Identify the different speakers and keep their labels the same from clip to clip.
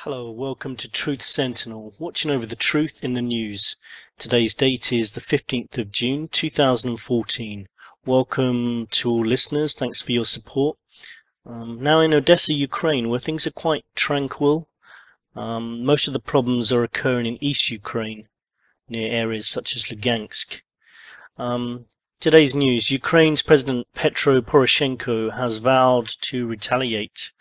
Speaker 1: Hello, welcome to Truth Sentinel, watching over the truth in the news. Today's date is the 15th of June 2014. Welcome to all listeners, thanks for your support. Now in Odessa, Ukraine, where things are quite tranquil. Most of the problems are occurring in East Ukraine, near areas such as Lugansk. Today's news: Ukraine's President Petro Poroshenko has vowed to retaliate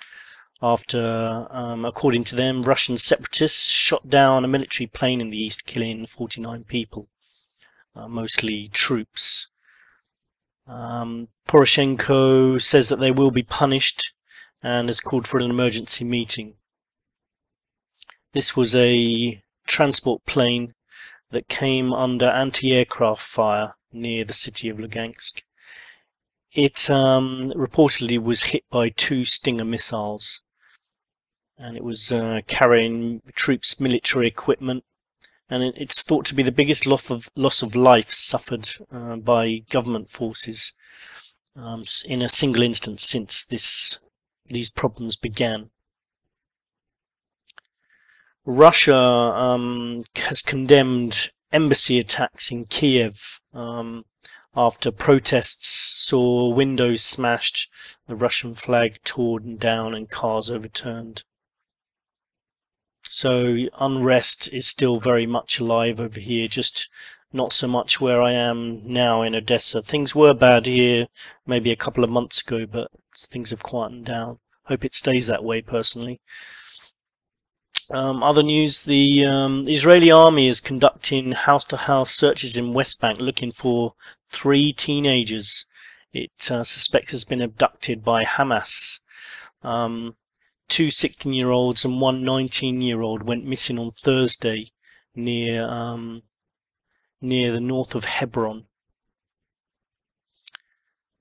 Speaker 1: after, according to them, Russian separatists shot down a military plane in the east, killing 49 people, mostly troops. Poroshenko says that they will be punished and has called for an emergency meeting. This was a transport plane that came under anti-aircraft fire near the city of Lugansk. It reportedly was hit by 2 Stinger missiles, and it was carrying troops' military equipment, and it's thought to be the biggest loss of life suffered by government forces in a single instance since these problems began. Russia has condemned embassy attacks in Kiev after protests saw windows smashed, the Russian flag torn down and cars overturned. So unrest is still very much alive over here, just not so much where I am now in Odessa. Things were bad here maybe a couple of months ago, but things have quietened down. Hope it stays that way personally. Other news: the Israeli army is conducting house-to-house searches in West Bank looking for 3 teenagers it suspects has been abducted by Hamas. 2 16-year-olds and 1 19-year-old went missing on Thursday near the north of Hebron.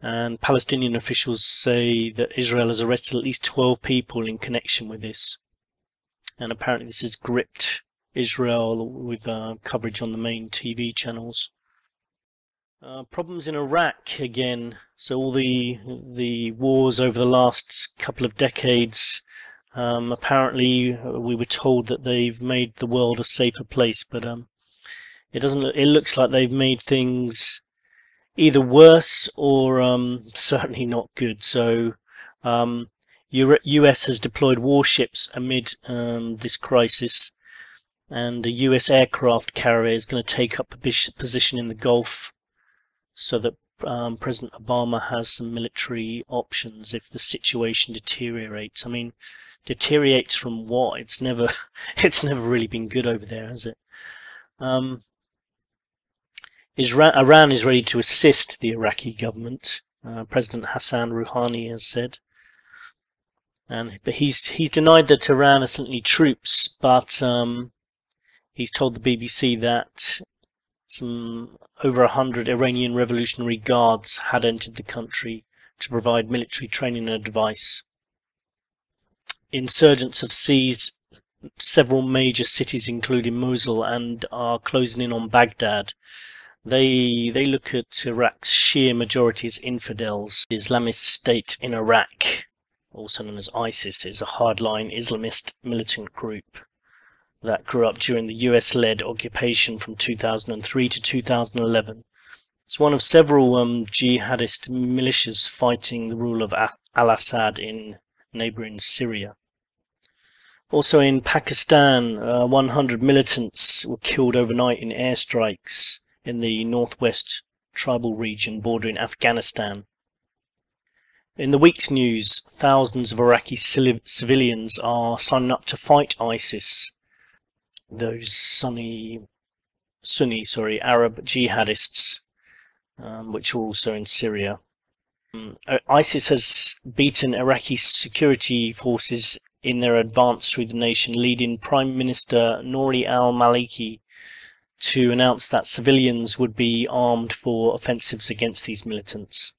Speaker 1: And Palestinian officials say that Israel has arrested at least 12 people in connection with this. And apparently this has gripped Israel with coverage on the main TV channels. Problems in Iraq again. So all the wars over the last couple of decades, apparently we were told that they've made the world a safer place, but it looks like they've made things either worse or certainly not good. So US has deployed warships amid this crisis, and a US aircraft carrier is going to take up a position in the Gulf so that President Obama has some military options if the situation deteriorates. I mean, deteriorates from what? It's never really been good over there, has it? Iran is ready to assist the Iraqi government, President Hassan Rouhani has said. But he's denied that Iran has sent any troops, but he's told the BBC that over 100 Iranian Revolutionary Guards had entered the country to provide military training and advice. Insurgents have seized several major cities, including Mosul, and are closing in on Baghdad. They look at Iraq's Shia majority as infidels. The Islamist State in Iraq, also known as ISIS, is a hardline Islamist militant group that grew up during the US-led occupation from 2003 to 2011. It's one of several jihadist militias fighting the rule of al-Assad in neighbouring Syria. Also in Pakistan, 100 militants were killed overnight in airstrikes in the northwest tribal region bordering Afghanistan. In the week's news, thousands of Iraqi civilians are signing up to fight ISIS, those Sunni Arab jihadists, which are also in Syria. ISIS has beaten Iraqi security forces in their advance through the nation, leading Prime Minister Nouri al-Maliki to announce that civilians would be armed for offensives against these militants.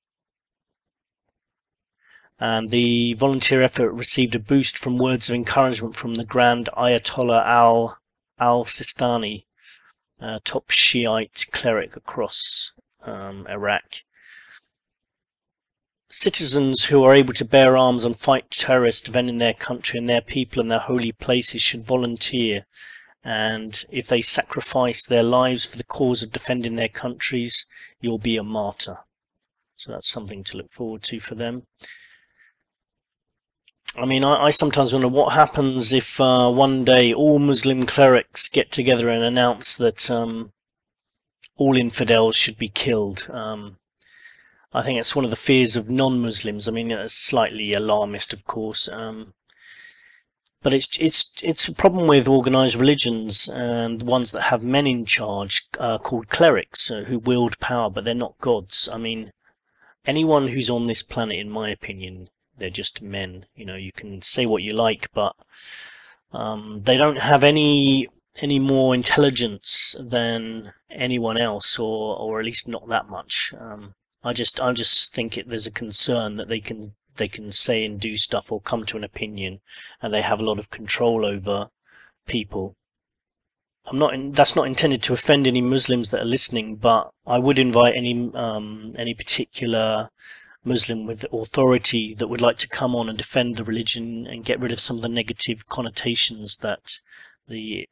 Speaker 1: And the volunteer effort received a boost from words of encouragement from the Grand Ayatollah al-Sistani, top Shiite cleric across Iraq. Citizens who are able to bear arms and fight terrorists defending their country and their people and their holy places should volunteer, and if they sacrifice their lives for the cause of defending their countries, you'll be a martyr. So that's something to look forward to for them. I mean, I sometimes wonder what happens if one day all Muslim clerics get together and announce that all infidels should be killed. I think it's one of the fears of non-Muslims. I mean, it's slightly alarmist, of course, but it's a problem with organised religions and ones that have men in charge, called clerics, who wield power, but they're not gods. I mean, anyone who's on this planet, in my opinion, they're just men. You know, you can say what you like, but they don't have any more intelligence than anyone else, or at least not that much. I just think there's a concern that they can say and do stuff or come to an opinion, and they have a lot of control over people. That's not intended to offend any Muslims that are listening, but I would invite any particular Muslim with authority that would like to come on and defend the religion and get rid of some of the negative connotations that the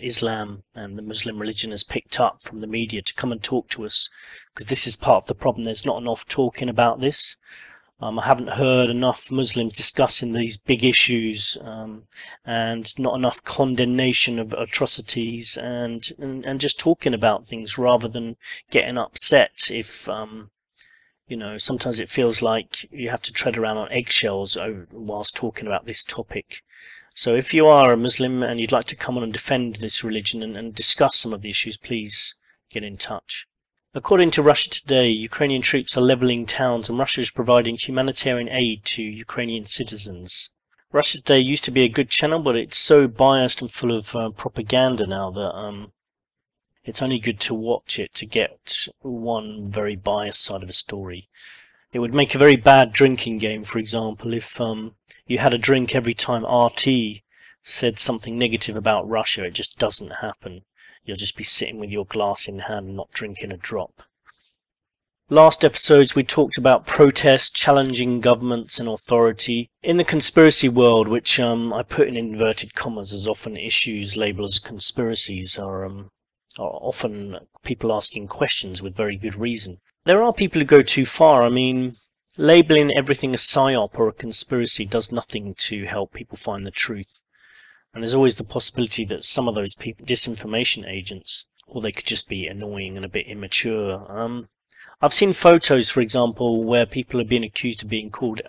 Speaker 1: Islam and the Muslim religion has picked up from the media, to come and talk to us, because this is part of the problem. There's not enough talking about this. I haven't heard enough Muslims discussing these big issues, and not enough condemnation of atrocities, and just talking about things rather than getting upset if you know, sometimes it feels like you have to tread around on eggshells whilst talking about this topic. So if you are a Muslim and you'd like to come on and defend this religion and discuss some of the issues, please get in touch. According to Russia Today, Ukrainian troops are levelling towns and Russia is providing humanitarian aid to Ukrainian citizens. Russia Today used to be a good channel, but it's so biased and full of propaganda now that it's only good to watch it to get one very biased side of a story. It would make a very bad drinking game, for example, if you had a drink every time RT said something negative about Russia. It just doesn't happen. You'll just be sitting with your glass in hand and not drinking a drop. Last episodes we talked about protests, challenging governments and authority. In the conspiracy world, which I put in inverted commas, as often issues labelled as conspiracies are often people asking questions with very good reason. There are people who go too far. I mean, labelling everything a psyop or a conspiracy does nothing to help people find the truth. And there's always the possibility that some of those people, disinformation agents, or they could just be annoying and a bit immature. I've seen photos, for example, where people are being accused of being called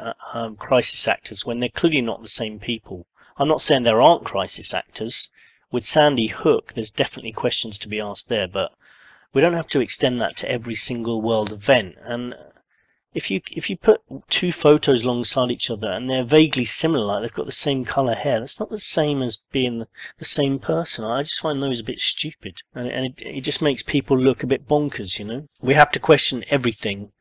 Speaker 1: crisis actors when they're clearly not the same people. I'm not saying there aren't crisis actors. With Sandy Hook, there's definitely questions to be asked there, but we don't have to extend that to every single world event. And if you put two photos alongside each other and they're vaguely similar, like they've got the same colour hair, that's not the same as being the same person. I just find those a bit stupid, and it just makes people look a bit bonkers, you know. We have to question everything,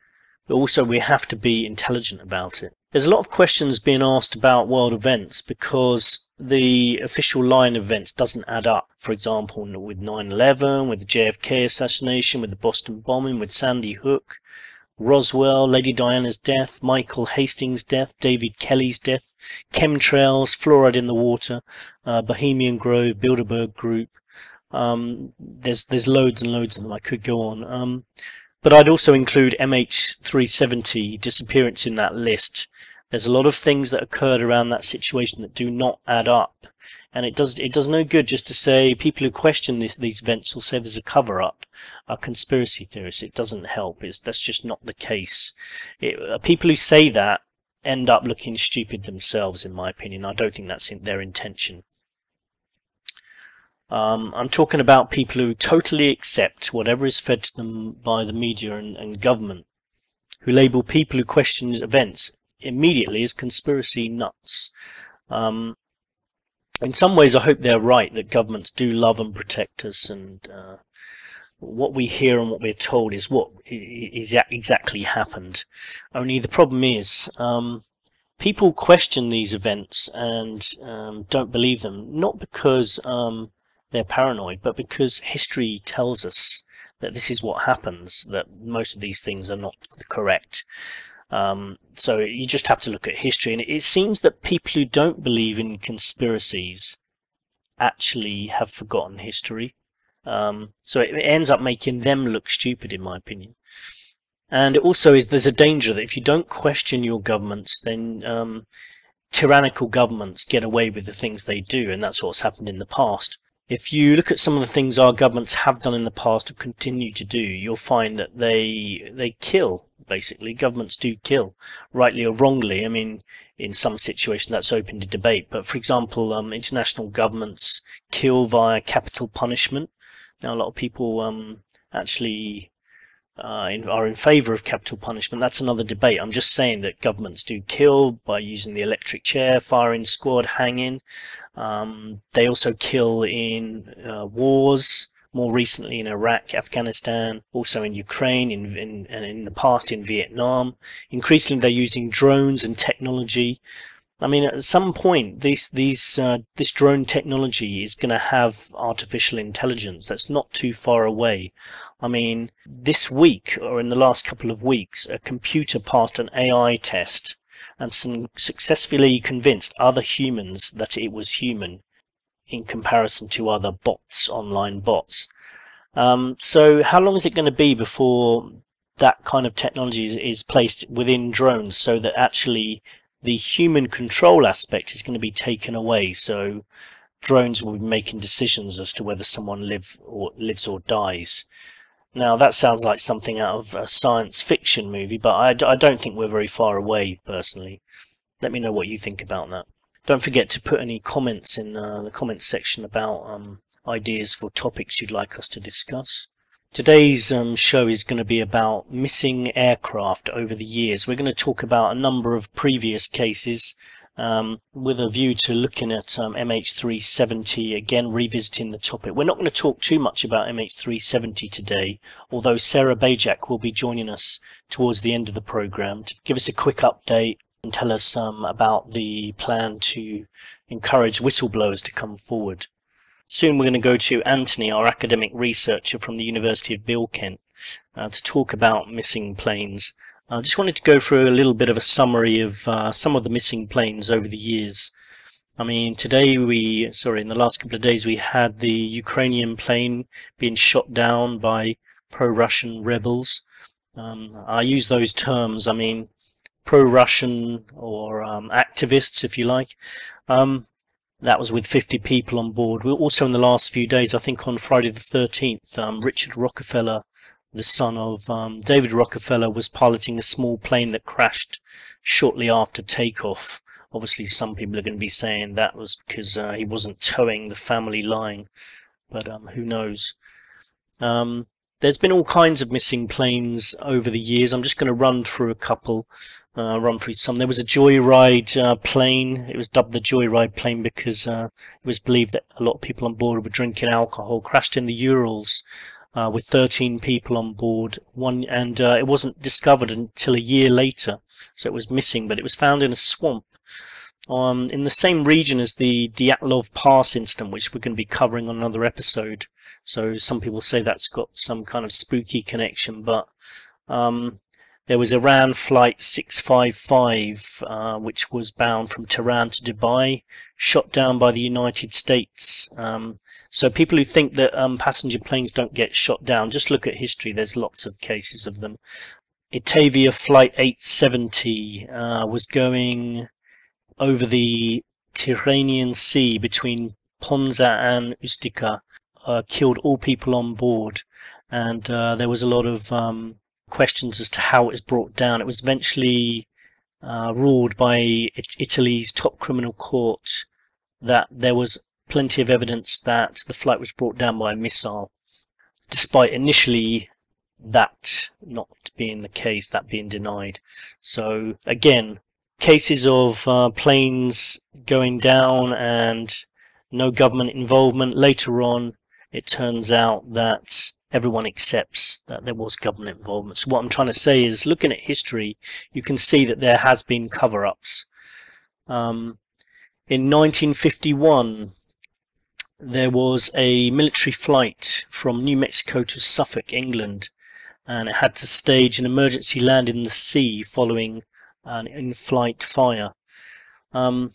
Speaker 1: but also we have to be intelligent about it. There's a lot of questions being asked about world events because the official line of events doesn't add up. For example, with 9/11, with the JFK assassination, with the Boston bombing, with Sandy Hook, Roswell, Lady Diana's death, Michael Hastings' death, David Kelly's death, chemtrails, fluoride in the water, Bohemian Grove, Bilderberg Group. There's loads and loads of them. I could go on. But I'd also include MH370 disappearance in that list. There's a lot of things that occurred around that situation that do not add up. And it does no good just to say people who question these events will say there's a cover-up, are conspiracy theorists. It doesn't help. That's just not the case. People who say that end up looking stupid themselves, in my opinion. I don't think that's their intention. I'm talking about people who totally accept whatever is fed to them by the media and government, who label people who question events immediately as conspiracy nuts. In some ways I hope they're right, that governments do love and protect us, and what we hear and what we're told is what is exactly happened. Only the problem is people question these events and don't believe them, not because they're paranoid, but because history tells us that this is what happens, that most of these things are not correct. So you just have to look at history, and it seems that people who don't believe in conspiracies actually have forgotten history. So it ends up making them look stupid, in my opinion. And it also there's a danger that if you don't question your governments, then tyrannical governments get away with the things they do, and that's what's happened in the past. If you look at some of the things our governments have done in the past or continue to do, you'll find that they kill, basically. Governments do kill, rightly or wrongly. I mean, in some situations that's open to debate. But for example, international governments kill via capital punishment. Now, a lot of people actually are in favour of capital punishment. That's another debate. I'm just saying that governments do kill by using the electric chair, firing squad, hanging. They also kill in wars, more recently in Iraq, Afghanistan, also in Ukraine, and in the past in Vietnam. Increasingly they're using drones and technology. I mean, at some point this drone technology is going to have artificial intelligence. That's not too far away. I mean, this week, or in the last couple of weeks, a computer passed an AI test and successfully convinced other humans that it was human in comparison to other bots, online bots. So how long is it going to be before that kind of technology is placed within drones, so that actually the human control aspect is going to be taken away? So drones will be making decisions as to whether someone lives or dies. Now, that sounds like something out of a science fiction movie, but I don't think we're very far away, personally. Let me know what you think about that. Don't forget to put any comments in the comments section about ideas for topics you'd like us to discuss. Today's show is going to be about missing aircraft over the years. We're going to talk about a number of previous cases, with a view to looking at MH370, again revisiting the topic. We're not going to talk too much about MH370 today, although Sarah Bajc will be joining us towards the end of the program to give us a quick update and tell us about the plan to encourage whistleblowers to come forward. Soon we're going to go to Anthony, our academic researcher from the University of Bilkent, to talk about missing planes. I just wanted to go through a little bit of a summary of some of the missing planes over the years. I mean, today in the last couple of days we had the Ukrainian plane being shot down by pro-Russian rebels. I use those terms, I mean, pro-Russian or activists, if you like. That was with 50 people on board. We also, in the last few days, I think on Friday the 13th, Richard Rockefeller, the son of David Rockefeller, was piloting a small plane that crashed shortly after takeoff. Obviously, some people are going to be saying that was because he wasn't towing the family line, but who knows. There's been all kinds of missing planes over the years. I'm just going to run through a couple, run through some. There was a joyride plane. It was dubbed the joyride plane because it was believed that a lot of people on board were drinking alcohol. Crashed in the Urals with 13 people on board. It wasn't discovered until a year later, so it was missing, but it was found in a swamp in the same region as the Dyatlov Pass incident, which we're going to be covering on another episode. So some people say that's got some kind of spooky connection, but there was Iran flight 655, which was bound from Tehran to Dubai, shot down by the United States. So people who think that passenger planes don't get shot down, just look at history. There's lots of cases of them. Itavia flight 870 was going over the Tyrrhenian Sea between Ponza and Ustica, killed all people on board, and there was a lot of questions as to how it was brought down. It was eventually ruled by Italy's top criminal court that there was plenty of evidence that the flight was brought down by a missile, despite initially that not being the case, that being denied. So again, cases of planes going down and no government involvement. Later on, it turns out that everyone accepts that there was government involvement. So what I'm trying to say is, looking at history, you can see that there has been cover-ups. In 1951, there was a military flight from New Mexico to Suffolk, England, and it had to stage an emergency landing in the sea following an in-flight fire.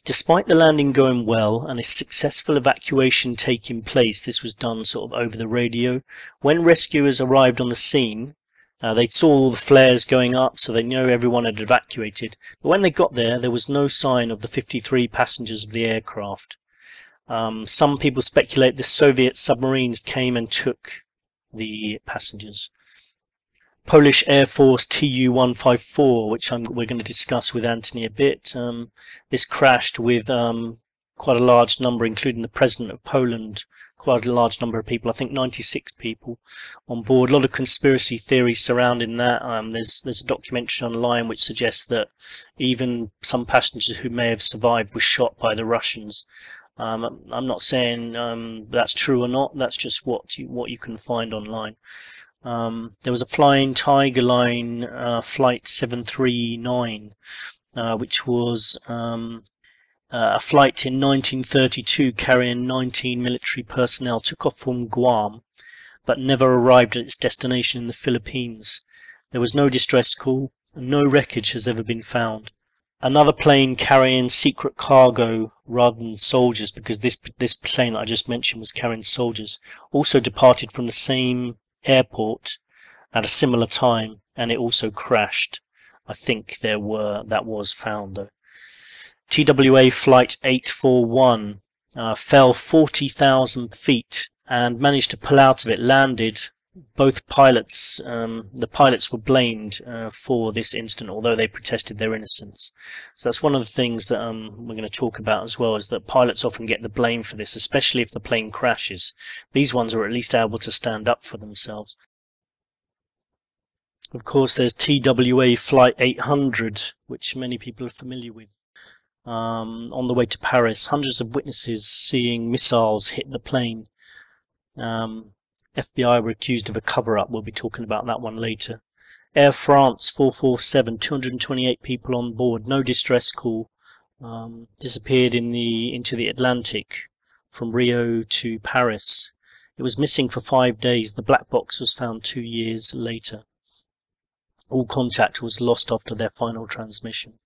Speaker 1: Despite the landing going well and a successful evacuation taking place, this was done sort of over the radio. When rescuers arrived on the scene, they saw all the flares going up, so they knew everyone had evacuated. But when they got there, there was no sign of the 53 passengers of the aircraft. Some people speculate the Soviet submarines came and took the passengers. Polish Air Force Tu-154, which we're going to discuss with Anthony a bit. This crashed with quite a large number, including the President of Poland, quite a large number of people, I think 96 people on board. A lot of conspiracy theories surrounding that. There's a documentary online which suggests that even some passengers who may have survived were shot by the Russians. I'm not saying that's true or not, that's just what you can find online. There was a Flying Tiger Line flight 739, which was a flight in 1932 carrying 19 military personnel, took off from Guam but never arrived at its destination in the Philippines. There was no distress call, and no wreckage has ever been found. Another plane carrying secret cargo rather than soldiers, because this plane that I just mentioned was carrying soldiers, also departed from the same airport at a similar time, and it also crashed. I think that was found though. TWA Flight 841 fell 40,000 feet and managed to pull out of it, landed. Both pilots, the pilots were blamed for this incident, although they protested their innocence. So that's one of the things that we're going to talk about as well, is that pilots often get the blame for this, especially if the plane crashes. These ones are at least able to stand up for themselves. Of course, there's TWA Flight 800, which many people are familiar with. On the way to Paris, hundreds of witnesses seeing missiles hit the plane. FBI were accused of a cover-up. We'll be talking about that one later. Air France 447, 228 people on board, no distress call. Disappeared into the Atlantic from Rio to Paris. It was missing for 5 days. The black box was found 2 years later. All contact was lost after their final transmission.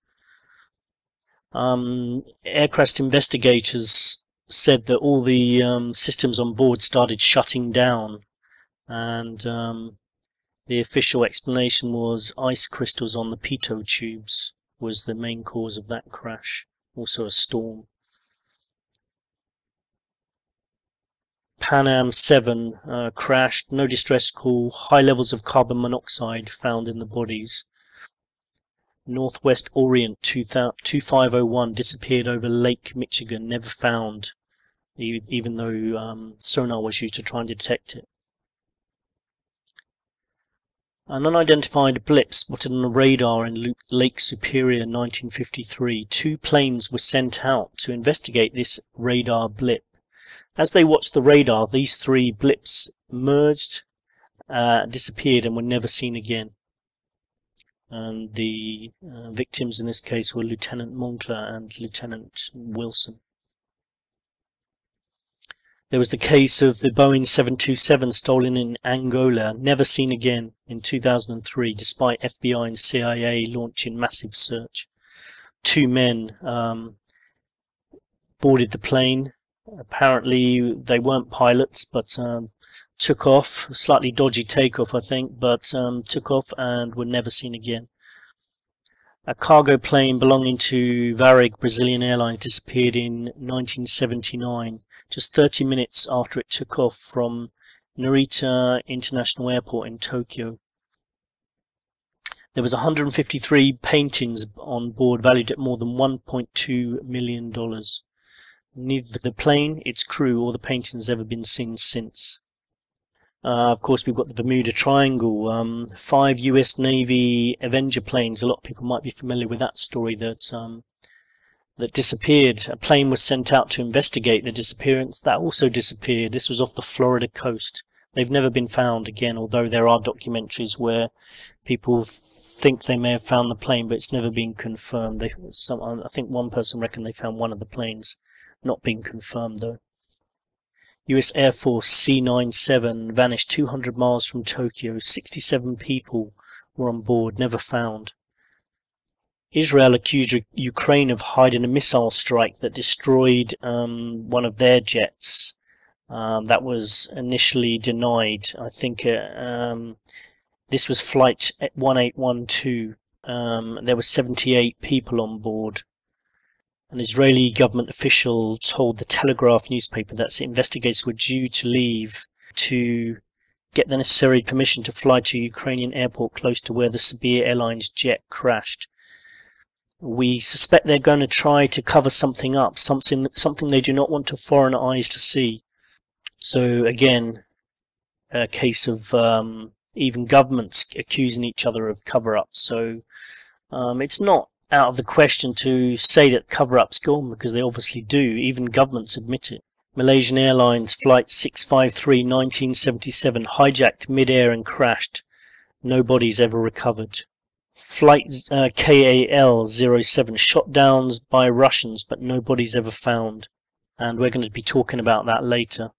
Speaker 1: Aircraft investigators said that all the systems on board started shutting down, and the official explanation was ice crystals on the pitot tubes was the main cause of that crash, also a storm. Pan Am 7 crashed, no distress call, high levels of carbon monoxide found in the bodies. Northwest Orient 2501 disappeared over Lake Michigan, never found, even though sonar was used to try and detect it. An unidentified blip spotted on a radar in Lake Superior 1953. 2 planes were sent out to investigate this radar blip. As they watched the radar, these 3 blips merged, disappeared, and were never seen again. And the victims in this case were Lieutenant Moncler and Lieutenant Wilson. There was the case of the Boeing 727 stolen in Angola, never seen again in 2003, despite FBI and CIA launching massive search. 2 men boarded the plane. Apparently they weren't pilots, but took off, slightly dodgy takeoff I think, but took off and were never seen again. A cargo plane belonging to Varig Brazilian Airlines disappeared in 1979, just 30 minutes after it took off from Narita International Airport in Tokyo. There was 153 paintings on board valued at more than $1.2 million. Neither the plane, its crew, or the paintings have ever been seen since. Of course, we've got the Bermuda Triangle. 5 US Navy Avenger planes. A lot of people might be familiar with that story, that disappeared. A plane was sent out to investigate the disappearance. That also disappeared. This was off the Florida coast. They've never been found again, although there are documentaries where people think they may have found the plane, but it's never been confirmed. I think one person reckoned they found one of the planes. Not being confirmed though. US Air Force C-97 vanished 200 miles from Tokyo. 67 people were on board, never found. Israel accused Ukraine of hiding a missile strike that destroyed one of their jets. That was initially denied. I think this was flight 1812. There were 78 people on board. An Israeli government official told the Telegraph newspaper that investigators were due to leave to get the necessary permission to fly to a Ukrainian airport close to where the Sibir Airlines jet crashed. We suspect they're going to try to cover something up, something they do not want foreign eyes to see. So again, a case of even governments accusing each other of cover-ups. So it's not out of the question to say that cover-ups go on, because they obviously do. Even governments admit it. Malaysian Airlines Flight 653 1977 hijacked mid-air and crashed. No bodies ever recovered. Flight KAL-07 shot down by Russians, but no bodies ever found. And we're going to be talking about that later.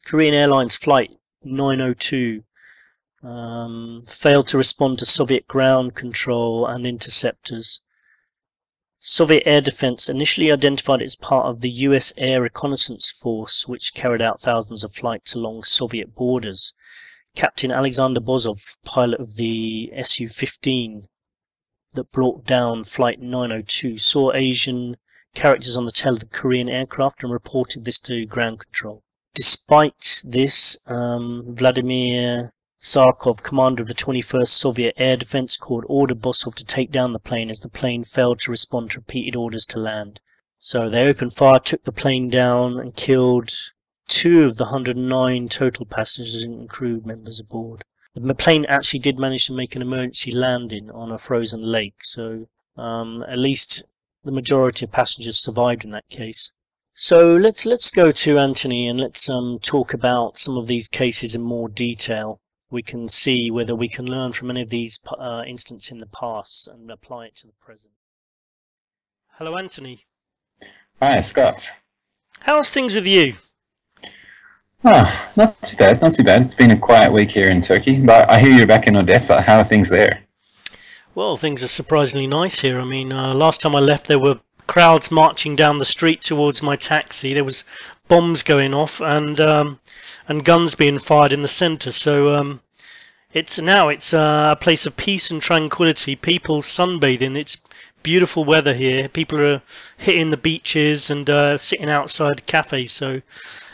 Speaker 1: Korean Airlines Flight 902 failed to respond to Soviet ground control and interceptors. Soviet air defense initially identified it as part of the US Air Reconnaissance Force, which carried out thousands of flights along Soviet borders. Captain Alexander Bozov, pilot of the Su-15 that brought down Flight 902, saw Asian characters on the tail of the Korean aircraft and reported this to ground control. Despite this, Vladimir Zarkov, commander of the 21st Soviet Air Defense Corps, ordered Bosov to take down the plane as the plane failed to respond to repeated orders to land. So they opened fire, took the plane down and killed 2 of the 109 total passengers and crew members aboard. The plane actually did manage to make an emergency landing on a frozen lake, so at least the majority of passengers survived in that case. So let's go to Anthony and let's talk about some of these cases in more detail. We can see whether we can learn from any of these incidents in the past and apply it to the present. Hello, Anthony.
Speaker 2: Hi, Scott.
Speaker 1: How's things with you?
Speaker 2: Oh, not too bad, not too bad. It's been a quiet week here in Turkey, but I hear you're back in Odessa. How are things there?
Speaker 1: Well, things are surprisingly nice here. I mean, last time I left, there were crowds marching down the street towards my taxi. There was bombs going off and guns being fired in the centre. So it's a place of peace and tranquility. People sunbathing. It's beautiful weather here. People are hitting the beaches and sitting outside cafes. So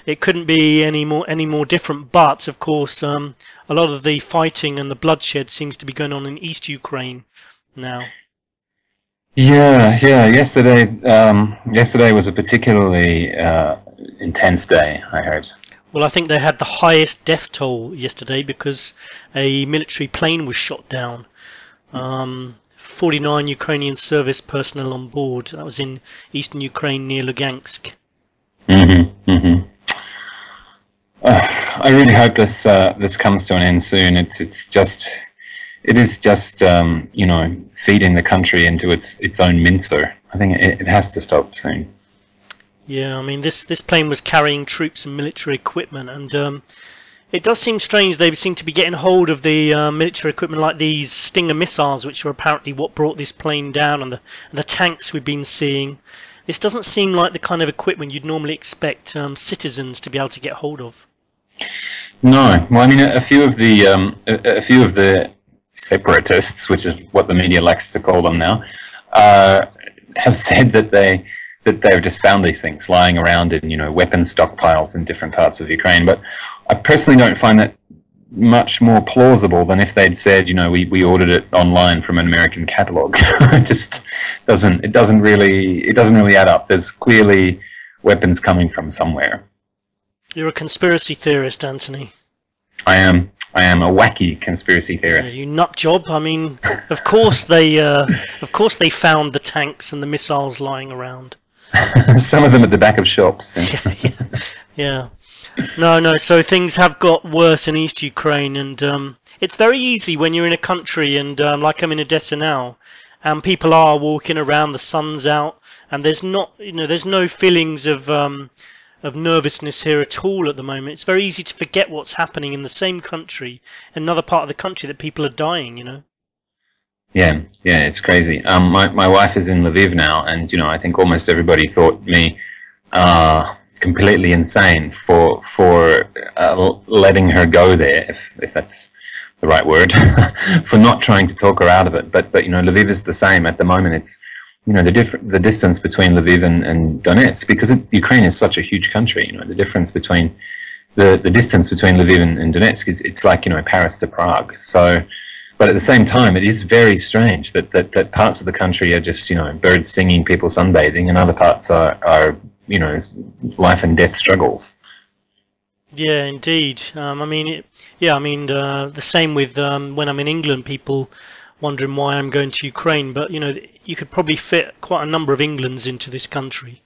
Speaker 1: it couldn't be any more different. But of course, a lot of the fighting and the bloodshed seems to be going on in East Ukraine now.
Speaker 2: Yeah. Yesterday was a particularly intense day, I heard.
Speaker 1: Well, I think they had the highest death toll yesterday because a military plane was shot down. 49 Ukrainian service personnel on board. That was in eastern Ukraine near Lugansk.
Speaker 2: I really hope this comes to an end soon. It is just feeding the country into its own mincer. I think it has to stop soon.
Speaker 1: Yeah, I mean this plane was carrying troops and military equipment, and it does seem strange they seem to be getting hold of the military equipment like these Stinger missiles, which are apparently what brought this plane down, and the tanks we've been seeing. This doesn't seem like the kind of equipment you'd normally expect citizens to be able to get hold of.
Speaker 2: No, well, I mean a few of the separatists, which is what the media likes to call them now, have said that they've just found these things lying around in weapon stockpiles in different parts of Ukraine. But I personally don't find that much more plausible than if they'd said we ordered it online from an American catalog. It just doesn't really add up. There's clearly weapons coming from somewhere.
Speaker 1: You're a conspiracy theorist, Anthony.
Speaker 2: I am a wacky conspiracy theorist.
Speaker 1: Yeah, you nut job. I mean, of course they found the tanks and the missiles lying around.
Speaker 2: Some of them at the back of shops.
Speaker 1: Yeah. No. So things have got worse in East Ukraine, and it's very easy when you're in a country, and like I'm in Odessa now, and people are walking around, the sun's out, and there's no feelings of of nervousness here at all at the moment. It's very easy to forget what's happening in the same country, another part of the country, that people are dying, you know.
Speaker 2: Yeah, yeah, it's crazy. My wife is in Lviv now, and I think almost everybody thought me completely insane for letting her go there, if that's the right word, for not trying to talk her out of it. But Lviv is the same at the moment. It's the distance between Lviv and Donetsk, because Ukraine is such a huge country. The difference between the distance between Lviv and Donetsk it's like Paris to Prague. So. But at the same time, it is very strange that parts of the country are just, birds singing, people sunbathing, and other parts are life and death struggles.
Speaker 1: Yeah, indeed. The same with when I'm in England, people wondering why I'm going to Ukraine. But, you could probably fit quite a number of Englands into this country.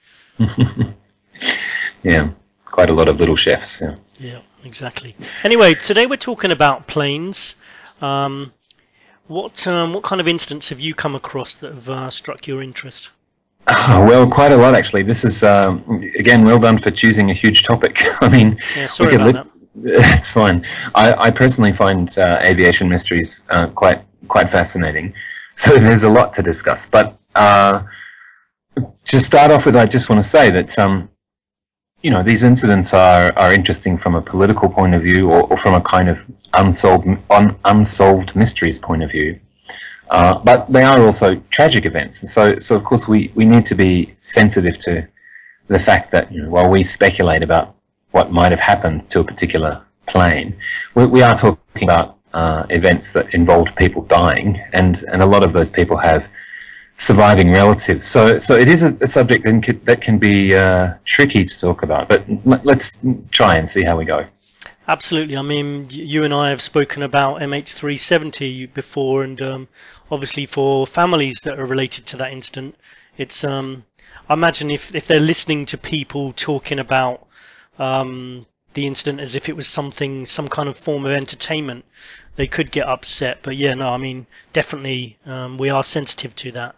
Speaker 2: Yeah, quite a lot of little chefs. Yeah.
Speaker 1: Yeah, exactly. Anyway, today we're talking about planes. What kind of incidents have you come across that have struck your interest?
Speaker 2: Well, quite a lot actually. This is again, well done for choosing a huge topic. I mean,
Speaker 1: yeah, sorry about that.
Speaker 2: It's fine. I personally find aviation mysteries quite fascinating. So there's a lot to discuss. But to start off with, I just want to say that these incidents are interesting from a political point of view, or from a kind of unsolved mysteries point of view. But they are also tragic events, and so of course we need to be sensitive to the fact that while we speculate about what might have happened to a particular plane, we are talking about events that involved people dying, and a lot of those people have surviving relatives. So it is a subject that can be tricky to talk about, but let's try and see how we go.
Speaker 1: Absolutely. I mean, you and I have spoken about MH370 before, and obviously for families that are related to that incident, it's I imagine if they're listening to people talking about the incident as if it was some kind of form of entertainment, they could get upset. But yeah, no, I mean, definitely we are sensitive to that.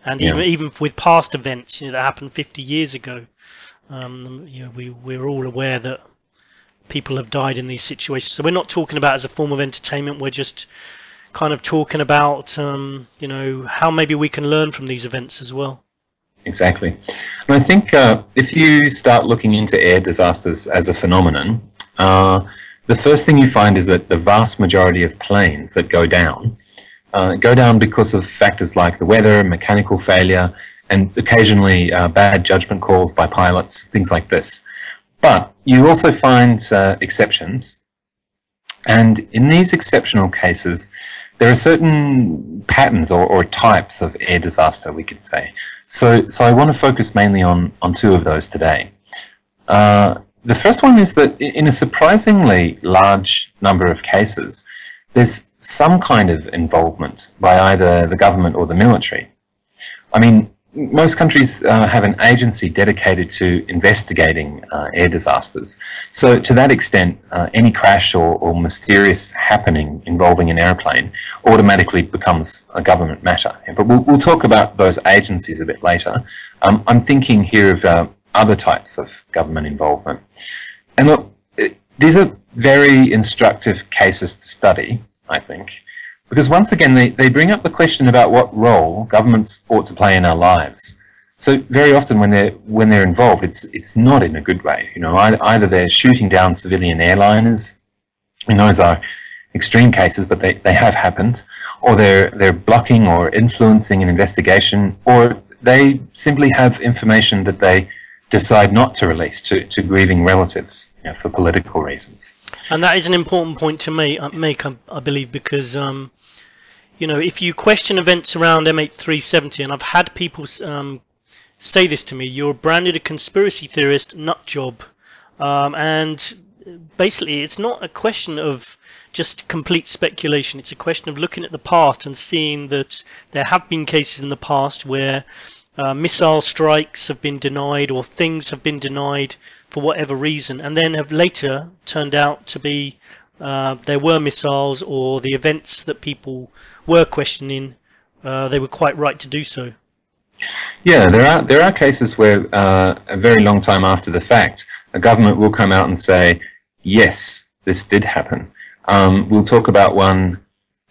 Speaker 1: And even with past events that happened 50 years ago, we're all aware that people have died in these situations. So we're not talking about as a form of entertainment. We're just kind of talking about how maybe we can learn from these events as well.
Speaker 2: Exactly. And I think if you start looking into air disasters as a phenomenon, the first thing you find is that the vast majority of planes that go down because of factors like the weather, mechanical failure, and occasionally bad judgment calls by pilots, things like this. But you also find exceptions, and in these exceptional cases, there are certain patterns or types of air disaster, we could say. So I want to focus mainly on two of those today. The first one is that in a surprisingly large number of cases, there's some kind of involvement by either the government or the military. I mean, most countries have an agency dedicated to investigating air disasters. So to that extent, any crash or mysterious happening involving an airplane automatically becomes a government matter. But we'll talk about those agencies a bit later. I'm thinking here of other types of government involvement. And look, these are very instructive cases to study, I think, because once again they bring up the question about what role governments ought to play in our lives. So very often when they're involved, it's not in a good way. Either they're shooting down civilian airliners, and those are extreme cases, but they have happened, or they're blocking or influencing an investigation, or they simply have information that they decide not to release to grieving relatives for political reasons. And
Speaker 1: that is an important point to make, I believe, because if you question events around MH370, and I've had people say this to me, you're branded a conspiracy theorist nut job, and basically it's not a question of just complete speculation. It's a question of looking at the past and seeing that there have been cases in the past where missile strikes have been denied, or things have been denied for whatever reason, and then have later turned out to be there were missiles, or the events that people were questioning, they were quite right to do so.
Speaker 2: Yeah, there are cases where a very long time after the fact, a government will come out and say, yes, this did happen. We'll talk about one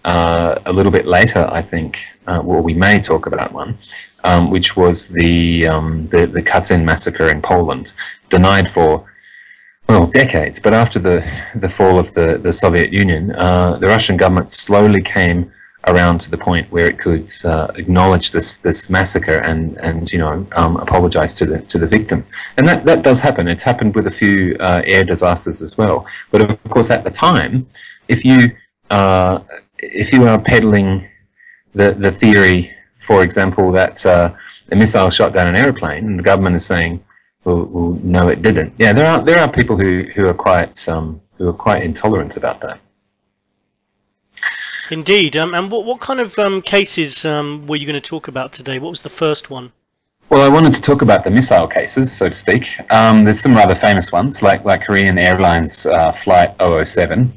Speaker 2: a little bit later, I think. Well, we may talk about one, which was the Katyn massacre in Poland, denied for, well, decades. But after the fall of the Soviet Union, the Russian government slowly came around to the point where it could acknowledge this massacre and apologize to the victims. And that does happen. It's happened with a few air disasters as well. But of course, at the time, if you are peddling the theory, for example, that a missile shot down an airplane, and the government is saying, well, no, it didn't. Yeah, there are people who are quite intolerant about that.
Speaker 1: Indeed. And what kind of cases were you going to talk about today? What was the first one?
Speaker 2: Well, I wanted to talk about the missile cases, so to speak. There's some rather famous ones, like Korean Airlines Flight 007.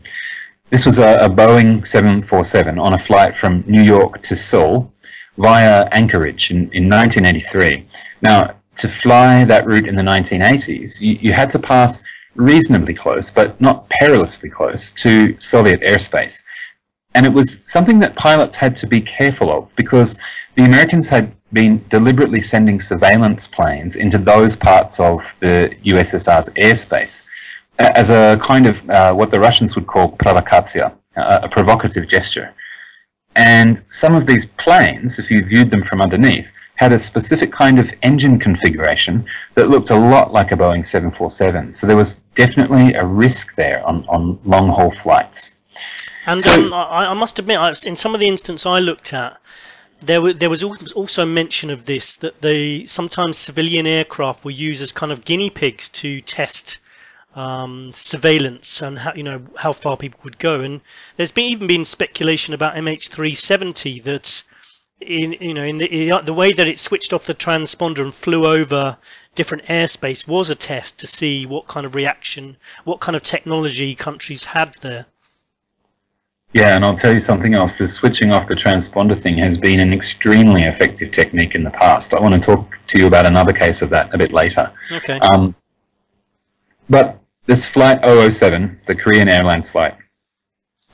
Speaker 2: This was a Boeing 747 on a flight from New York to Seoul via Anchorage in 1983. Now, to fly that route in the 1980s, you had to pass reasonably close, but not perilously close, to Soviet airspace. And it was something that pilots had to be careful of, because the Americans had been deliberately sending surveillance planes into those parts of the USSR's airspace as a kind of what the Russians would call provokacja, a provocative gesture. And some of these planes, if you viewed them from underneath, had a specific kind of engine configuration that looked a lot like a Boeing 747. So there was definitely a risk there on long-haul flights.
Speaker 1: And I must admit, in some of the instances I looked at, there was also mention of this, that sometimes civilian aircraft were used as kind of guinea pigs to test surveillance and how far people would go. And there's even been speculation about MH370 that in the way that it switched off the transponder and flew over different airspace was a test to see what kind of reaction, what kind of technology countries had there.
Speaker 2: Yeah, and I'll tell you something else. The switching off the transponder thing has been an extremely effective technique in the past. I want to talk to you about another case of that a bit later.
Speaker 1: Okay.
Speaker 2: But this Flight 007, the Korean Airlines flight,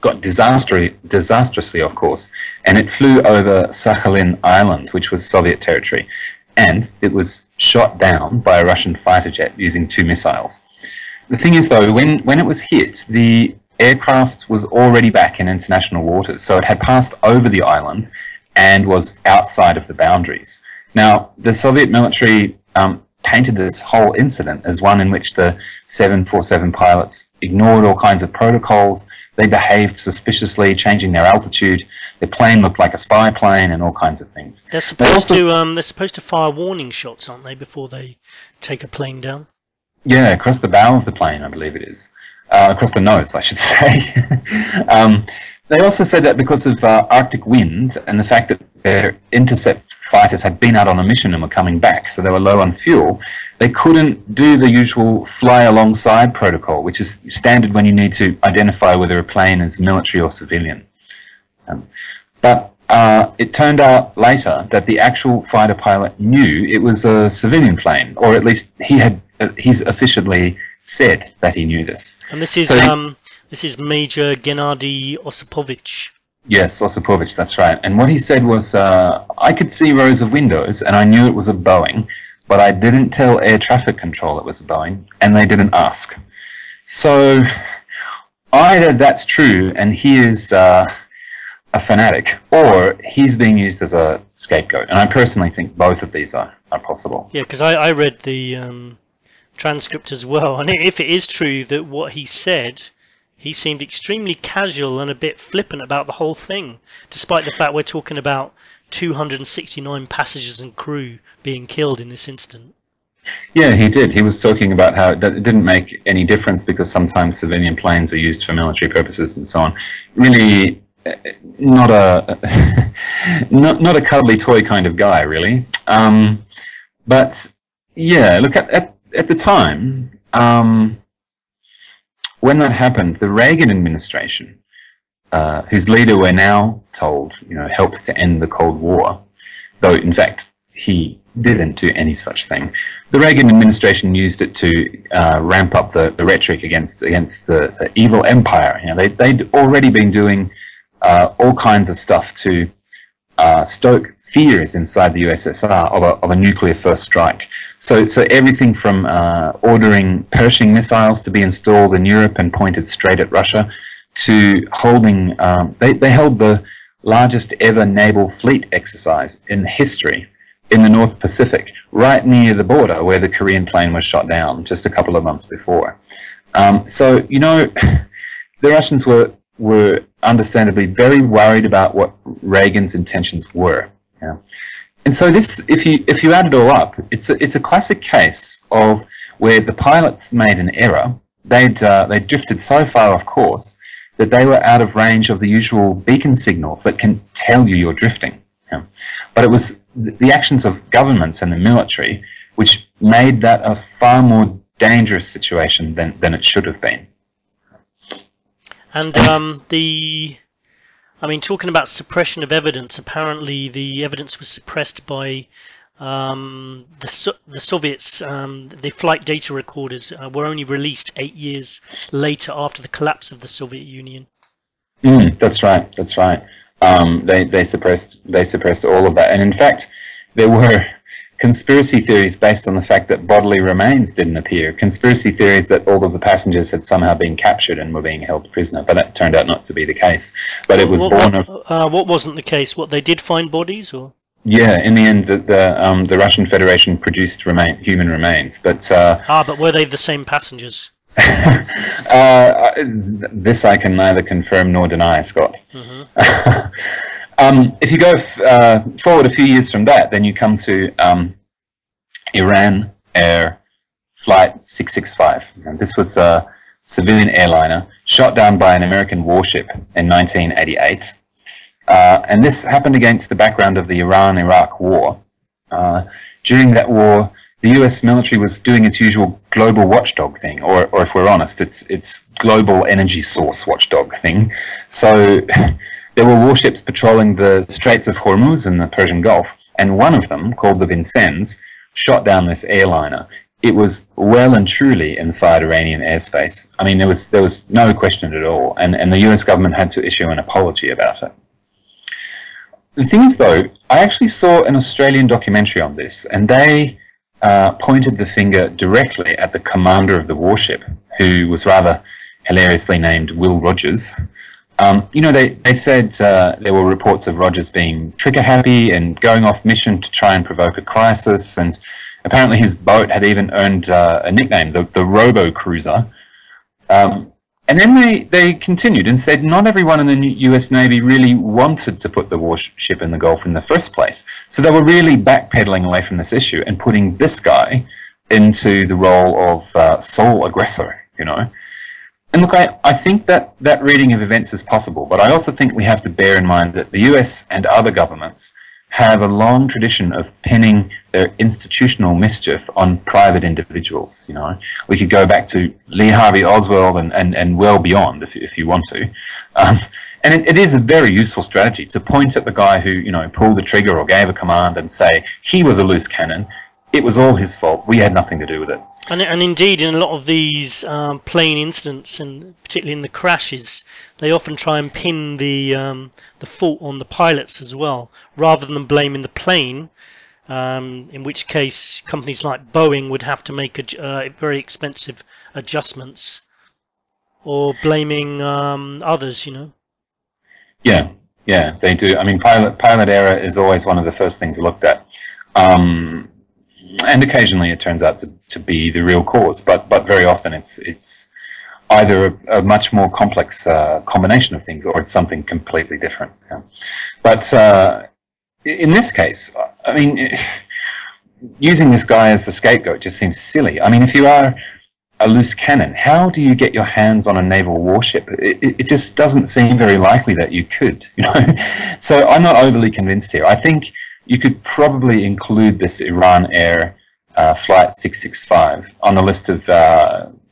Speaker 2: got disastrously off course, and it flew over Sakhalin Island, which was Soviet territory, and it was shot down by a Russian fighter jet using 2 missiles. The thing is, though, when it was hit, the aircraft was already back in international waters, so it had passed over the island and was outside of the boundaries. Now, the Soviet military painted this whole incident as one in which the 747 pilots ignored all kinds of protocols, they behaved suspiciously, changing their altitude, their plane looked like a spy plane, and all kinds of things.
Speaker 1: They're supposed to fire warning shots, aren't they, before they take a plane down? Yeah,
Speaker 2: across the bow of the plane, I believe it is. Across the nose, I should say. They also said that because of Arctic winds and the fact that their intercept fighters had been out on a mission and were coming back, so they were low on fuel, they couldn't do the usual fly alongside protocol, which is standard when you need to identify whether a plane is military or civilian. But it turned out later that the actual fighter pilot knew it was a civilian plane, or at least he's officially said that he knew this.
Speaker 1: And this is Major Gennady Osipovich.
Speaker 2: Yes, Osipovich, that's right. And what he said was, I could see rows of windows and I knew it was a Boeing, but I didn't tell air traffic control it was a Boeing, and they didn't ask. So either that's true and he is a fanatic, or he's being used as a scapegoat. And I personally think both of these are possible.
Speaker 1: Yeah, because I read the transcript as well, and if it is true that what he said, he seemed extremely casual and a bit flippant about the whole thing, despite the fact we're talking about 269 passengers and crew being killed in this incident.
Speaker 2: Yeah, he did. He was talking about how it didn't make any difference because sometimes civilian planes are used for military purposes and so on. Really, not a not a cuddly toy kind of guy, really. But yeah, look at the time, when that happened, the Reagan administration, whose leader we're now told, helped to end the Cold War, though in fact he didn't do any such thing. The Reagan administration used it to ramp up the rhetoric against the evil empire. You know, they'd already been doing all kinds of stuff to stoke fears inside the USSR of a nuclear first strike. So everything from ordering Pershing missiles to be installed in Europe and pointed straight at Russia, to holding they held the largest ever naval fleet exercise in history in the North Pacific, right near the border where the Korean plane was shot down just a couple of months before. So, you know, the Russians were understandably very worried about what Reagan's intentions were. Yeah. And so this, if you add it all up, it's a classic case of where the pilots made an error. They'd drifted so far off course that they were out of range of the usual beacon signals that can tell you you're drifting. Yeah. But it was the actions of governments and the military which made that a far more dangerous situation than it should have been.
Speaker 1: And I mean, talking about suppression of evidence, apparently the evidence was suppressed by the Soviets. The flight data recorders were only released 8 years later after the collapse of the Soviet Union.
Speaker 2: That's right. That's right. They suppressed all of that, and in fact, there were conspiracy theories based on the fact that bodily remains didn't appear. Conspiracy theories that all of the passengers had somehow been captured and were being held prisoner, but that turned out not to be the case. But it was born of
Speaker 1: what wasn't the case. What, they did find bodies, or? Yeah,
Speaker 2: in the end, the Russian Federation produced human remains, but
Speaker 1: but were they the same passengers?
Speaker 2: This I can neither confirm nor deny, Scott. If you go forward a few years from that, then you come to Iran Air Flight 665. And this was a civilian airliner shot down by an American warship in 1988. And this happened against the background of the Iran-Iraq war. During that war, the US military was doing its usual global watchdog thing, or if we're honest, it's global energy source watchdog thing. So there were warships patrolling the Straits of Hormuz in the Persian Gulf, and one of them, called the Vincennes, shot down this airliner. It was well and truly inside Iranian airspace. I mean, there was no question at all, and the US government had to issue an apology about it. The thing is, though, I actually saw an Australian documentary on this, and they pointed the finger directly at the commander of the warship, who was rather hilariously named Will Rogers. You know, they said there were reports of Rogers being trigger-happy and going off mission to try and provoke a crisis, and apparently his boat had even earned a nickname, the Robo-Cruiser. And then they continued and said not everyone in the US Navy really wanted to put the warship in the Gulf in the first place. So they were really backpedaling away from this issue and putting this guy into the role of sole aggressor, you know. And look, I think that reading of events is possible, but I also think we have to bear in mind that the US and other governments have a long tradition of pinning their institutional mischief on private individuals. You know, we could go back to Lee Harvey Oswald and well beyond if you want to. And it is a very useful strategy to point at the guy who, you know, pulled the trigger or gave a command and say he was a loose cannon. It was all his fault. We had nothing to do with it.
Speaker 1: And indeed, in a lot of these plane incidents, and particularly in the crashes, they often try and pin the fault on the pilots as well, rather than blaming the plane. In which case, companies like Boeing would have to make very expensive adjustments, or blaming others. You know.
Speaker 2: Yeah, they do. I mean, pilot error is always one of the first things looked at. And occasionally it turns out to be the real cause, but very often it's either a much more complex combination of things, or it's something completely different. Yeah. But in this case, I mean, using this guy as the scapegoat just seems silly. I mean, if you are a loose cannon, how do you get your hands on a naval warship? It just doesn't seem very likely that you could, you know. So I'm not overly convinced here. I think you could probably include this Iran Air Flight 665 on the list of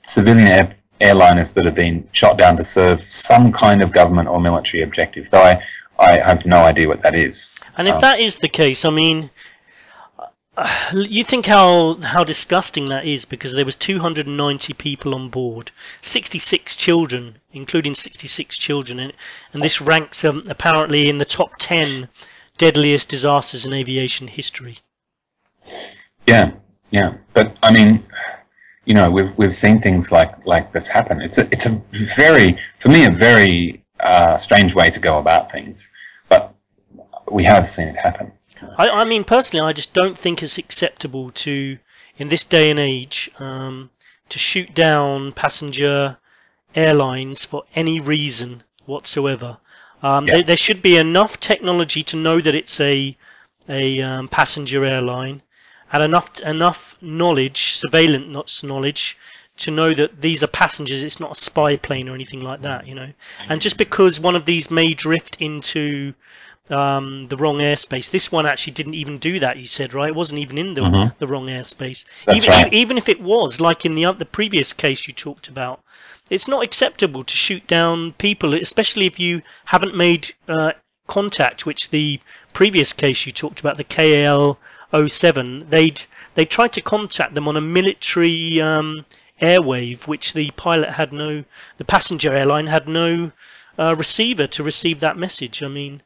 Speaker 2: civilian airliners that have been shot down to serve some kind of government or military objective, though I have no idea what that is.
Speaker 1: And if that is the case, I mean, You think how disgusting that is, because there was 290 people on board, 66 children, including 66 children, and this ranks apparently in the top 10 deadliest disasters in aviation history.
Speaker 2: Yeah, yeah, but I mean, you know, we've seen things like this happen. It's a very, for me, a very strange way to go about things, but we have seen it happen.
Speaker 1: I mean, personally, I just don't think it's acceptable to, in this day and age, to shoot down passenger airlines for any reason whatsoever. There should be enough technology to know that it's a passenger airline, and enough knowledge, surveillance knowledge, to know that these are passengers. It's not a spy plane or anything like that, you know. And just because one of these may drift into the wrong airspace, this one actually didn't even do that. You said, right? It wasn't even in the wrong airspace. Even if it was, like in the previous case you talked about, it's not acceptable to shoot down people, especially if you haven't made contact. Which the previous case you talked about, the KAL-07, they tried to contact them on a military airwave, which the passenger airline had no receiver to receive that message. I mean,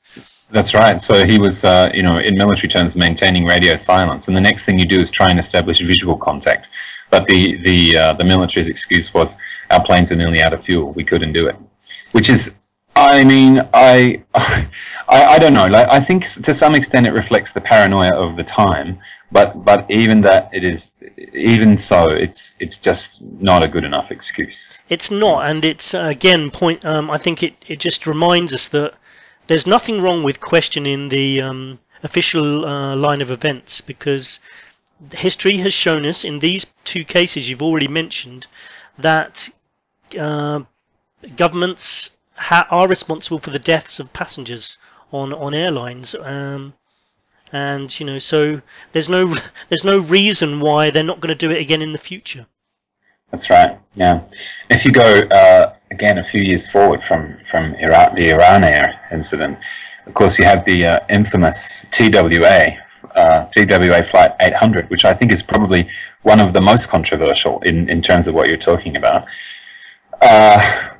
Speaker 2: that's right. So he was, you know, in military terms, maintaining radio silence, and the next thing you do is try and establish visual contact. But the military's excuse was, our planes are nearly out of fuel, we couldn't do it. Which is, I mean, I don't know. Like, I think to some extent it reflects the paranoia of the time. But even that, even so, it's just not a good enough excuse.
Speaker 1: It's not, and it's again I think it just reminds us that there's nothing wrong with questioning the official line of events, because history has shown us in these two cases you've already mentioned that governments are responsible for the deaths of passengers on airlines. And you know, so there's no reason why they're not going to do it again in the future.
Speaker 2: That's right. Yeah. If you go again a few years forward from the Iran Air incident, of course you have the infamous TWA Flight 800, which I think is probably one of the most controversial in terms of what you're talking about.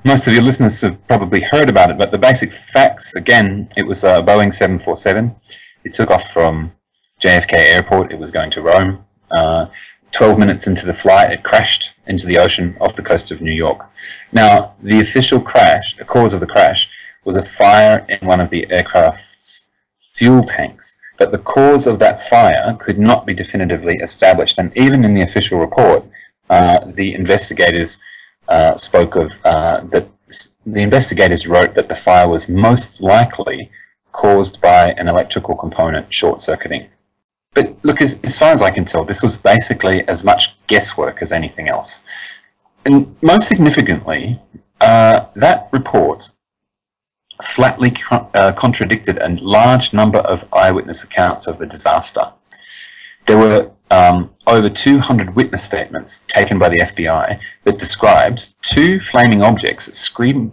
Speaker 2: Most of your listeners have probably heard about it, but the basic facts, again, it was a Boeing 747. It took off from JFK Airport. It was going to Rome. 12 minutes into the flight, it crashed into the ocean off the coast of New York. Now, the official cause of the crash was a fire in one of the aircraft's fuel tanks. But the cause of that fire could not be definitively established. And even in the official report, the investigators spoke of that the investigators wrote that the fire was most likely caused by an electrical component short-circuiting. But look, as far as I can tell, this was basically as much guesswork as anything else. And most significantly, that report flatly contradicted a large number of eyewitness accounts of the disaster. There were over 200 witness statements taken by the FBI that described two flaming objects streaking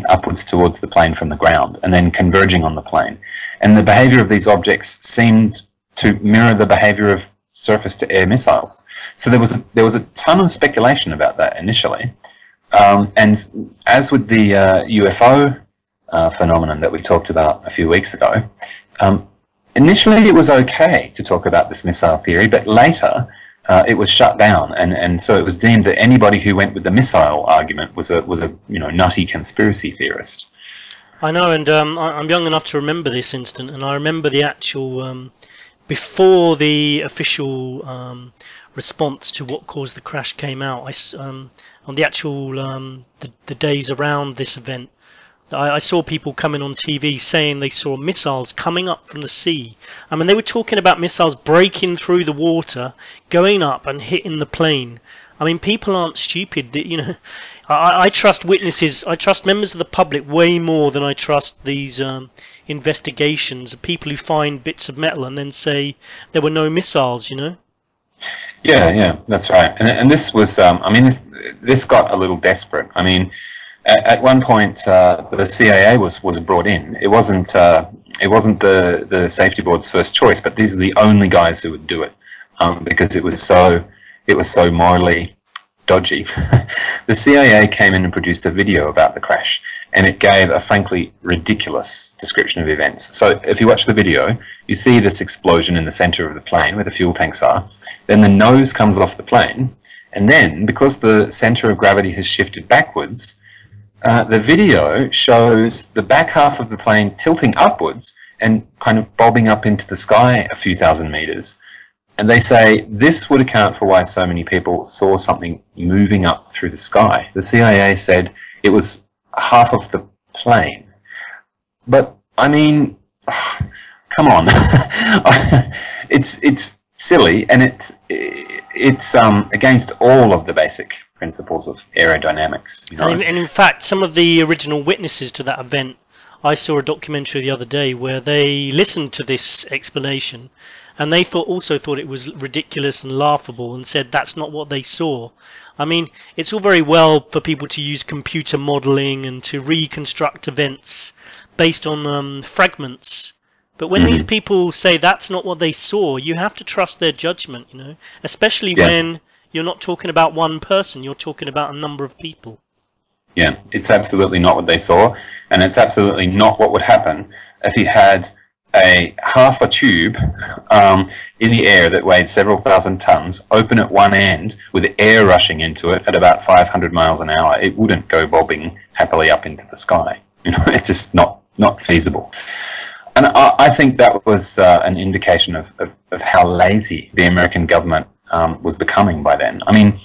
Speaker 2: upwards towards the plane from the ground and then converging on the plane. And the behavior of these objects seemed to mirror the behavior of surface-to-air missiles. So there was a ton of speculation about that initially. And as with the UFO phenomenon that we talked about a few weeks ago, initially it was okay to talk about this missile theory, but later it was shut down, and so it was deemed that anybody who went with the missile argument was a nutty conspiracy theorist.
Speaker 1: I know, and I'm young enough to remember this incident, and I remember the actual before the official response to what caused the crash came out. On the actual the days around this event, I saw people coming on TV saying they saw missiles coming up from the sea. I mean, they were talking about missiles breaking through the water, going up and hitting the plane. I mean, people aren't stupid. You know, I trust witnesses. I trust members of the public way more than I trust these investigations of people who find bits of metal and then say there were no missiles. You know.
Speaker 2: Yeah, that's right. And this was, I mean, this got a little desperate. I mean, at one point, the CIA was brought in. It wasn't, the safety board's first choice, but these were the only guys who would do it, because it was so morally dodgy. The CIA came in and produced a video about the crash, and it gave a frankly ridiculous description of events. So if you watch the video, you see this explosion in the center of the plane where the fuel tanks are. Then the nose comes off the plane, and then because the center of gravity has shifted backwards, the video shows the back half of the plane tilting upwards and kind of bobbing up into the sky a few thousand meters. And they say this would account for why so many people saw something moving up through the sky. The CIA said it was half of the plane. But, I mean, come on. It's silly, and it's against all of the basic principles of aerodynamics. You know?
Speaker 1: And in fact, some of the original witnesses to that event, I saw a documentary the other day where they listened to this explanation, and they also thought it was ridiculous and laughable, and said that's not what they saw. I mean, it's all very well for people to use computer modeling and to reconstruct events based on fragments. But when these people say that's not what they saw, you have to trust their judgment, you know, especially when you're not talking about one person, you're talking about a number of people.
Speaker 2: Yeah, it's absolutely not what they saw, and it's absolutely not what would happen if you had half a tube in the air that weighed several thousand tons, open at one end with air rushing into it at about 500 miles an hour. It wouldn't go bobbing happily up into the sky. You know, it's just not feasible. And I think that was an indication of how lazy the American government was becoming by then. I mean,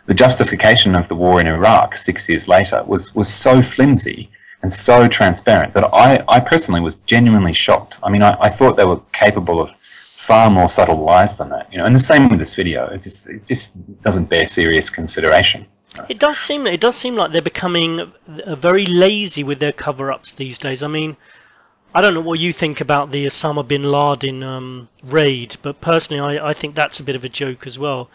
Speaker 2: the justification of the war in Iraq 6 years later was so flimsy and so transparent that I personally was genuinely shocked. I mean, I thought they were capable of far more subtle lies than that. You know, and the same with this video. It just doesn't bear serious consideration.
Speaker 1: It does seem like they're becoming very lazy with their cover-ups these days. I mean, I don't know what you think about the Osama bin Laden raid, but personally I think that's a bit of a joke as well.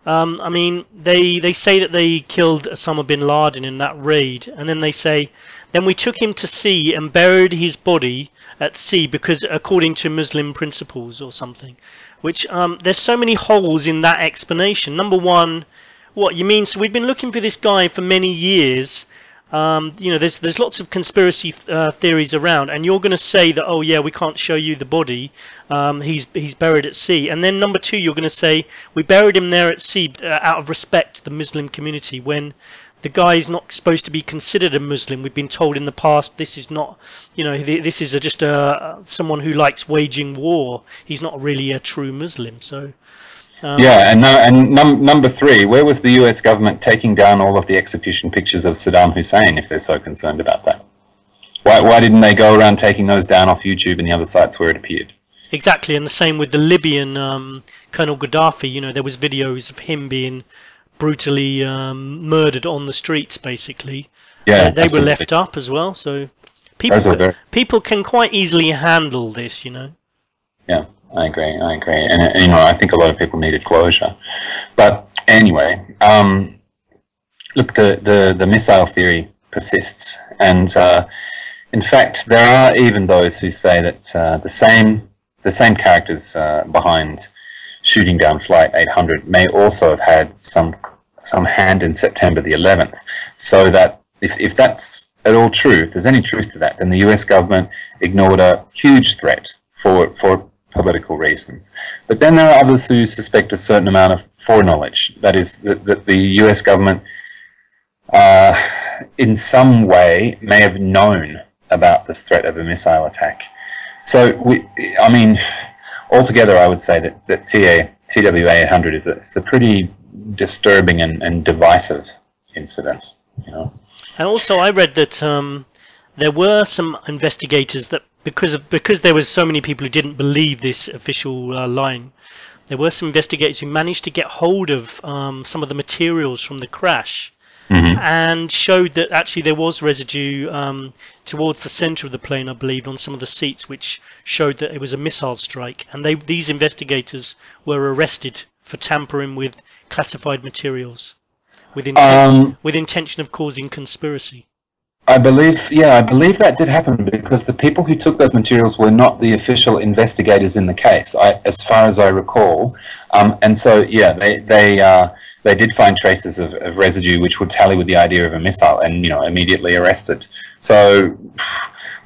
Speaker 1: I mean, they say that they killed Osama bin Laden in that raid, and then they say, then we took him to sea and buried his body at sea because according to Muslim principles or something, which there's so many holes in that explanation. Number one, what you mean? So we've been looking for this guy for many years. You know, there's lots of conspiracy theories around, and you're going to say that, oh yeah, we can't show you the body, he's buried at sea. And then number two, you're going to say we buried him there at sea out of respect to the Muslim community, when the guy is not supposed to be considered a Muslim. We've been told in the past this is not, you know, this is just someone who likes waging war. He's not really a true Muslim. So.
Speaker 2: Yeah, and number three, where was the US government taking down all of the execution pictures of Saddam Hussein if they're so concerned about that? Why didn't they go around taking those down off YouTube and the other sites where it appeared?
Speaker 1: Exactly, and the same with the Libyan Colonel Gaddafi. You know, there was videos of him being brutally murdered on the streets, basically.
Speaker 2: Yeah,
Speaker 1: they were left up as well, so people can quite easily handle this, you know.
Speaker 2: Yeah. I agree, and you know, I think a lot of people needed closure. But anyway, look, the missile theory persists, and in fact, there are even those who say that the same characters behind shooting down Flight 800 may also have had some hand in September the 11th. So that if that's at all true, if there's any truth to that, then the US government ignored a huge threat for political reasons. But then there are others who suspect a certain amount of foreknowledge. That is, that the US government in some way may have known about this threat of a missile attack. So, I mean, altogether I would say that TWA 800 is a pretty disturbing and divisive incident, you know.
Speaker 1: And also I read that there were some investigators that, because there was so many people who didn't believe this official line, there were some investigators who managed to get hold of some of the materials from the crash, and showed that actually there was residue towards the center of the plane, I believe, on some of the seats, which showed that it was a missile strike. And these investigators were arrested for tampering with classified materials with intention of causing conspiracy.
Speaker 2: I believe, yeah, I believe that did happen because the people who took those materials were not the official investigators in the case, as far as I recall. And so, yeah, they did find traces of residue which would tally with the idea of a missile, and immediately arrested. So,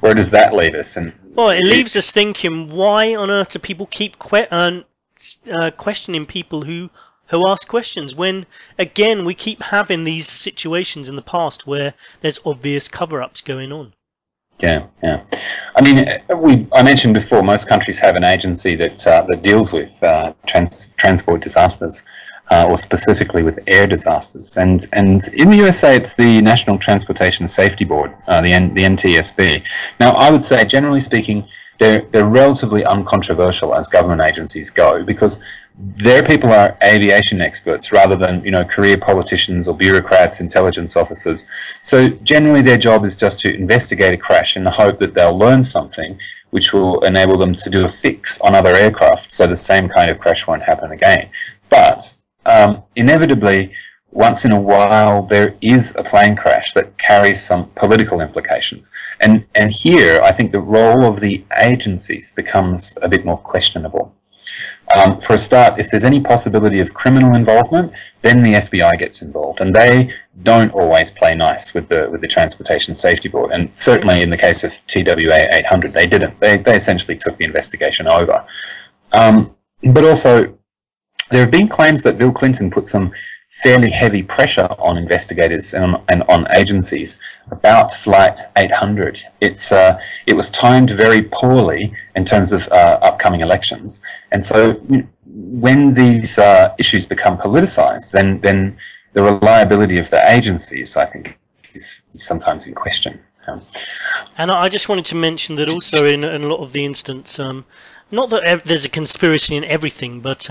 Speaker 2: where does that leave us? And
Speaker 1: well, it leaves us thinking: why on earth do people keep questioning people who ask questions, when again we keep having these situations in the past where there's obvious cover-ups going on?
Speaker 2: Yeah. I mean, I mentioned before, most countries have an agency that deals with transport disasters, or specifically with air disasters. And in the USA, it's the National Transportation Safety Board, the NTSB. Now, I would say, generally speaking, they're relatively uncontroversial as government agencies go, because their people are aviation experts rather than career politicians or bureaucrats, intelligence officers. So generally their job is just to investigate a crash in the hope that they'll learn something which will enable them to do a fix on other aircraft so the same kind of crash won't happen again. But inevitably, once in a while, there is a plane crash that carries some political implications. And here, I think the role of the agencies becomes a bit more questionable. For a start, if there's any possibility of criminal involvement, then the FBI gets involved, and they don't always play nice with the Transportation Safety Board. And certainly in the case of TWA 800, they didn't. They essentially took the investigation over. But also, there have been claims that Bill Clinton put some fairly heavy pressure on investigators and on agencies about Flight 800. It was timed very poorly in terms of upcoming elections, and so when these issues become politicized, then the reliability of the agencies, I think, is sometimes in question.
Speaker 1: And I just wanted to mention that also in a lot of the instances, not that there's a conspiracy in everything, but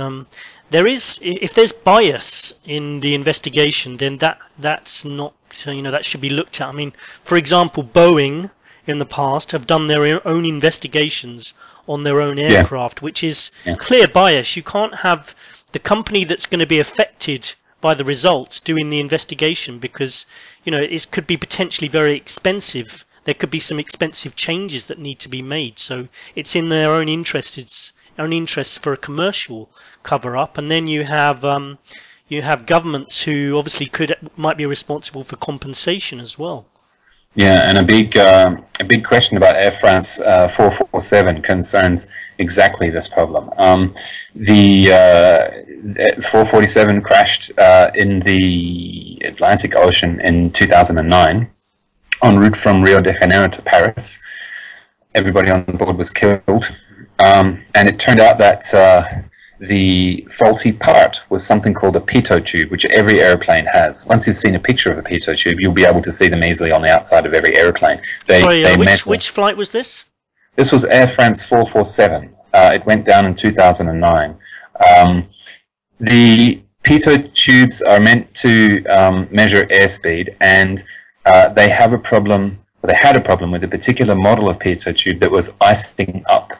Speaker 1: there is, if there's bias in the investigation, then that's not, that should be looked at. I mean, for example, Boeing in the past have done their own investigations on their own aircraft, which is clear bias. You can't have the company that's going to be affected by the results doing the investigation, because it could be potentially very expensive. There could be some expensive changes that need to be made, so it's in their own interests for a commercial cover-up. And then you have governments who obviously might be responsible for compensation as well.
Speaker 2: Yeah, and a big question about Air France 447 concerns exactly this problem. The 447 crashed in the Atlantic Ocean in 2009 en route from Rio de Janeiro to Paris. Everybody on board was killed, and it turned out that the faulty part was something called a pitot tube, which every airplane has. Once you've seen a picture of a pitot tube, you'll be able to see them easily on the outside of every airplane.
Speaker 1: Which flight was this?
Speaker 2: This was Air France 447. It went down in 2009. The pitot tubes are meant to measure airspeed, and they have a problem. They had a problem with a particular model of pitot tube that was icing up.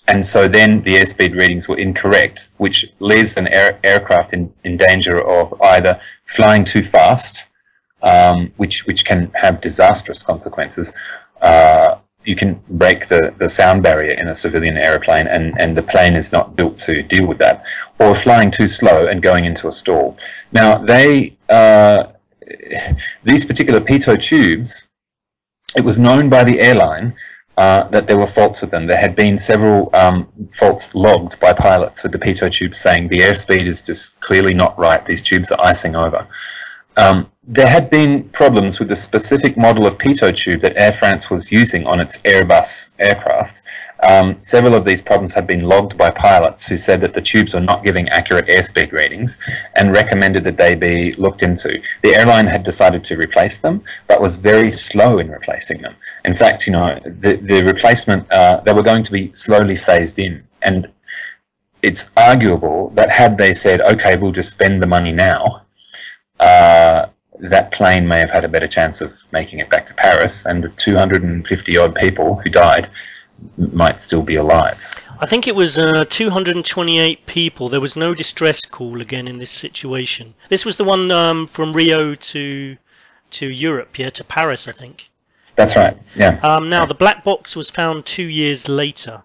Speaker 2: And so then the airspeed readings were incorrect, which leaves an aircraft in danger of either flying too fast, which can have disastrous consequences. You can break the sound barrier in a civilian airplane, and the plane is not built to deal with that, or flying too slow and going into a stall. Now, these particular pitot tubes, it was known by the airline that there were faults with them. There had been several faults logged by pilots with the pitot tubes saying the airspeed is just clearly not right, these tubes are icing over. There had been problems with the specific model of pitot tube that Air France was using on its Airbus aircraft. Several of these problems had been logged by pilots who said that the tubes were not giving accurate airspeed readings and recommended that they be looked into. The airline had decided to replace them, but was very slow in replacing them. In fact, the replacement, they were going to be slowly phased in. And it's arguable that had they said, okay, we'll just spend the money now, that plane may have had a better chance of making it back to Paris, and the 250 odd people who died might still be alive.
Speaker 1: I think it was 228 people. There was no distress call again in this situation. This was the one from Rio to Europe, to Paris, I think.
Speaker 2: That's right. Yeah.
Speaker 1: Now, the black box was found 2 years later.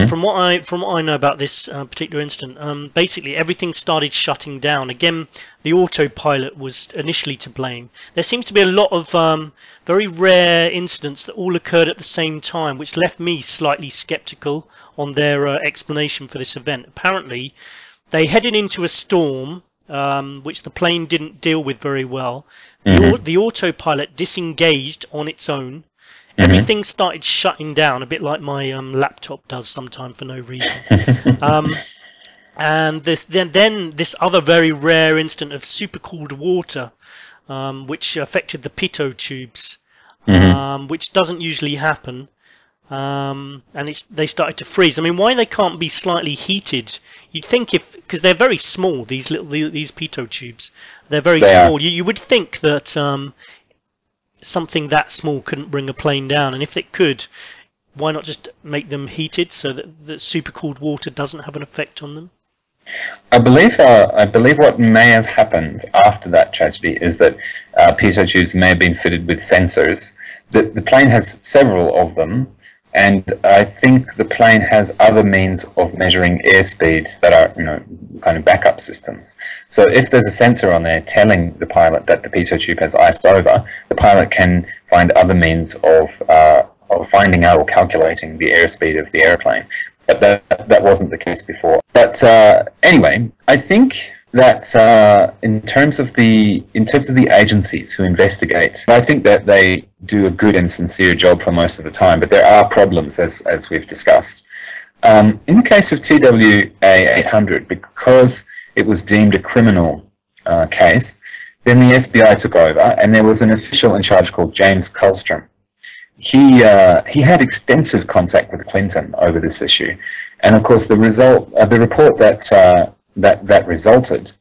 Speaker 1: From what I know about this particular incident, basically everything started shutting down. Again, the autopilot was initially to blame. There seems to be a lot of very rare incidents that all occurred at the same time, which left me slightly skeptical on their explanation for this event. Apparently, they headed into a storm, which the plane didn't deal with very well. The autopilot disengaged on its own. Everything started shutting down, a bit like my laptop does sometimes for no reason. And then this other very rare incident of supercooled water, which affected the pitot tubes, which doesn't usually happen. And they started to freeze. I mean, why they can't be slightly heated? You'd think because they're very small, these pitot tubes, they're very small. You would think that something that small couldn't bring a plane down, and if it could, why not just make them heated so that the supercooled water doesn't have an effect on them?
Speaker 2: I believe what may have happened after that tragedy is that pitot tubes may have been fitted with sensors. The plane has several of them, and I think the plane has other means of measuring airspeed that are, kind of backup systems. So if there's a sensor on there telling the pilot that the pitot tube has iced over, the pilot can find other means of finding out or calculating the airspeed of the airplane. But that wasn't the case before. But anyway, I think that in terms of the agencies who investigate, I think that they do a good and sincere job for most of the time, but there are problems, as we've discussed. In the case of TWA 800, because it was deemed a criminal case, then the FBI took over, and there was an official in charge called James Colstrom. He had extensive contact with Clinton over this issue, and of course the report that resulted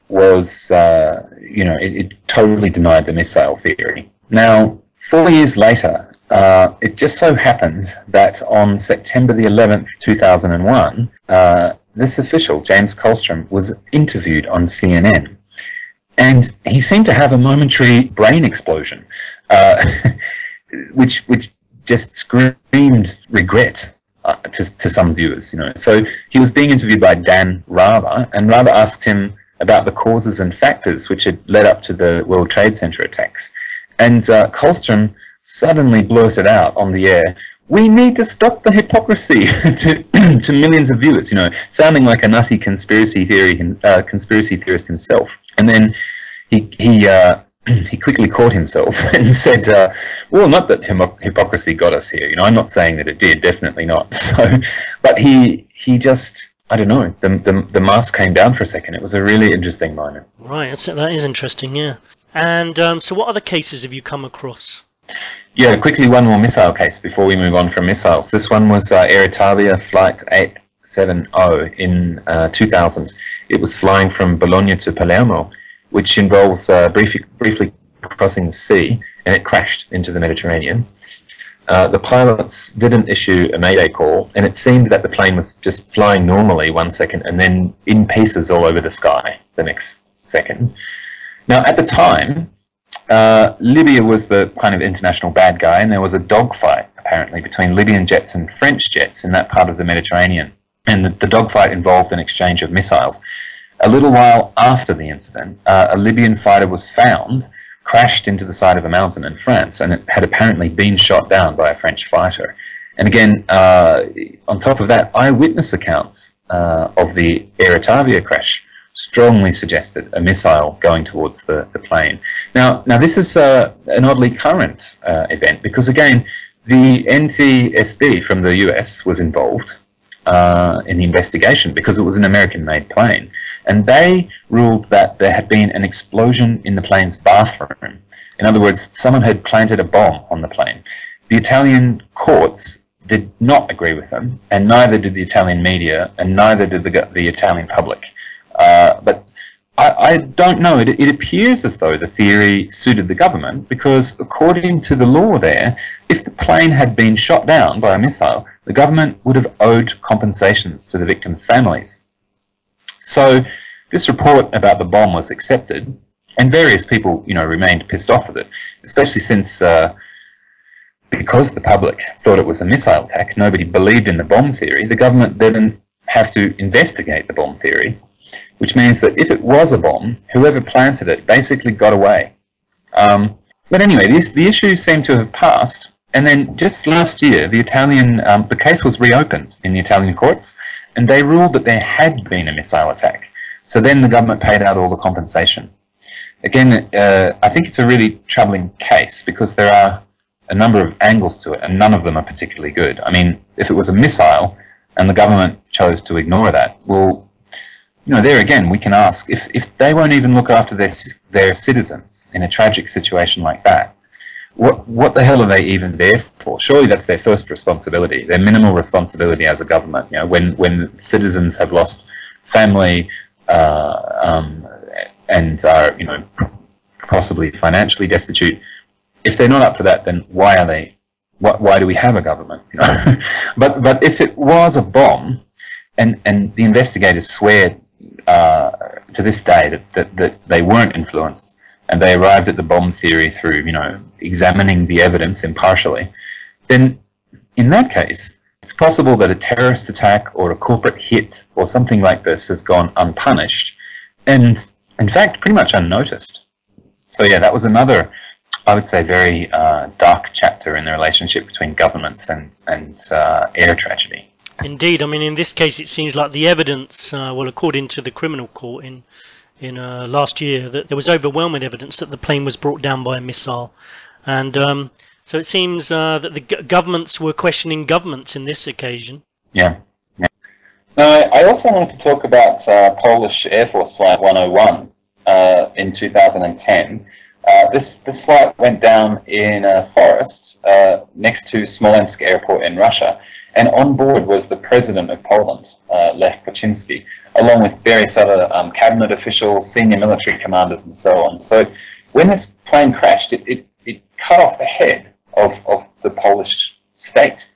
Speaker 2: was, it totally denied the missile theory. Now, 4 years later, it just so happened that on September the 11th, 2001, this official, James Colstrom, was interviewed on CNN. And he seemed to have a momentary brain explosion, which just screamed regret to some viewers, So he was being interviewed by Dan Rather, and Rather asked him about the causes and factors which had led up to the World Trade Center attacks. And Colstrom suddenly blurted out on the air, "We need to stop the hypocrisy," to millions of viewers, sounding like a nutty conspiracy theorist himself. And then he quickly caught himself and said, well, not that hypocrisy got us here. I'm not saying that it did, definitely not. So, but he just, I don't know, the mask came down for a second. It was a really interesting moment.
Speaker 1: Right, that is interesting, yeah. And so what other cases have you come across?
Speaker 2: Yeah, quickly, one more missile case before we move on from missiles. This one was Air Italia Flight 870 in 2000. It was flying from Bologna to Palermo, which involves briefly crossing the sea, and it crashed into the Mediterranean. The pilots didn't issue a mayday call, and it seemed that the plane was just flying normally 1 second and then in pieces all over the sky the next second. Now, at the time, Libya was the kind of international bad guy, and there was a dogfight, apparently, between Libyan jets and French jets in that part of the Mediterranean. And the dogfight involved an exchange of missiles. A little while after the incident, a Libyan fighter was found, crashed into the side of a mountain in France, and it had apparently been shot down by a French fighter. And again, on top of that, eyewitness accounts of the Air Italia crash strongly suggested a missile going towards the plane. Now this is an oddly current event, because again, the NTSB from the US was involved in the investigation because it was an American-made plane. And they ruled that there had been an explosion in the plane's bathroom. In other words, someone had planted a bomb on the plane. The Italian courts did not agree with them, and neither did the Italian media, and neither did the Italian public. But I don't know. It appears as though the theory suited the government, because according to the law there, if the plane had been shot down by a missile, the government would have owed compensations to the victims' families. So this report about the bomb was accepted, and various people, remained pissed off with it, especially since because the public thought it was a missile attack, nobody believed in the bomb theory, the government didn't have to investigate the bomb theory, which means that if it was a bomb, whoever planted it basically got away. But anyway, the issue seemed to have passed, and then just last year, the case was reopened in the Italian courts, and they ruled that there had been a missile attack. So then the government paid out all the compensation. Again, I think it's a really troubling case because there are a number of angles to it, and none of them are particularly good. I mean, if it was a missile and the government chose to ignore that, well, you know, there again, we can ask, if they won't even look after their citizens in a tragic situation like that, what the hell are they even there for? Surely that's their first responsibility, their minimal responsibility as a government. You know, when citizens have lost family and are, you know, possibly financially destitute, if they're not up for that, then why are they? Why do we have a government? You know? But if it was a bomb, and the investigators swear to this day that they weren't influenced, and they arrived at the bomb theory through, you know, examining the evidence impartially, then in that case, it's possible that a terrorist attack or a corporate hit or something like this has gone unpunished, and in fact, pretty much unnoticed. So yeah, that was another, I would say, very dark chapter in the relationship between governments and air tragedy.
Speaker 1: Indeed, I mean, in this case, it seems like the evidence, well, according to the criminal court in last year, that there was overwhelming evidence that the plane was brought down by a missile, and so it seems that the governments were questioning governments in this occasion.
Speaker 2: Yeah.
Speaker 3: I also wanted to talk about Polish Air Force Flight 101 in 2010. This flight went down in a forest next to Smolensk Airport in Russia, and on board was the President of Poland, Lech Kaczynski, along with various other cabinet officials, senior military commanders, and so on. So when this plane crashed, it cut off the head of the Polish state.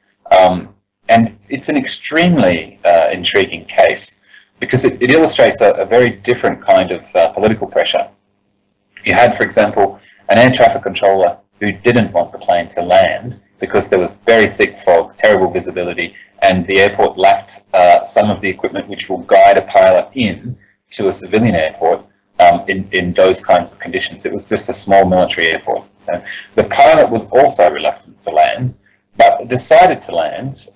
Speaker 3: And it's an extremely intriguing case because it illustrates a very different kind of political pressure. You had, for example, an air traffic controller who didn't want the plane to land because there was very thick fog, terrible visibility, and the airport lacked some of the equipment which will guide a pilot in to a civilian airport in those kinds of conditions. It was just a small military airport. The pilot was also reluctant to land, but decided to land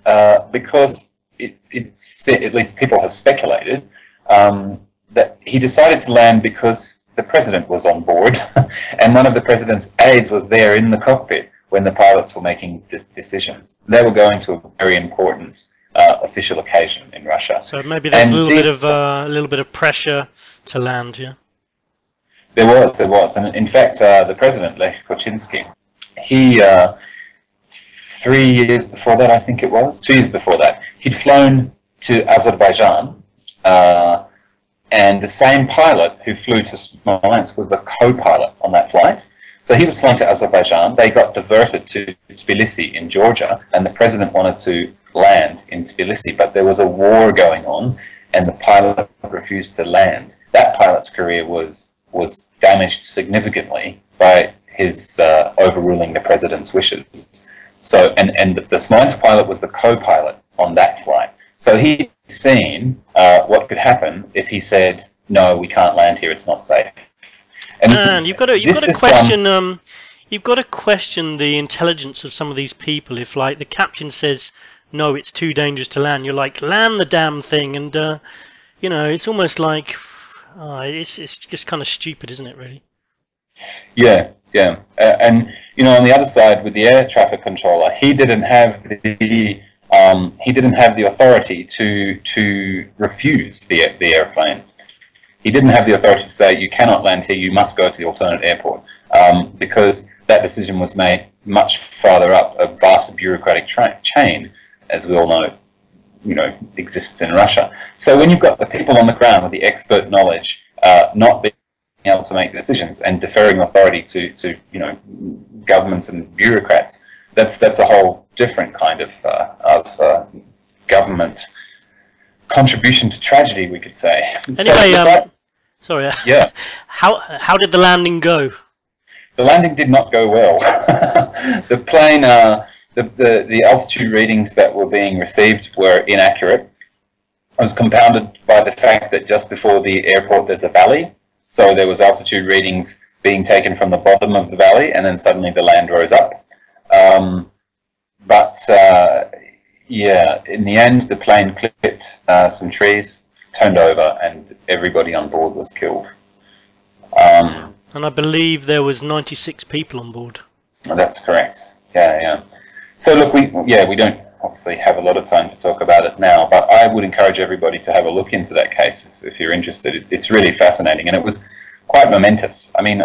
Speaker 3: because at least people have speculated that he decided to land because the president was on board and one of the president's aides was there in the cockpit when the pilots were making decisions. They were going to a very important official occasion in Russia.
Speaker 1: So maybe there's a little bit of pressure to land, yeah.
Speaker 3: There was, and in fact, the president, Lech Kaczynski, he 3 years before that, I think it was, 2 years before that, he'd flown to Azerbaijan, and the same pilot who flew to Smolensk was the co-pilot on that flight. So he was flying to Azerbaijan. They got diverted to Tbilisi in Georgia, and the president wanted to land in Tbilisi, but there was a war going on, and the pilot refused to land. That pilot's career was damaged significantly by his overruling the president's wishes. So, and the Smolensk pilot was the co-pilot on that flight. So he'd seen what could happen if he said, "No, we can't land here. It's not safe."
Speaker 1: And you've got to question the intelligence of some of these people. If, like, the captain says, "No, it's too dangerous to land," you're like, "Land the damn thing!" And you know, it's almost like it's just kind of stupid, isn't it? Really?
Speaker 3: Yeah. And you know, on the other side, with the air traffic controller, he didn't have the authority to refuse the airplane. He didn't have the authority to say, "You cannot land here. You must go to the alternate airport," because that decision was made much farther up a vast bureaucratic chain, as we all know, exists in Russia. So when you've got the people on the ground with the expert knowledge, not being able to make decisions and deferring authority to governments and bureaucrats, that's a whole different kind of government contribution to tragedy, we could say.
Speaker 1: Anyway, sorry.
Speaker 3: Yeah.
Speaker 1: How did the landing go?
Speaker 3: The landing did not go well. the plane, the altitude readings that were being received were inaccurate. It was compounded by the fact that just before the airport there's a valley, so there was altitude readings being taken from the bottom of the valley, and then suddenly the land rose up. Yeah, in the end, the plane clipped some trees, turned over, and everybody on board was killed.
Speaker 1: And I believe there was 96 people on board.
Speaker 3: That's correct. Yeah. So look, we don't obviously have a lot of time to talk about it now, but I would encourage everybody to have a look into that case if you're interested. It's really fascinating, and it was quite momentous. I mean,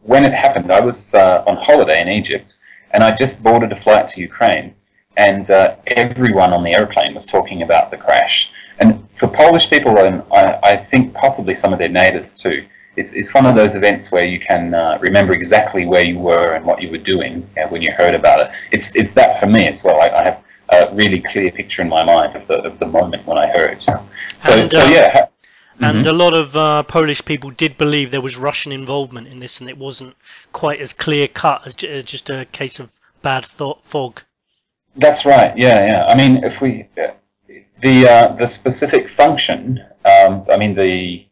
Speaker 3: when it happened, I was on holiday in Egypt, and I just boarded a flight to Ukraine, and everyone on the airplane was talking about the crash. And for Polish people, and I think possibly some of their neighbours too, it's one of those events where you can remember exactly where you were and what you were doing when you heard about it. It's that for me as well. I have a really clear picture in my mind of the moment when I heard. Yeah.
Speaker 1: And a lot of Polish people did believe there was Russian involvement in this, and it wasn't quite as clear cut as just a case of bad fog.
Speaker 3: That's right. Yeah. I mean, if we the specific function, the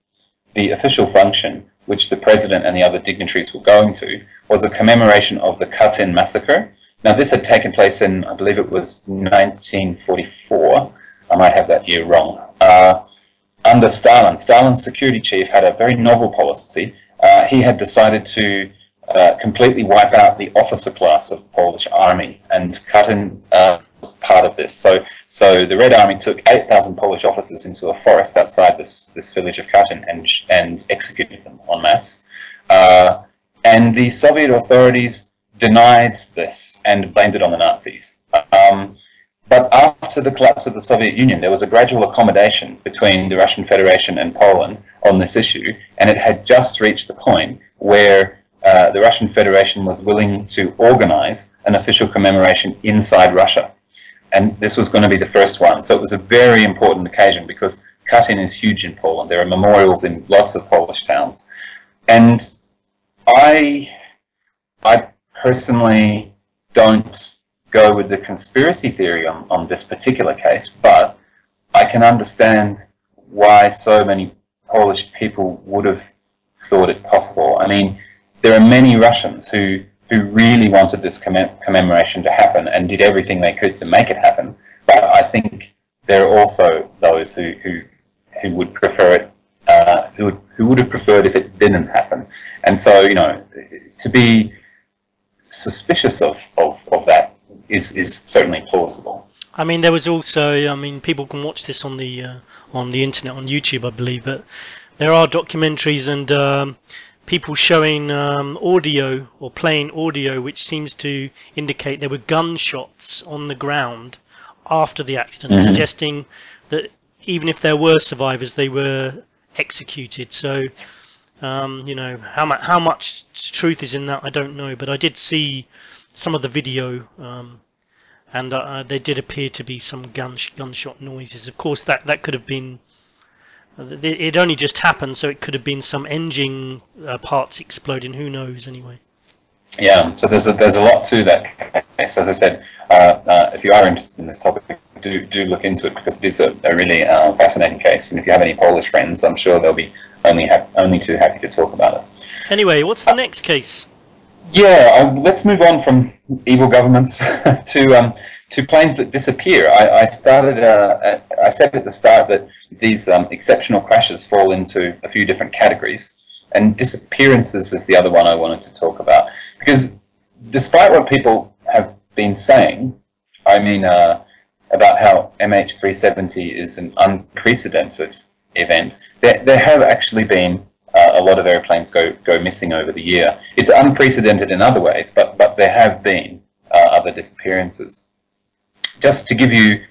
Speaker 3: official function, which the president and the other dignitaries were going to, was a commemoration of the Katyn massacre. Now, this had taken place in, I believe it was 1944. I might have that year wrong. Under Stalin. Stalin's security chief had a very novel policy. He had decided to completely wipe out the officer class of the Polish army, and Katyn was part of this. So the Red Army took 8,000 Polish officers into a forest outside this village of Katyn and executed them en masse. And the Soviet authorities denied this and blamed it on the Nazis. But after the collapse of the Soviet Union, there was a gradual accommodation between the Russian Federation and Poland on this issue, and it had just reached the point where the Russian Federation was willing to organize an official commemoration inside Russia. And this was going to be the first one. So it was a very important occasion because Katyn is huge in Poland. There are memorials in lots of Polish towns. And I personally don't go with the conspiracy theory on this particular case, but I can understand why so many Polish people would have thought it possible. I mean, there are many Russians who really wanted this commemoration to happen and did everything they could to make it happen, but I think there are also those who would prefer it, who would have preferred if it didn't happen. And so, you know, to be suspicious of that is certainly plausible.
Speaker 1: I mean, there was also, I mean, people can watch this on the internet, on YouTube, I believe, but there are documentaries and people showing audio or playing audio which seems to indicate there were gunshots on the ground after the accident, suggesting that even if there were survivors, they were executed. So, you know, how much truth is in that, I don't know, but I did see some of the video, and there did appear to be some gunshot noises. Of course, that could have been, it only just happened, so it could have been some engine parts exploding. Who knows? Anyway.
Speaker 3: Yeah. So there's a lot to that case. As I said, if you are interested in this topic, do look into it because it is a really fascinating case. And if you have any Polish friends, I'm sure they'll be only too happy to talk about it.
Speaker 1: Anyway, what's the next case?
Speaker 3: Yeah, let's move on from evil governments to planes that disappear. I said at the start that these exceptional crashes fall into a few different categories, and disappearances is the other one I wanted to talk about, because despite what people have been saying, I mean, about how MH370 is an unprecedented event, there have actually been a lot of airplanes go missing over the year. It's unprecedented in other ways, but there have been other disappearances. Just to give you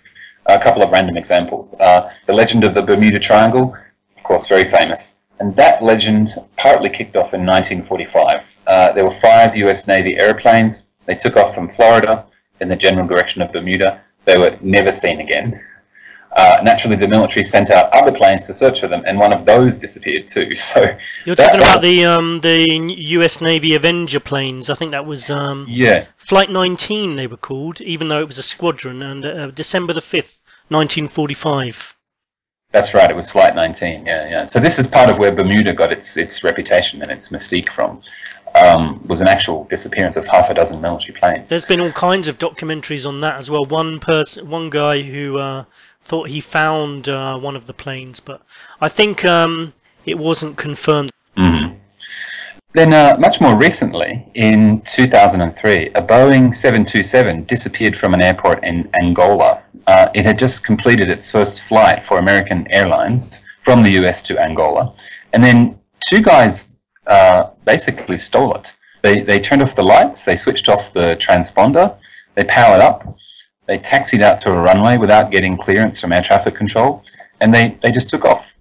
Speaker 3: a couple of random examples, the legend of the Bermuda Triangle, of course, very famous, and that legend partly kicked off in 1945. There were 5 US Navy airplanes. They took off from Florida in the general direction of Bermuda. They were never seen again. naturally the military sent out other planes to search for them, and one of those disappeared too. So
Speaker 1: you're talking about the U.S. Navy Avenger planes. I think that was
Speaker 3: yeah,
Speaker 1: Flight 19 they were called, even though it was a squadron, and December the 5th, 1945.
Speaker 3: that's right. It was Flight 19. Yeah, yeah. So this is part of where Bermuda got its reputation and its mystique from. Was an actual disappearance of half a dozen military planes.
Speaker 1: There's been all kinds of documentaries on that as well. One guy who thought he found one of the planes, but I think it wasn't confirmed.
Speaker 3: Mm-hmm. Then, much more recently, in 2003, a Boeing 727 disappeared from an airport in Angola. It had just completed its first flight for American Airlines from the US to Angola, and then two guys basically stole it. They turned off the lights, they switched off the transponder, they powered up, they taxied out to a runway without getting clearance from air traffic control, and they just took off.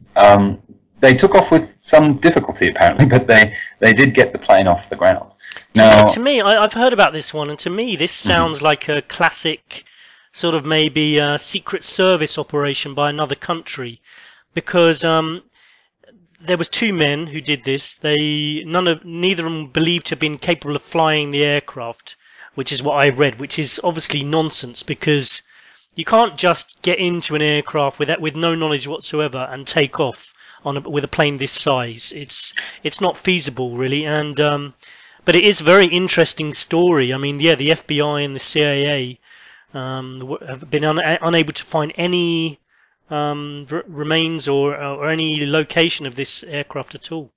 Speaker 3: They took off with some difficulty apparently, but they did get the plane off the ground. Now,
Speaker 1: to me, I've heard about this one, and to me this sounds like a classic sort of maybe a Secret Service operation by another country, because there was two men who did this. Neither of them believed to have been capable of flying the aircraft, which is what I read, which is obviously nonsense, because you can't just get into an aircraft with no knowledge whatsoever and take off with a plane this size. It's not feasible, really. And but it is a very interesting story. I mean, yeah, the FBI and the CIA have been unable to find any remains or any location of this aircraft at all.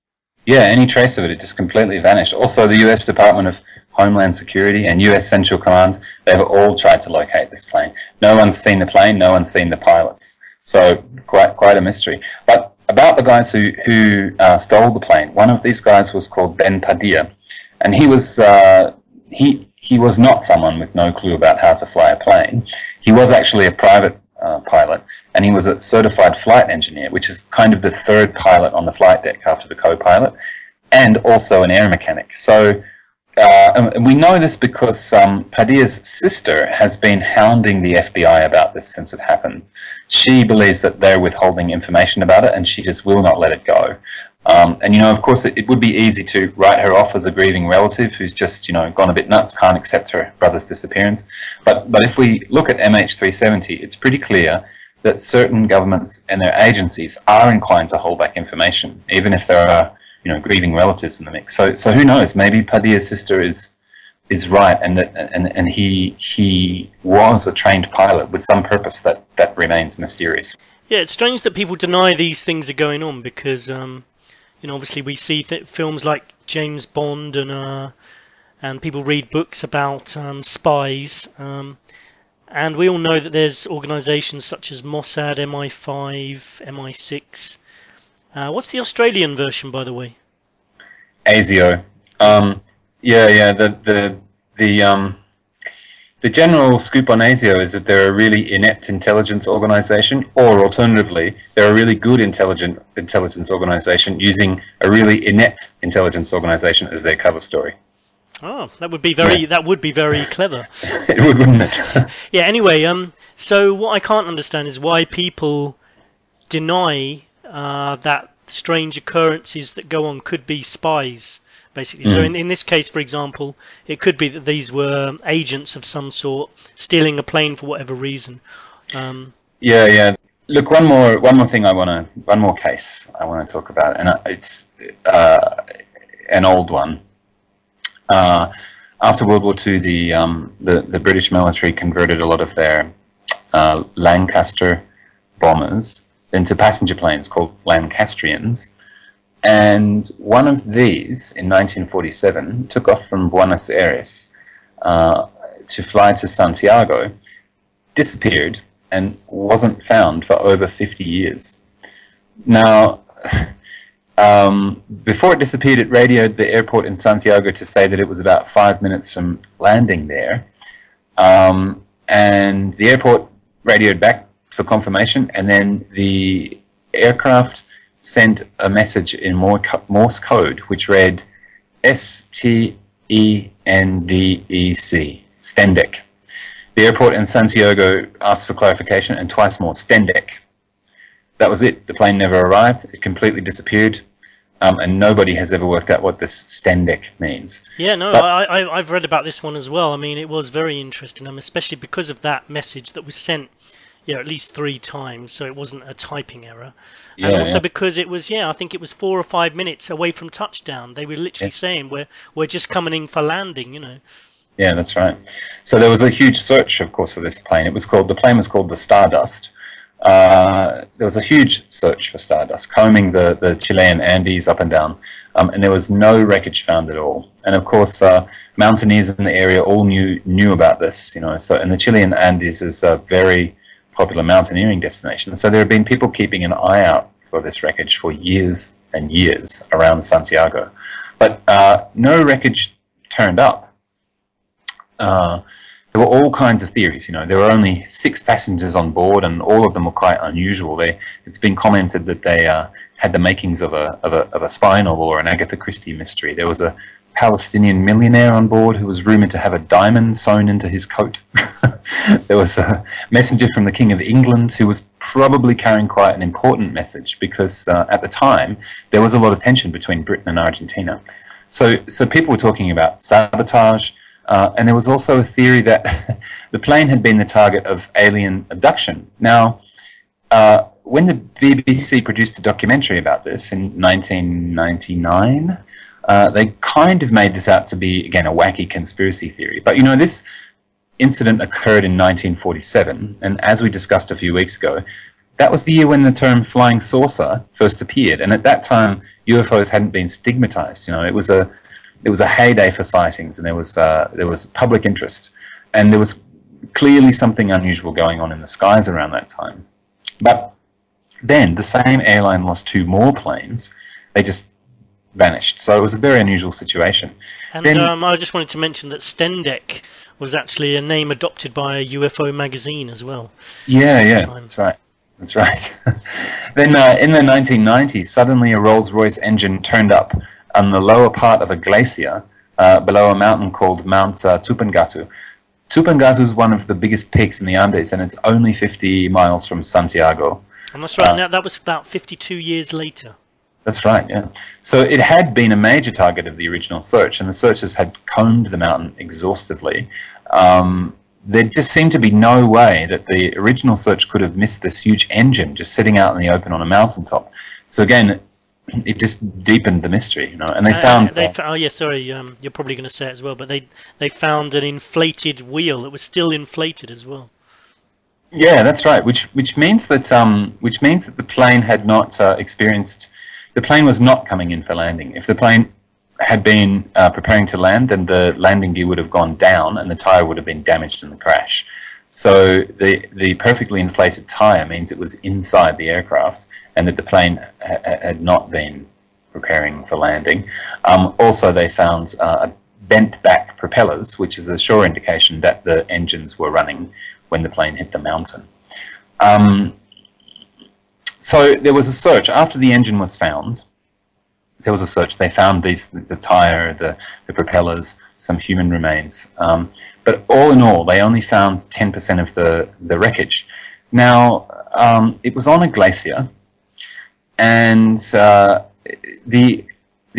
Speaker 3: Yeah, any trace of it just completely vanished. Also, the US Department of Homeland Security and US Central Command, they've all tried to locate this plane. No one's seen the plane, no one's seen the pilots. So quite a mystery. But about the guys who stole the plane, one of these guys was called Ben Padilla, and he was not someone with no clue about how to fly a plane. He was actually a private pilot, and he was a certified flight engineer, which is kind of the third pilot on the flight deck after the co-pilot, and also an air mechanic. So and we know this because Padilla's sister has been hounding the FBI about this since it happened. She believes that they're withholding information about it, and she just will not let it go. And, you know, of course, it would be easy to write her off as a grieving relative who's just, you know, gone a bit nuts, can't accept her brother's disappearance. But if we look at MH370, it's pretty clear that certain governments and their agencies are inclined to hold back information, even if there are, you know, grieving relatives in the mix. So who knows? Maybe Padilla's sister is right, and he was a trained pilot with some purpose that remains mysterious.
Speaker 1: Yeah, it's strange that people deny these things are going on, because you know, obviously we see films like James Bond, and people read books about spies, and we all know that there's organisations such as Mossad, MI5, MI6. What's the Australian version, by the way?
Speaker 3: ASIO. The general scoop on ASIO is that they're a really inept intelligence organisation, or alternatively, they're a really good intelligence organisation using a really inept intelligence organisation as their cover story.
Speaker 1: Oh, that would be very clever.
Speaker 3: It would, wouldn't it?
Speaker 1: Yeah. Anyway, so what I can't understand is why people deny that strange occurrences that go on could be spies, basically. So in this case, for example, it could be that these were agents of some sort stealing a plane for whatever reason.
Speaker 3: Yeah. Look, one more case I want to talk about, and it's an old one. After World War II, the British military converted a lot of their Lancaster bombers into passenger planes called Lancastrians, and one of these in 1947 took off from Buenos Aires to fly to Santiago, disappeared, and wasn't found for over 50 years. Now, before it disappeared, it radioed the airport in Santiago to say that it was about 5 minutes from landing there, and the airport radioed back for confirmation, and then the aircraft sent a message in Morse code which read STENDEC, Stendek.
Speaker 2: The airport in Santiago asked for clarification, and twice more, Stendek. That was it. The plane never arrived. It completely disappeared. And nobody has ever worked out what this Stendek means.
Speaker 1: Yeah, no, I've read about this one as well. I mean, it was very interesting, especially because of that message that was sent, at least 3 times, so it wasn't a typing error. And also because it was, I think it was 4 or 5 minutes away from touchdown. They were literally saying, we're just coming in for landing,
Speaker 2: Yeah, that's right. So there was a huge search, of course, for this plane. The plane was called the Stardust. There was a huge search for Stardust, combing the Chilean Andes up and down, and there was no wreckage found at all. And of course, mountaineers in the area all knew about this, So, and the Chilean Andes is a very popular mountaineering destination. So there have been people keeping an eye out for this wreckage for years and years around Santiago, but no wreckage turned up. There were all kinds of theories. There were only 6 passengers on board, and all of them were quite unusual. It's been commented that they had the makings of a spy novel or an Agatha Christie mystery. There was a Palestinian millionaire on board who was rumored to have a diamond sewn into his coat. There was a messenger from the King of England who was probably carrying quite an important message, because at the time there was a lot of tension between Britain and Argentina. So people were talking about sabotage. And there was also a theory that the plane had been the target of alien abduction. Now, when the BBC produced a documentary about this in 1999, they kind of made this out to be, again, a wacky conspiracy theory. But, this incident occurred in 1947, and as we discussed a few weeks ago, that was the year when the term flying saucer first appeared. And at that time, UFOs hadn't been stigmatized. It was a heyday for sightings, and there was public interest, and there was clearly something unusual going on in the skies around that time. But then the same airline lost 2 more planes. They just vanished. So it was a very unusual situation.
Speaker 1: And
Speaker 2: then,
Speaker 1: I just wanted to mention that Stendek was actually a name adopted by a UFO magazine as well.
Speaker 2: Yeah, that's right. That's right. Then in the 1990s, suddenly a Rolls-Royce engine turned up on the lower part of a glacier below a mountain called Mount Tupangatu. Tupangatu is one of the biggest peaks in the Andes, and it's only 50 miles from Santiago.
Speaker 1: And that's right. Now that was about 52 years later. That's
Speaker 2: right, yeah. So it had been a major target of the original search, and the searchers had combed the mountain exhaustively. There just seemed to be no way that the original search could have missed this huge engine just sitting out in the open on a mountaintop. So again, it just deepened the mystery, And they found.
Speaker 1: Oh yeah, sorry. You're probably going to say it as well, but they found an inflated wheel that was still inflated as well.
Speaker 2: Yeah, that's right. Which means that the plane had not experienced. The plane was not coming in for landing. If the plane had been preparing to land, then the landing gear would have gone down, and the tire would have been damaged in the crash. So the perfectly inflated tire means it was inside the aircraft, and that the plane had not been preparing for landing. Also, they found bent back propellers, which is a sure indication that the engines were running when the plane hit the mountain. So there was a search. After the engine was found, there was a search. They found the tire, the propellers, some human remains. But all in all, they only found 10% of the wreckage. Now, it was on a glacier, and the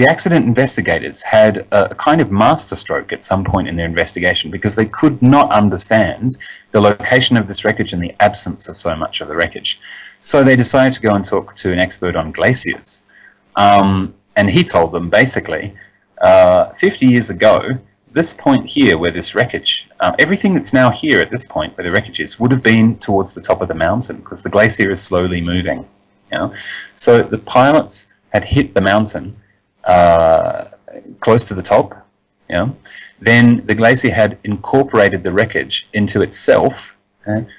Speaker 2: accident investigators had a kind of masterstroke at some point in their investigation, because they could not understand the location of this wreckage and the absence of so much of the wreckage. So they decided to go and talk to an expert on glaciers. And he told them, basically, 50 years ago, this point here where this wreckage, everything that's now here at this point where the wreckage is, would have been towards the top of the mountain, because the glacier is slowly moving. So the pilots had hit the mountain close to the top. Then the glacier had incorporated the wreckage into itself,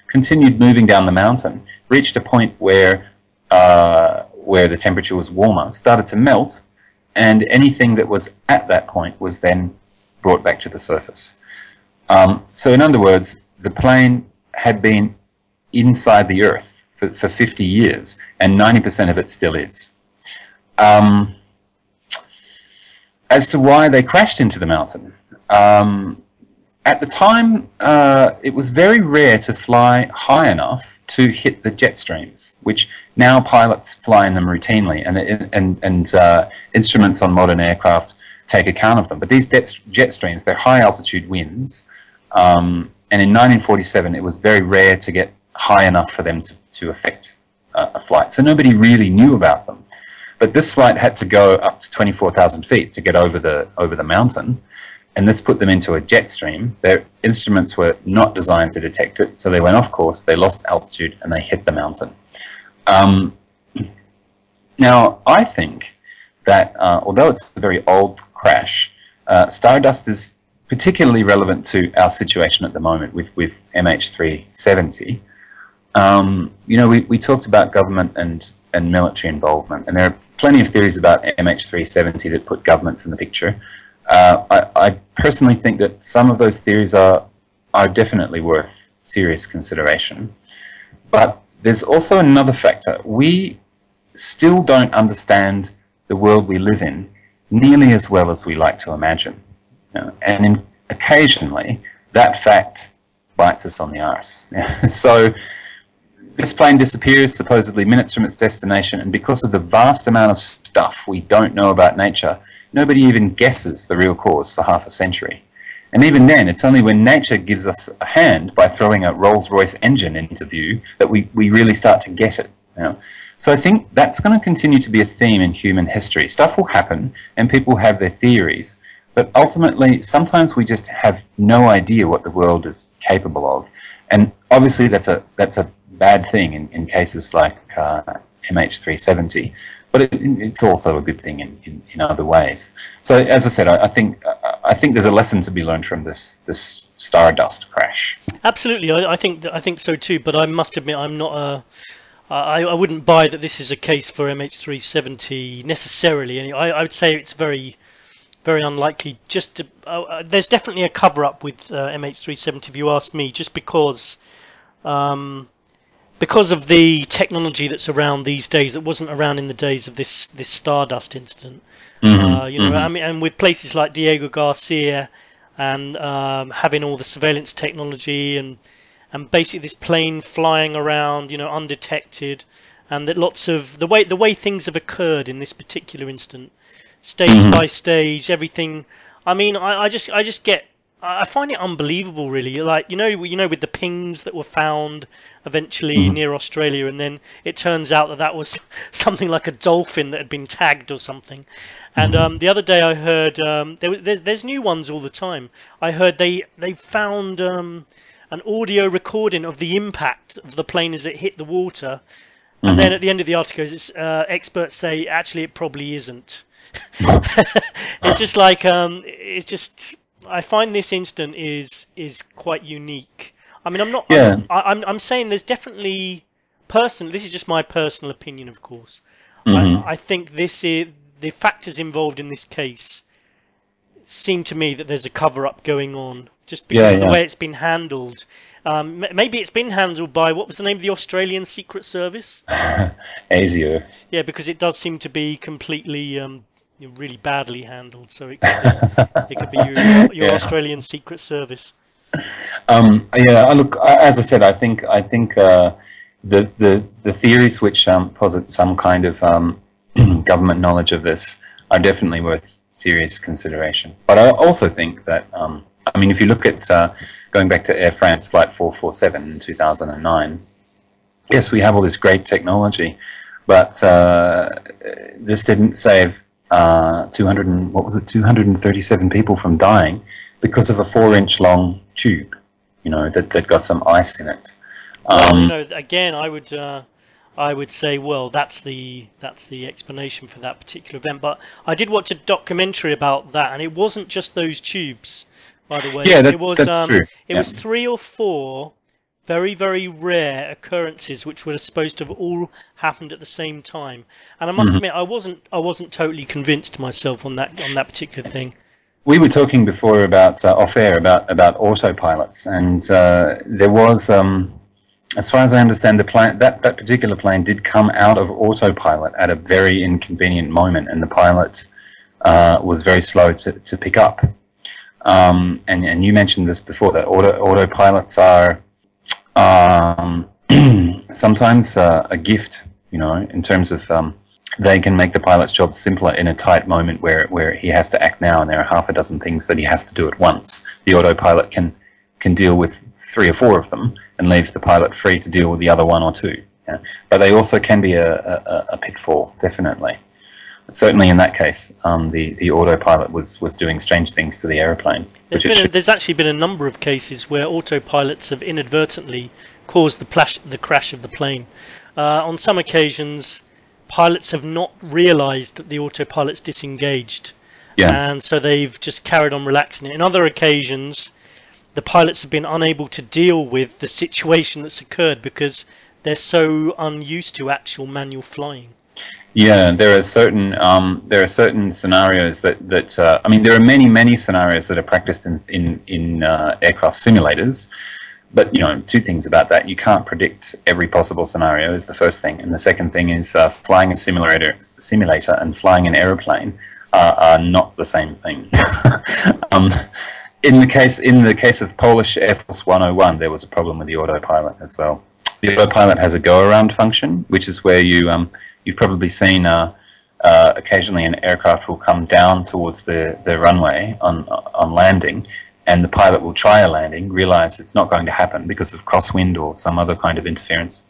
Speaker 2: continued moving down the mountain, reached a point where the temperature was warmer, started to melt, and anything that was at that point was then brought back to the surface. So in other words, the plane had been inside the Earth for 50 years, and 90% of it still is. As to why they crashed into the mountain, at the time, it was very rare to fly high enough to hit the jet streams, which now pilots fly in them routinely, and instruments on modern aircraft take account of them. But these jet streams, they're high altitude winds, and in 1947 it was very rare to get high enough for them to affect a flight. So nobody really knew about them. But this flight had to go up to 24,000 feet to get over the mountain, and this put them into a jet stream. Their instruments were not designed to detect it, so they went off course, they lost altitude, and they hit the mountain. Now, I think that although it's a very old crash, stardust is particularly relevant to our situation at the moment with MH370. You know, we talked about government and military involvement, and there are plenty of theories about MH370 that put governments in the picture. I personally think that some of those theories are definitely worth serious consideration. But there's also another factor. We still don't understand the world we live in nearly as well as we like to imagine. You know, and occasionally, that fact bites us on the arse. So this plane disappears supposedly minutes from its destination, and because of the vast amount of stuff we don't know about nature, nobody even guesses the real cause for half a century. And even then, it's only when nature gives us a hand by throwing a Rolls-Royce engine into view that we really start to get it. You know? So I think that's going to continue to be a theme in human history. Stuff will happen, and people have their theories, but ultimately, sometimes we just have no idea what the world is capable of. And obviously, that's a bad thing in cases like MH370. But it's also a good thing in other ways. So, as I said, I think there's a lesson to be learned from this stardust crash.
Speaker 1: Absolutely, I think so too. But I must admit, I'm not I wouldn't buy that this is a case for MH370 necessarily. I would say it's very, very unlikely. There's definitely a cover-up with MH370, if you ask me, just because of the technology that's around these days that wasn't around in the days of this Stardust incident. You know, I mean, and with places like Diego Garcia and having all the surveillance technology and basically this plane flying around, you know, undetected, and that lots of the way things have occurred in this particular incident, stage by stage, everything. I mean, I find it unbelievable, really. Like, you know, with the pings that were found eventually near Australia, and then it turns out that was something like a dolphin that had been tagged or something. And the other day I heard there's new ones all the time. I heard they found an audio recording of the impact of the plane as it hit the water, and then at the end of the article, experts say actually it probably isn't. It's just like I find this incident is quite unique. I mean, I'm not. Yeah. I'm saying there's definitely this is just my personal opinion, of course. I think the factors involved in this case seem to me that there's a cover-up going on just because of the way it's been handled. Maybe it's been handled by, what was the name of the Australian Secret Service?
Speaker 2: ASIO.
Speaker 1: Yeah, because it does seem to be completely really badly handled. So it could be your Australian Secret Service. Look, as I said, I think the theories which posit some kind of government knowledge of this are definitely worth serious consideration. But I also think that, I mean, if you look at going back to Air France Flight 447 in 2009, yes, we have all this great technology, but this didn't save 237 people from dying because of a 4-inch long tube, you know, that got some ice in it. Well, you know, again, I would say, well, that's the explanation for that particular event. But I did watch a documentary about that, and it wasn't just those tubes, by the way.
Speaker 2: Yeah, that's true.
Speaker 1: It was 3 or 4 very, very rare occurrences which were supposed to have all happened at the same time. And I must admit, I wasn't totally convinced myself on that particular thing.
Speaker 2: We were talking before about off air about autopilots, and there was, as far as I understand, the plane that particular plane did come out of autopilot at a very inconvenient moment, and the pilot was very slow to pick up. And you mentioned this before, that autopilots are sometimes a gift, in terms of they can make the pilot's job simpler in a tight moment where he has to act now and there are half a dozen things that he has to do at once. The autopilot can deal with 3 or 4 of them and leave the pilot free to deal with the other 1 or 2. Yeah. But they also can be a pitfall, definitely. Certainly in that case, the autopilot was doing strange things to the aeroplane.
Speaker 1: There's actually been a number of cases where autopilots have inadvertently caused the crash of the plane. On some occasions, pilots have not realised that the autopilot's disengaged, and so they've just carried on relaxing it. In other occasions, the pilots have been unable to deal with the situation that's occurred because they're so unused to actual manual flying.
Speaker 2: Yeah, there are certain scenarios that I mean, there are many scenarios that are practiced in aircraft simulators. But 2 things about that: you can't predict every possible scenario is the first thing, and the second thing is flying a simulator and flying an aeroplane are not the same thing. In the case of Polish Air Force 101, there was a problem with the autopilot as well. The autopilot has a go-around function, which is where you've probably seen occasionally an aircraft will come down towards the runway on landing, and the pilot will try a landing, realize it's not going to happen because of crosswind or some other kind of interference.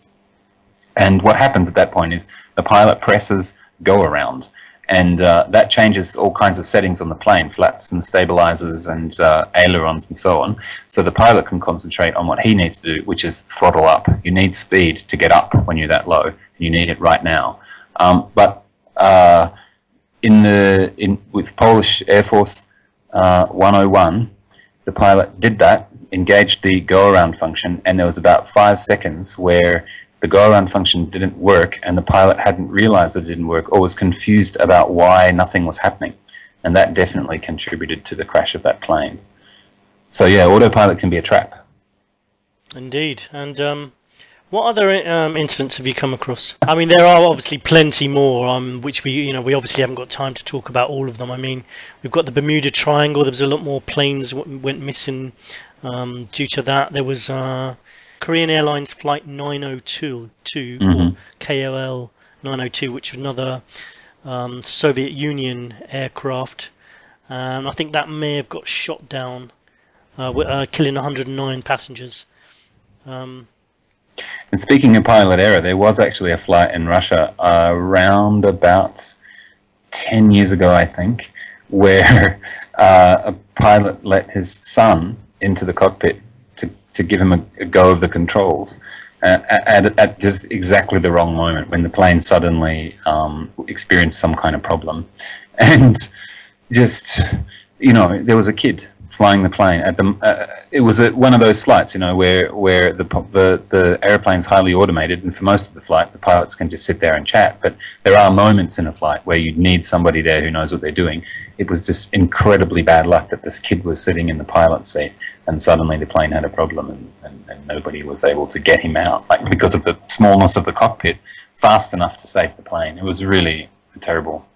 Speaker 2: And what happens at that point is the pilot presses go around, and that changes all kinds of settings on the plane, flaps and stabilizers and ailerons and so on. So the pilot can concentrate on what he needs to do, which is throttle up. You need speed to get up when you're that low. You need it right now. But with Polish Air Force 101, the pilot did that, engaged the go-around function, and there was about 5 seconds where the go-around function didn't work and the pilot hadn't realized it didn't work or was confused about why nothing was happening. And that definitely contributed to the crash of that plane. So yeah, autopilot can be a trap.
Speaker 1: Indeed. And what other incidents have you come across? I mean, there are obviously plenty more, which we obviously haven't got time to talk about all of them. I mean, we've got the Bermuda Triangle. There was a lot more planes went missing due to that. There was Korean Airlines Flight 902, or KOL 902, which was another Soviet Union aircraft. I think that may have got shot down, killing 109 passengers.
Speaker 2: And speaking of pilot error, there was actually a flight in Russia around about 10 years ago, I think, where a pilot let his son into the cockpit to give him a go of the controls at just exactly the wrong moment when the plane suddenly experienced some kind of problem. And just, there was a kid flying the plane at the. It was one of those flights, where the airplane's highly automated, and for most of the flight, the pilots can just sit there and chat. But there are moments in a flight where you need somebody there who knows what they're doing. It was just incredibly bad luck that this kid was sitting in the pilot's seat, and suddenly the plane had a problem, and nobody was able to get him out, because of the smallness of the cockpit, fast enough to save the plane. It was really a terrible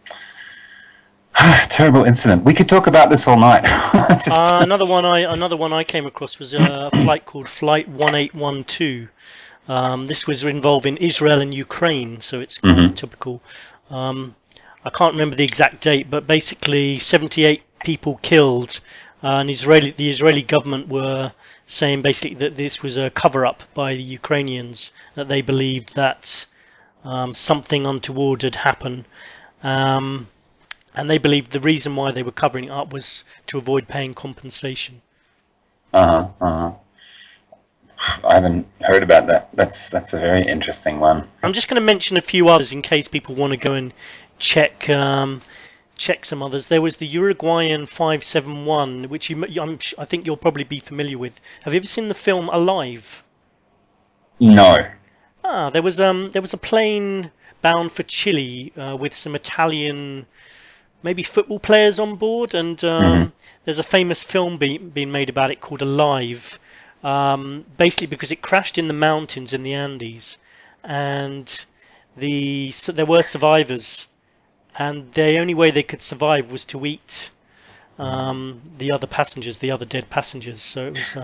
Speaker 2: incident. We could talk about this all night.
Speaker 1: Another one I came across was a flight called Flight 1812. This was involving Israel and Ukraine, so it's quite typical. I can't remember the exact date, but basically 78 people killed, and the Israeli government were saying basically that this was a cover-up by the Ukrainians, that they believed that something untoward had happened. And they believed the reason why they were covering it up was to avoid paying compensation.
Speaker 2: I haven't heard about that. That's a very interesting one.
Speaker 1: I'm just going to mention a few others in case people want to go and check some others. There was the Uruguayan 571, which I think you'll probably be familiar with. Have you ever seen the film Alive?
Speaker 2: No.
Speaker 1: There was a plane bound for Chile with some Italian, maybe football players on board, and there's a famous film being made about it called Alive, basically because it crashed in the mountains in the Andes, and there were survivors, and the only way they could survive was to eat the other passengers, the other dead passengers. So it was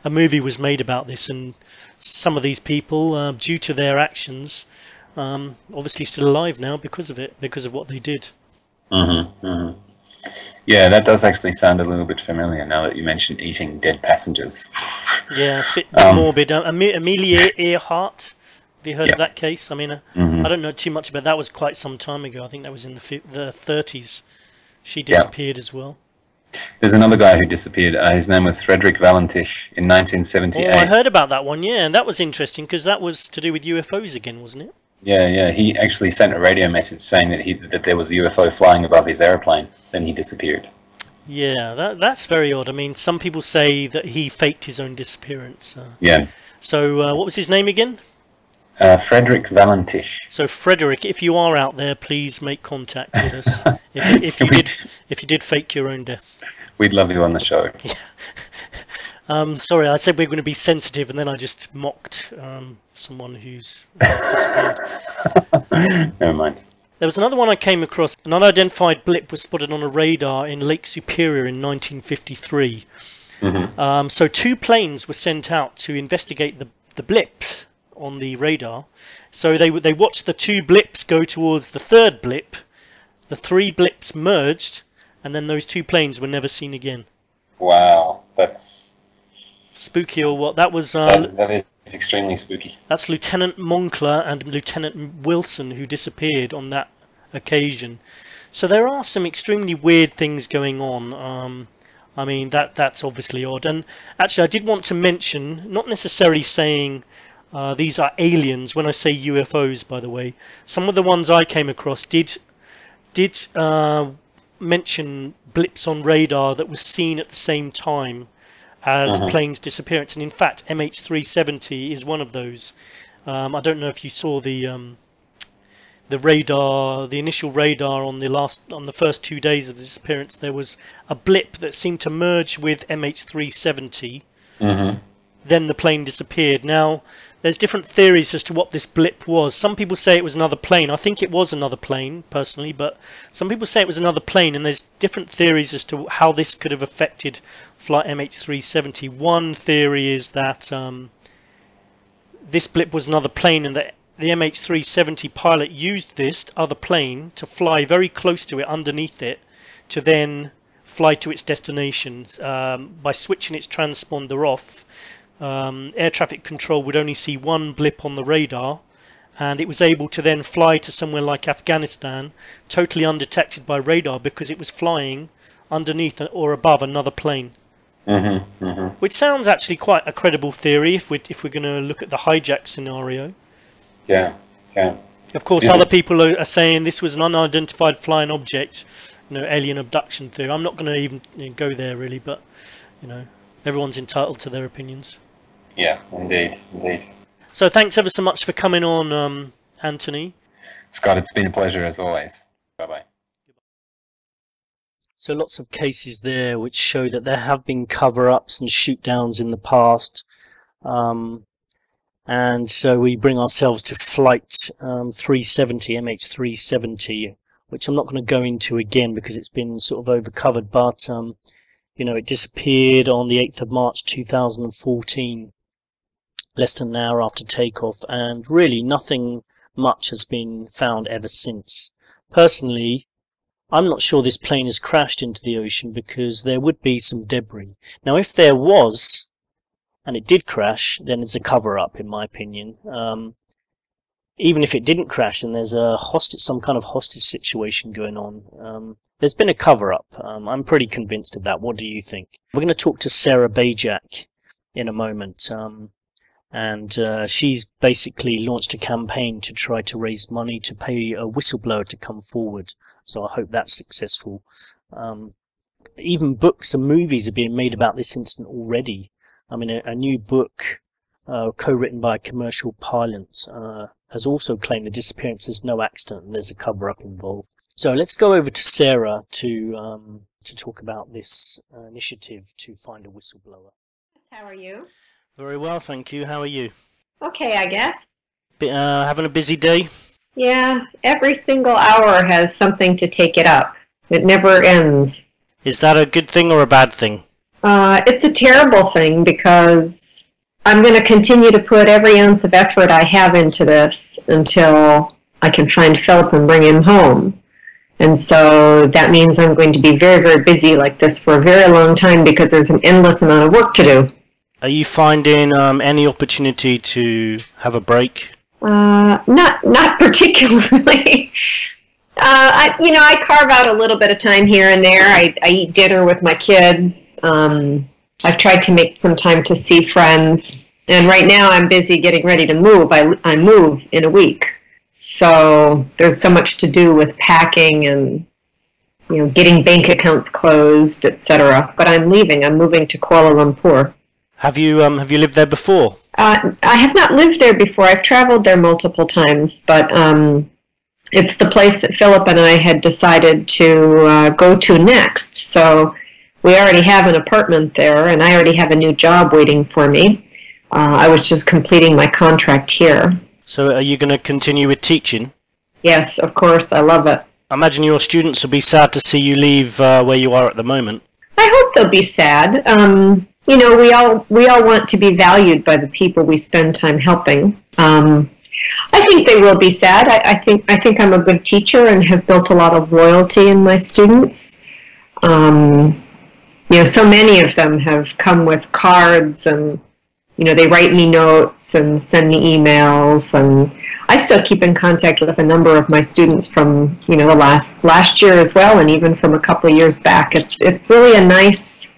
Speaker 1: a movie was made about this, and some of these people, due to their actions, obviously still alive now because of it, because of what they did.
Speaker 2: Yeah, that does actually sound a little bit familiar now that you mentioned eating dead passengers.
Speaker 1: Yeah, it's a bit morbid. Amelia Earhart, have you heard of that case? I mean, I don't know too much about that. Was quite some time ago. I think that was in the 30s. She disappeared as well.
Speaker 2: There's another guy who disappeared. His name was Frederick Valentich in 1978.
Speaker 1: Oh, I heard about that one, yeah, and that was interesting because that was to do with UFOs again, wasn't it?
Speaker 2: Yeah. He actually sent a radio message saying that there was a UFO flying above his airplane. Then he disappeared.
Speaker 1: Yeah, that's very odd. I mean, some people say that he faked his own disappearance.
Speaker 2: Yeah.
Speaker 1: So, what was his name again?
Speaker 2: Frederick Valentich.
Speaker 1: So, Frederick, if you are out there, please make contact with us. If you did fake your own death,
Speaker 2: we'd love you on the show.
Speaker 1: Sorry, I said we're going to be sensitive, and then I just mocked someone who's disappeared.
Speaker 2: Never mind.
Speaker 1: There was another one I came across. An unidentified blip was spotted on a radar in Lake Superior in 1953. So 2 planes were sent out to investigate the blip on the radar. So they watched the 2 blips go towards the 3rd blip. The 3 blips merged, and then those 2 planes were never seen again.
Speaker 3: Wow, that's
Speaker 1: spooky, or what? That was
Speaker 3: that is extremely spooky.
Speaker 1: That's Lieutenant Moncler and Lieutenant Wilson who disappeared on that occasion. So there are some extremely weird things going on. I mean, that's obviously odd. And actually, I did want to mention, not necessarily saying these are aliens. When I say UFOs, by the way, some of the ones I came across did mention blips on radar that was seen at the same time as planes' disappearance, and in fact MH370 is one of those. I don't know if you saw the radar, the initial radar on the first 2 days of the disappearance. There was a blip that seemed to merge with MH370. Then the plane disappeared. Now, there's different theories as to what this blip was. Some people say it was another plane. I think it was another plane, personally, but some people say it was another plane, and there's different theories as to how this could have affected flight MH370. One theory is that this blip was another plane, and that the MH370 pilot used this other plane to fly very close to it, underneath it, to then fly to its destination. By switching its transponder off, air traffic control would only see one blip on the radar, and it was able to then fly to somewhere like Afghanistan totally undetected by radar because it was flying underneath or above another plane. Which sounds actually quite a credible theory if we're going to look at the hijack scenario.
Speaker 3: Yeah.
Speaker 1: Of course, other people are saying this was an unidentified flying object, alien abduction theory. I'm not going to even go there really, but everyone's entitled to their opinions.
Speaker 3: Yeah, indeed.
Speaker 1: So thanks ever so much for coming on, Anthony.
Speaker 2: Scott, it's been a pleasure as always. Bye-bye.
Speaker 1: So lots of cases there which show that there have been cover-ups and shoot-downs in the past. And so we bring ourselves to flight 370, MH370, which I'm not going to go into again because it's been sort of over-covered, but it disappeared on the 8th of March 2014, less than an hour after takeoff, and really nothing much has been found ever since. Personally, I'm not sure this plane has crashed into the ocean because there would be some debris. Now, if there was, and it did crash, then it's a cover-up, in my opinion. Even if it didn't crash, then there's some kind of hostage situation going on. There's been a cover-up. I'm pretty convinced of that. What do you think? We're going to talk to Sarah Bajc in a moment. And she's basically launched a campaign to try to raise money to pay a whistleblower to come forward. So I hope that's successful. Even books and movies are being made about this incident already. I mean, a new book co-written by a commercial pilot has also claimed the disappearance is no accident and there's a cover-up involved. So let's go over to Sarah to talk about this initiative to find a whistleblower.
Speaker 4: How are you?
Speaker 1: Very well, thank you. How are you?
Speaker 4: Okay, I guess.
Speaker 1: Having a busy day?
Speaker 4: Yeah, every single hour has something to take it up. It never ends.
Speaker 1: Is that a good thing or a bad thing?
Speaker 4: It's a terrible thing because I'm going to continue to put every ounce of effort I have into this until I can find Philip and bring him home. And so that means I'm going to be very, very busy like this for a very long time because there's an endless amount of work to do.
Speaker 1: Are you finding any opportunity to have a break?
Speaker 4: Not particularly. I carve out a little bit of time here and there. I eat dinner with my kids. I've tried to make some time to see friends. And right now I'm busy getting ready to move. I move in a week. So there's so much to do with packing and getting bank accounts closed, etc. But I'm leaving. I'm moving to Kuala Lumpur.
Speaker 1: Have you lived there before?
Speaker 4: I have not lived there before. I've traveled there multiple times, but it's the place that Philip and I had decided to go to next. So we already have an apartment there, and I already have a new job waiting for me. I was just completing my contract here.
Speaker 1: So are you going to continue with teaching?
Speaker 4: Yes, of course. I love it.
Speaker 1: I imagine your students will be sad to see you leave where you are at the moment.
Speaker 4: I hope they'll be sad. We all want to be valued by the people we spend time helping. I think they will be sad. I think I'm a good teacher and have built a lot of loyalty in my students. So many of them have come with cards and they write me notes and send me emails, and I still keep in contact with a number of my students from the last year as well, and even from a couple of years back. It's really a nice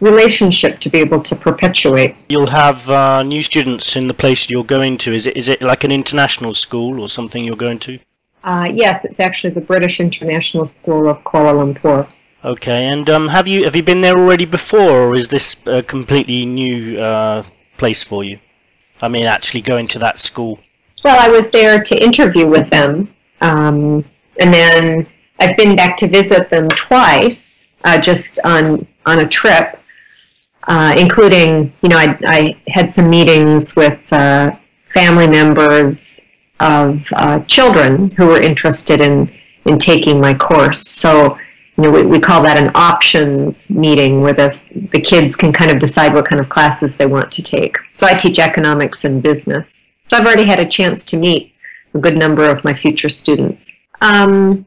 Speaker 4: relationship to be able to perpetuate.
Speaker 1: You'll have new students in the place you're going to. Is it like an international school or something you're going to?
Speaker 4: Yes, it's actually the British International School of Kuala Lumpur.
Speaker 1: Okay, and have you been there already before, or is this a completely new place for you? I mean, actually going to that school.
Speaker 4: Well, I was there to interview with them, and then I've been back to visit them twice, just on a trip, including, I had some meetings with family members of children who were interested in taking my course. So, we call that an options meeting where the kids can kind of decide what kind of classes they want to take. So I teach economics and business. So I've already had a chance to meet a good number of my future students. I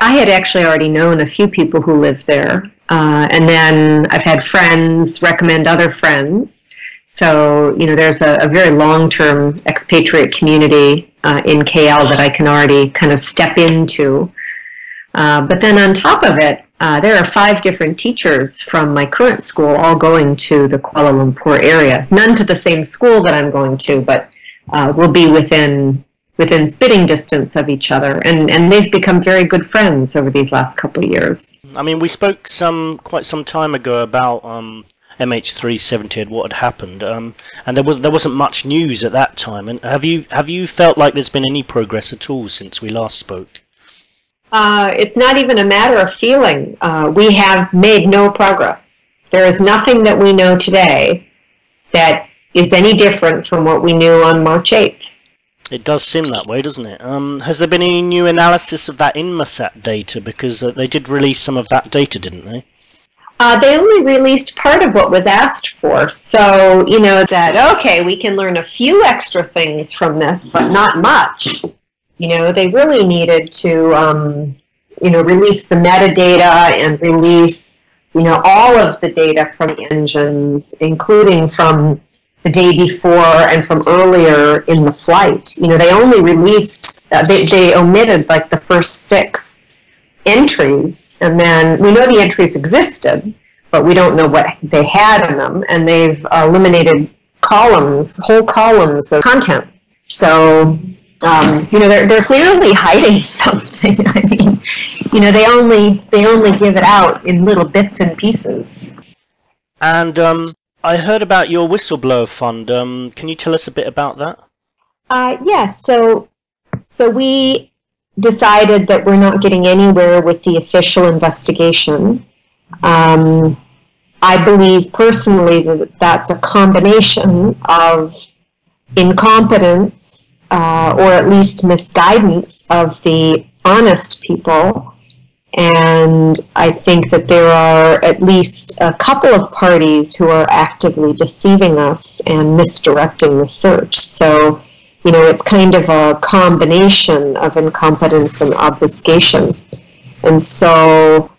Speaker 4: had actually already known a few people who lived there. And then I've had friends recommend other friends. So, there's a very long-term expatriate community in KL that I can already kind of step into. But then on top of it, there are 5 different teachers from my current school all going to the Kuala Lumpur area. None to the same school that I'm going to, but we'll be within spitting distance of each other. And they've become very good friends over these last couple of years.
Speaker 1: I mean, we spoke quite some time ago about MH370 and what had happened, and there wasn't much news at that time. And have you felt like there's been any progress at all since we last spoke?
Speaker 4: It's not even a matter of feeling. We have made no progress. There is nothing that we know today that is any different from what we knew on March 8th.
Speaker 1: It does seem that way, doesn't it? Has there been any new analysis of that Inmarsat data? Because they did release some of that data, didn't they?
Speaker 4: They only released part of what was asked for. So, that, okay, we can learn a few extra things from this, but not much. They really needed to, release the metadata and release, all of the data from the engines, including from the day before and from earlier in the flight. They only released, they omitted like the first 6 entries, and then we know the entries existed, but we don't know what they had in them, and they've eliminated whole columns of content. So, they're clearly hiding something. I mean, they only give it out in little bits and pieces.
Speaker 1: And I heard about your whistleblower fund. Can you tell us a bit about that?
Speaker 4: Yes. So we decided that we're not getting anywhere with the official investigation. I believe personally that that's a combination of incompetence or at least misguidance of the honest people And I think that there are at least a couple of parties who are actively deceiving us and misdirecting the search. So, it's kind of a combination of incompetence and obfuscation. And so,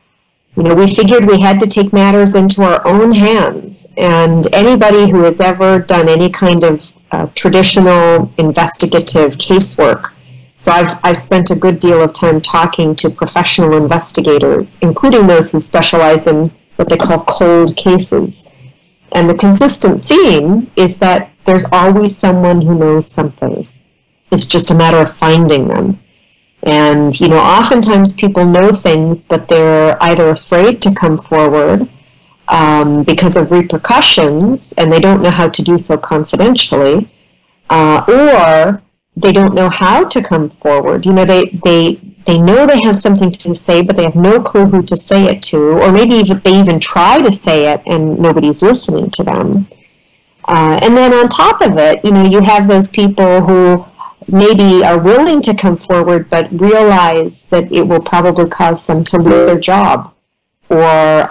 Speaker 4: we figured we had to take matters into our own hands. And anybody who has ever done any kind of traditional investigative casework, so I've spent a good deal of time talking to professional investigators, including those who specialize in what they call cold cases. And the consistent theme is that there's always someone who knows something. It's just a matter of finding them. And, oftentimes people know things, but they're either afraid to come forward because of repercussions, and they don't know how to do so confidentially, or they don't know how to come forward. They know they have something to say, but they have no clue who to say it to, or maybe they even try to say it and nobody's listening to them. And then on top of it, you have those people who maybe are willing to come forward but realize that it will probably cause them to lose their job or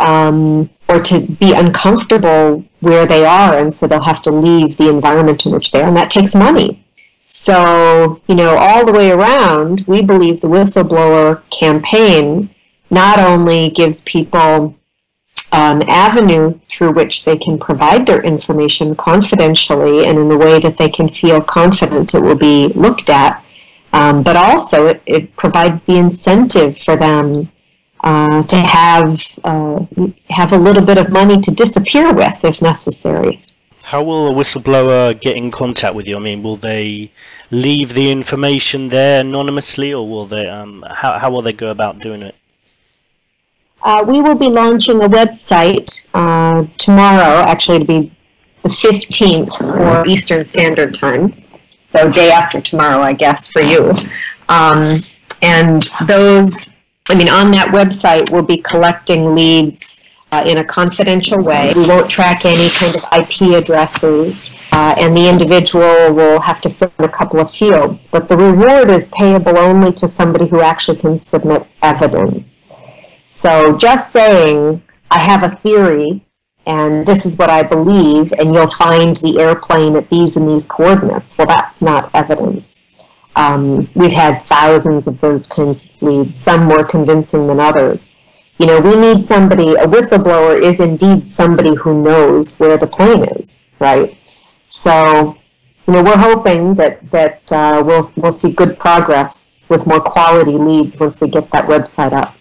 Speaker 4: to be uncomfortable where they are, and so they'll have to leave the environment in which they are, and that takes money. So, all the way around, we believe the whistleblower campaign not only gives people an avenue through which they can provide their information confidentially and in a way that they can feel confident it will be looked at, but also it provides the incentive for them to have a little bit of money to disappear with if necessary.
Speaker 1: How will a whistleblower get in contact with you? I mean, will they leave the information there anonymously, or will they? How will they go about doing it?
Speaker 4: We will be launching a website tomorrow. Actually, it'll be the 15th for Eastern Standard Time, so day after tomorrow, I guess, for you. And those, on that website, we'll be collecting leads in a confidential way. We won't track any kind of IP addresses, and the individual will have to fill in a couple of fields. But the reward is payable only to somebody who actually can submit evidence. So just saying, I have a theory, and this is what I believe, and you'll find the airplane at these and these coordinates. Well, that's not evidence. We've had thousands of those kinds of leads, some more convincing than others. We need somebody, a whistleblower is indeed somebody who knows where the plane is, right? So, we're hoping that we'll see good progress with more quality leads once we get that website up.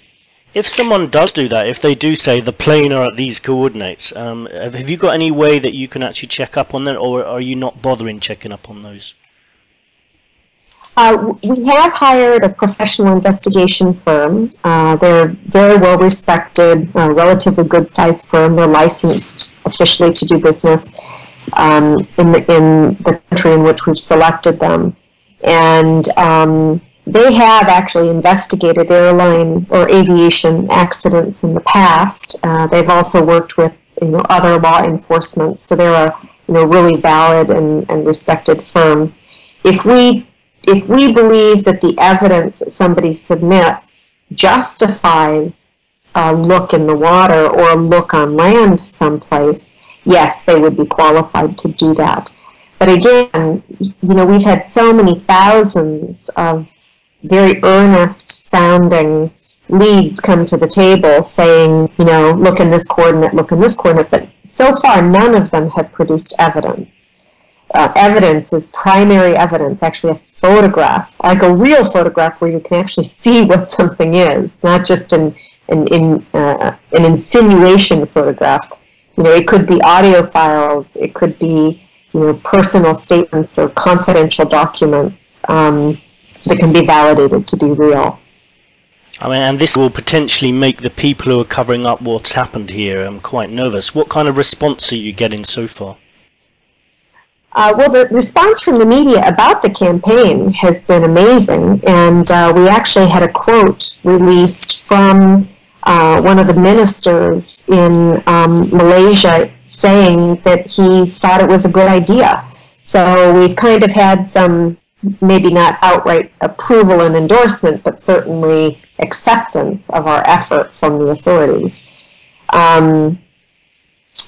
Speaker 1: If someone does do that, if they do say the plane are at these coordinates, have you got any way that you can actually check up on that, or are you not bothering checking up on those?
Speaker 4: We have hired a professional investigation firm. They're very well respected, relatively good sized firm. They're licensed officially to do business in the country in which we've selected them. And they have actually investigated airline or aviation accidents in the past. They've also worked with other law enforcement, so they're a really valid and respected firm. If we believe that the evidence that somebody submits justifies a look in the water or a look on land someplace, yes, they would be qualified to do that. But again, we've had so many thousands of very earnest sounding leads come to the table saying, look in this coordinate, but so far none of them have produced evidence. Evidence is primary evidence, actually a photograph, like a real photograph where you can actually see what something is, not just an insinuation photograph. It could be audio files, it could be personal statements or confidential documents that can be validated to be real.
Speaker 1: And this will potentially make the people who are covering up what's happened here quite nervous. What kind of response are you getting so far?
Speaker 4: Well, the response from the media about the campaign has been amazing, and we actually had a quote released from one of the ministers in Malaysia saying that he thought it was a good idea. So we've kind of had some, maybe not outright approval and endorsement, but certainly acceptance of our effort from the authorities.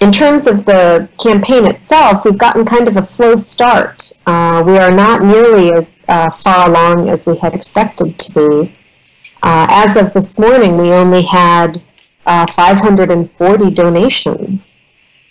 Speaker 4: In terms of the campaign itself, we've gotten kind of a slow start. We are not nearly as far along as we had expected to be. As of this morning, we only had 540 donations.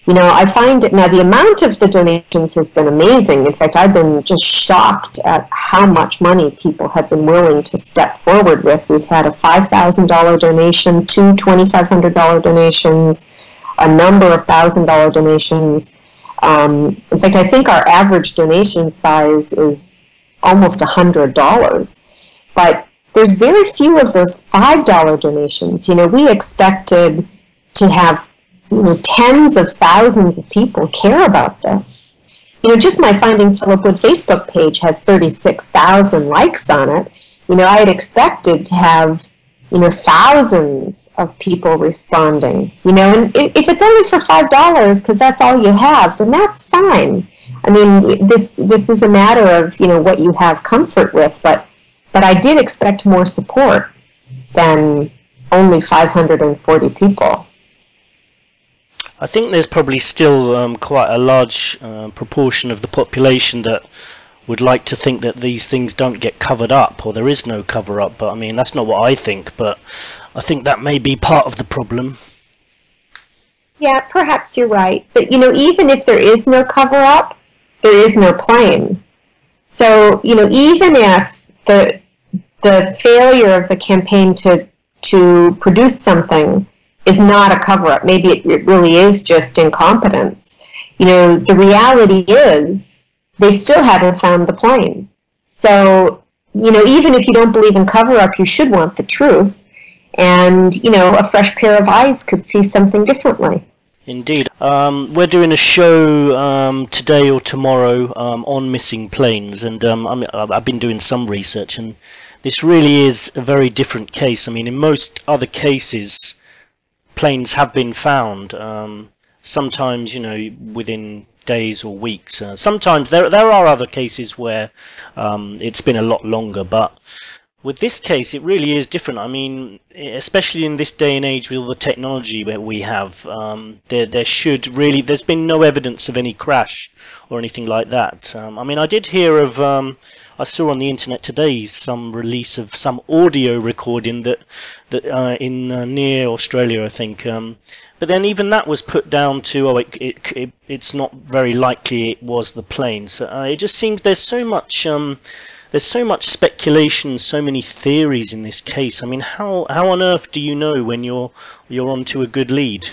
Speaker 4: You know, I find it now, the amount of the donations has been amazing. In fact, I've been just shocked at how much money people have been willing to step forward with. We've had a $5,000 donation, two $2,500 donations, a number of $1,000 donations. In fact, I think our average donation size is almost $100. But there's very few of those $5 donations. You know, we expected to have, you know, tens of thousands of people care about this. You know, just my Finding Phillip Wood Facebook page has 36,000 likes on it. You know, I had expected to have, you know, thousands of people responding. You know, and if it's only for $5, because that's all you have, then that's fine. I mean, this is a matter of, you know, what you have comfort with, but I did expect more support than only 540 people.
Speaker 1: I think there's probably still quite a large proportion of the population that would like to think that these things don't get covered up, or there is no cover-up. But I mean, that's not what I think, but I think that may be part of the problem.
Speaker 4: Yeah, perhaps you're right. But, you know, even if there is no cover-up, there is no plane. So, you know, even if the failure of the campaign to produce something is not a cover-up, maybe it really is just incompetence, you know, the reality is they still haven't found the plane. So, you know, even if you don't believe in cover-up, you should want the truth. And, you know, a fresh pair of eyes could see something differently.
Speaker 1: Indeed. We're doing a show today or tomorrow on missing planes, and I've been doing some research, and this really is a very different case. I mean, in most other cases, planes have been found, sometimes, you know, within days or weeks. Sometimes there are other cases where it's been a lot longer, but with this case it really is different. I mean, especially in this day and age with all the technology that we have, there's been no evidence of any crash or anything like that. I mean, I did hear of I saw on the internet today some release of some audio recording that in near Australia, I think. But then even that was put down to, it's not very likely it was the plane. So it just seems there's so much speculation, so many theories in this case. I mean, how on earth do you know when you're onto a good lead?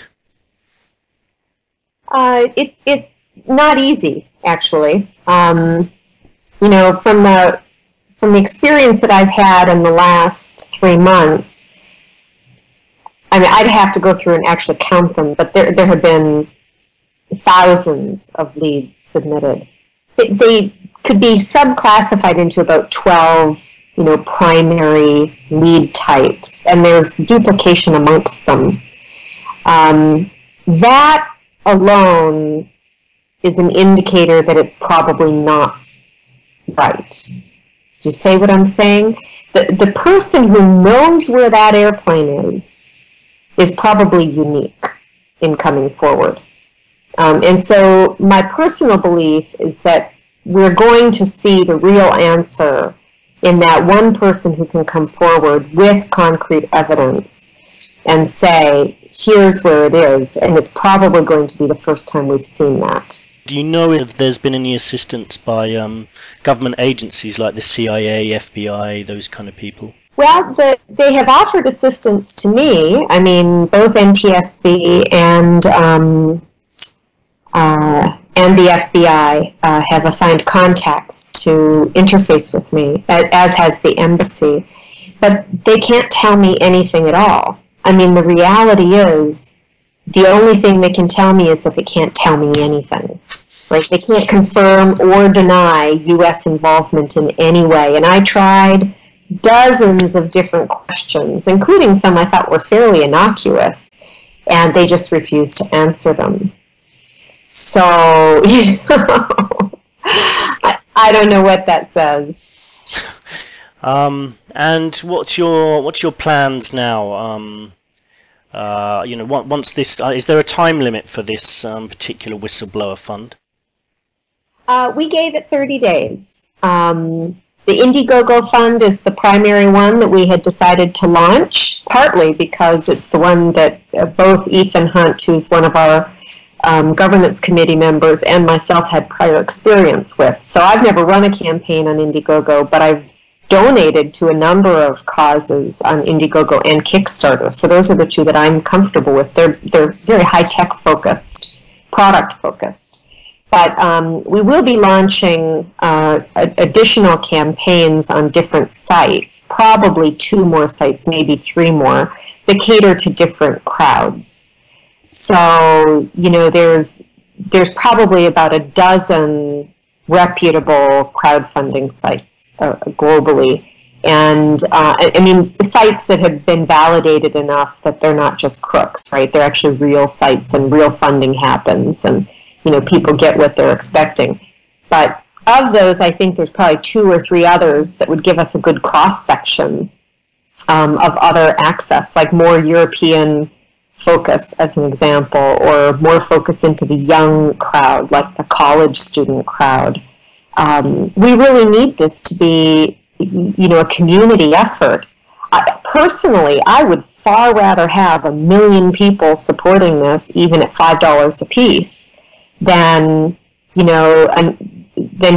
Speaker 4: It's not easy, actually. You know, from the experience that I've had in the last 3 months, I mean, I'd have to go through and actually count them, but there have been thousands of leads submitted. They could be subclassified into about 12, you know, primary lead types, and there's duplication amongst them. That alone is an indicator that it's probably not right. Do you say what I'm saying? The person who knows where that airplane is probably unique in coming forward. And so my personal belief is that we're going to see the real answer in that one person who can come forward with concrete evidence and say, here's where it is, and it's probably going to be the first time we've seen that.
Speaker 1: Do you know if there's been any assistance by government agencies like the CIA, FBI, those kind of people?
Speaker 4: Well, they have offered assistance to me. I mean, both NTSB and the FBI have assigned contacts to interface with me, as has the embassy. But they can't tell me anything at all. I mean, the reality is, the only thing they can tell me is that they can't tell me anything. Right? They can't confirm or deny U.S. involvement in any way. And I tried dozens of different questions, including some I thought were fairly innocuous, and they just refused to answer them. So, you know, I don't know what that says.
Speaker 1: And what's your plans now? Once this, is there a time limit for this particular whistleblower fund?
Speaker 4: We gave it 30 days. The Indiegogo fund is the primary one that we had decided to launch, partly because it's the one that both Ethan Hunt, who's one of our governance committee members, and myself had prior experience with. So I've never run a campaign on Indiegogo, but I've donated to a number of causes on Indiegogo and Kickstarter. So those are the two that I'm comfortable with. They're very high-tech focused, product focused. But we will be launching additional campaigns on different sites, probably 2 more sites, maybe 3 more, that cater to different crowds. So, there's probably about a dozen reputable crowdfunding sites globally. And, the sites that have been validated enough that they're not just crooks, right? They're actually real sites and real funding happens, and people get what they're expecting. But of those, I think there's probably 2 or 3 others that would give us a good cross-section of other access, like more European focus, as an example, or more focus into the young crowd, like the college student crowd. We really need this to be, a community effort. Personally, I would far rather have 1 million people supporting this, even at $5 a piece, than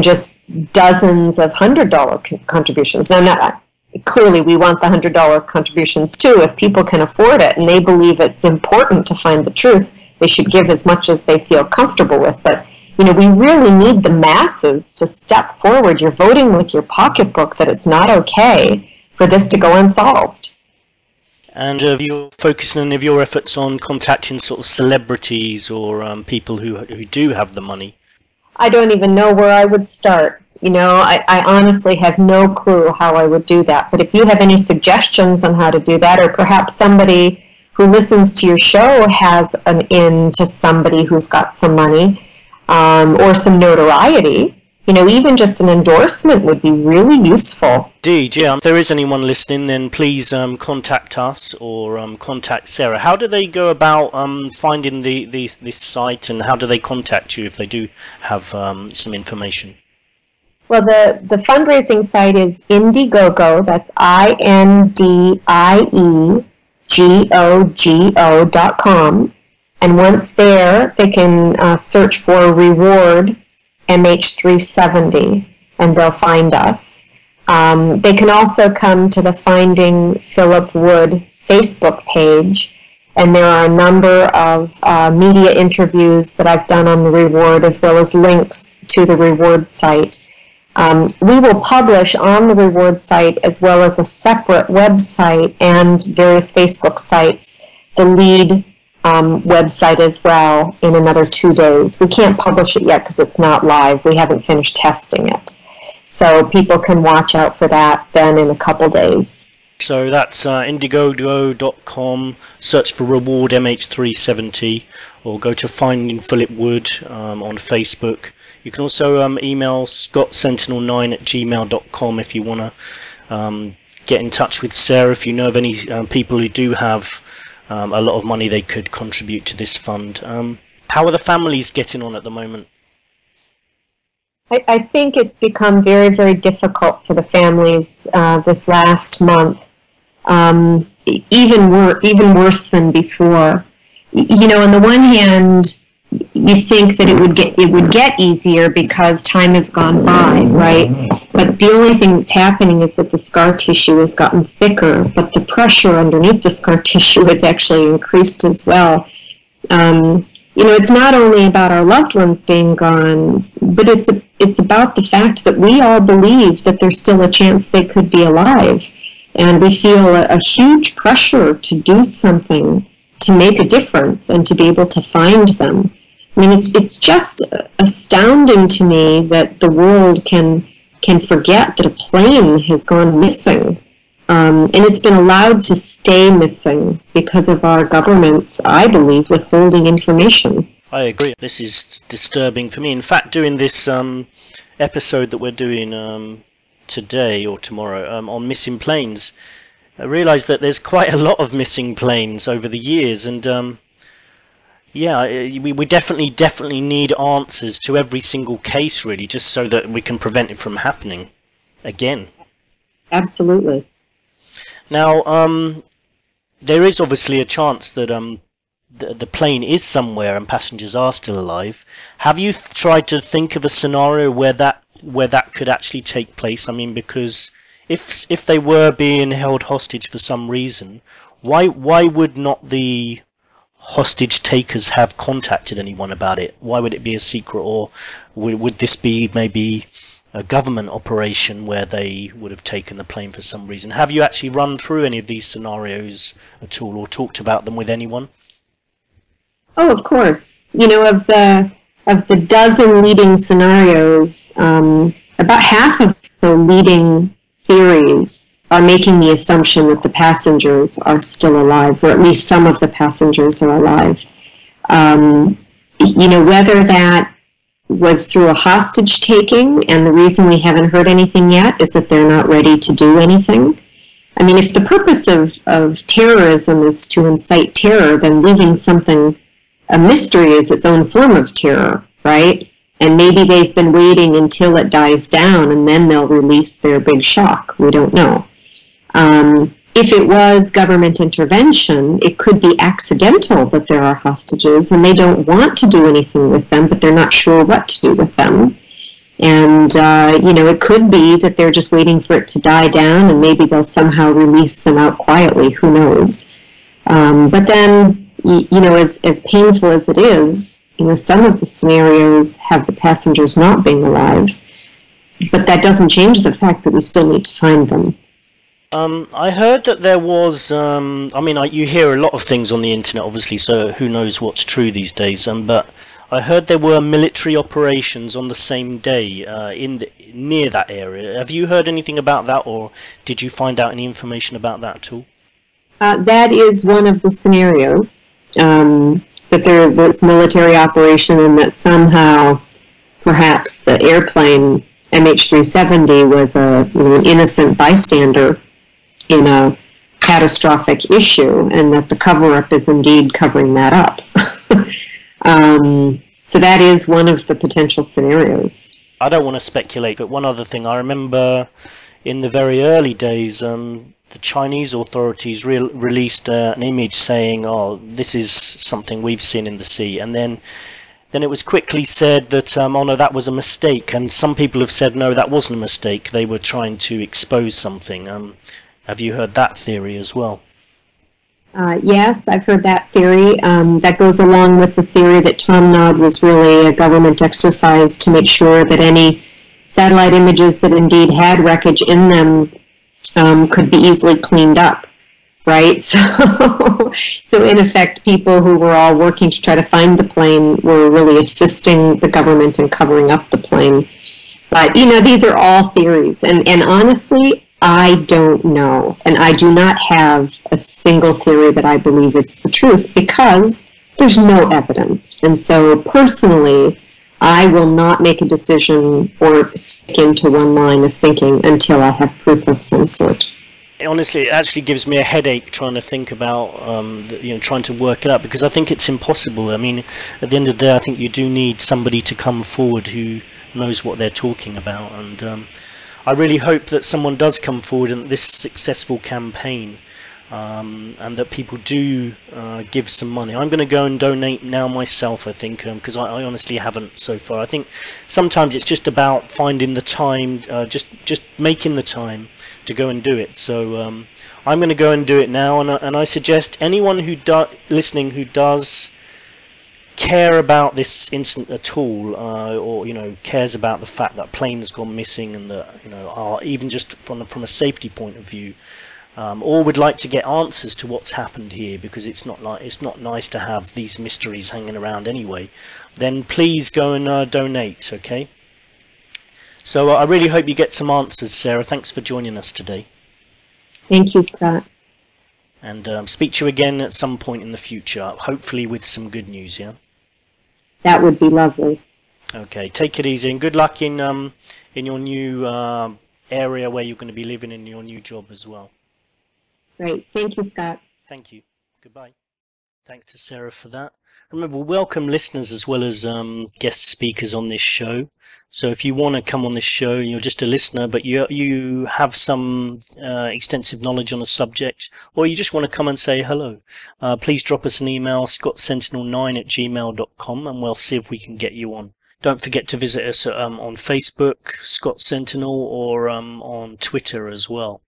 Speaker 4: just dozens of $100 contributions. Now, clearly, we want the $100 contributions too. If people can afford it and they believe it's important to find the truth, they should give as much as they feel comfortable with. But we really need the masses to step forward. You're voting with your pocketbook that it's not okay for this to go unsolved.
Speaker 1: And are you focusing any of your efforts on contacting sort of celebrities or people who do have the money?
Speaker 4: I don't even know where I would start. I honestly have no clue how I would do that. But if you have any suggestions on how to do that, or perhaps somebody who listens to your show has an in to somebody who's got some money or some notoriety, even just an endorsement would be really useful.
Speaker 1: Indeed, yeah. If there is anyone listening, then please contact us or contact Sarah. How do they go about finding this site, and how do they contact you if they do have some information?
Speaker 4: Well, the fundraising site is Indiegogo. That's INDIEGOGO.com. And once there, they can search for reward MH370, and they'll find us. They can also come to the Finding Phillip Wood Facebook page, and there are a number of media interviews that I've done on the reward, as well as links to the reward site. We will publish on the reward site, as well as a separate website and various Facebook sites, the lead website as well, in another 2 days. We can't publish it yet because it's not live. We haven't finished testing it. So people can watch out for that then in a couple days.
Speaker 1: So that's Indiegogo.com, search for Reward MH370, or go to Finding Phillip Wood on Facebook. You can also email scottsentinel9@gmail.com if you want to get in touch with Sarah, if you know of any people who do have a lot of money they could contribute to this fund. How are the families getting on at the moment?
Speaker 4: I think it's become very, very difficult for the families this last month, even worse than before. On the one hand, you think that it would get easier because time has gone by, right? But the only thing that's happening is that the scar tissue has gotten thicker, but the pressure underneath the scar tissue has actually increased as well. It's not only about our loved ones being gone, but it's about the fact that we all believe that there's still a chance they could be alive, and we feel a huge pressure to do something to make a difference and to be able to find them. It's just astounding to me that the world can forget that a plane has gone missing, and it's been allowed to stay missing because of our governments, I believe, withholding information.
Speaker 1: I agree. This is disturbing for me. In fact, doing this episode that we're doing today or tomorrow on missing planes. I realised that there's quite a lot of missing planes over the years, and yeah, we definitely need answers to every single case, really, just so that we can prevent it from happening again.
Speaker 4: Absolutely.
Speaker 1: Now, there is obviously a chance that the plane is somewhere and passengers are still alive. Have you tried to think of a scenario where that could actually take place? I mean, because if they were being held hostage for some reason, why would not the hostage takers have contacted anyone about it? Why would it be a secret, or would this be maybe a government operation where they would have taken the plane for some reason? Have you actually run through any of these scenarios at all, or talked about them with anyone?
Speaker 4: Oh, of course. You know, of the dozen leading scenarios, about half of the leading theories are making the assumption that the passengers are still alive, or at least some of the passengers are alive. You know, whether that was through a hostage taking, and the reason we haven't heard anything yet is that they're not ready to do anything. I mean, if the purpose of terrorism is to incite terror, then leaving something a mystery is its own form of terror, right? And maybe they've been waiting until it dies down, and then they'll release their big shock. We don't know. If it was government intervention, it could be accidental that there are hostages, and they don't want to do anything with them, but they're not sure what to do with them. And, you know, it could be that they're just waiting for it to die down, and maybe they'll somehow release them out quietly. Who knows? But then, you know, as painful as it is, you know, some of the scenarios have the passengers not being alive, but that doesn't change the fact that we still need to find them.
Speaker 1: I heard that there was, I mean, you hear a lot of things on the internet, obviously, so who knows what's true these days, but I heard there were military operations on the same day near that area. Have you heard anything about that, or did you find out any information about that at all?
Speaker 4: That is one of the scenarios, that there was military operation, and that somehow perhaps the airplane MH370 was an innocent bystander in a catastrophic issue, and that the cover-up is indeed covering that up. So that is one of the potential scenarios.
Speaker 1: I don't want to speculate, but one other thing, I remember in the very early days, the Chinese authorities released an image saying, oh, this is something we've seen in the sea, and then it was quickly said that, oh no, that was a mistake, and some people have said, no, that wasn't a mistake, they were trying to expose something. Have you heard that theory as well?
Speaker 4: Yes, I've heard that theory. That goes along with the theory that Tom Nod was really a government exercise to make sure that any satellite images that indeed had wreckage in them could be easily cleaned up, right? So in effect, people who were all working to try to find the plane were really assisting the government in covering up the plane. But, you know, these are all theories, and honestly, I don't know, and I do not have a single theory that I believe is the truth, because there's no evidence. And so personally, I will not make a decision or stick into one line of thinking until I have proof of some sort.
Speaker 1: Honestly, it actually gives me a headache trying to think about, you know, trying to work it out, because I think it's impossible. I mean, at the end of the day, I think you do need somebody to come forward who knows what they're talking about, and I really hope that someone does come forward in this successful campaign, and that people do give some money. I'm going to go and donate now myself, I think, because I honestly haven't so far. I think sometimes it's just about finding the time, just making the time to go and do it. So I'm going to go and do it now, and I suggest anyone who listening who does care about this incident at all, or you know, cares about the fact that a plane has gone missing, and that, you know, are even just from a safety point of view, or would like to get answers to what's happened here, because it's not nice to have these mysteries hanging around anyway, then please go and donate. Okay, so I really hope you get some answers, Sarah. Thanks for joining us today.
Speaker 4: Thank you, Scott.
Speaker 1: And speak to you again at some point in the future, hopefully with some good news. Yeah,
Speaker 4: that would be lovely.
Speaker 1: Okay, take it easy, and good luck in your new area where you're going to be living in your new job as well.
Speaker 4: Great. Thank you, Scott.
Speaker 1: Thank you. Goodbye. Thanks to Sarah for that. Remember, we welcome listeners as well as guest speakers on this show. So if you want to come on this show and you're just a listener, but you have some extensive knowledge on a subject, or you just want to come and say hello, please drop us an email, scottsentinel9@gmail.com, and we'll see if we can get you on. Don't forget to visit us on Facebook, Scott Sentinel, or on Twitter as well.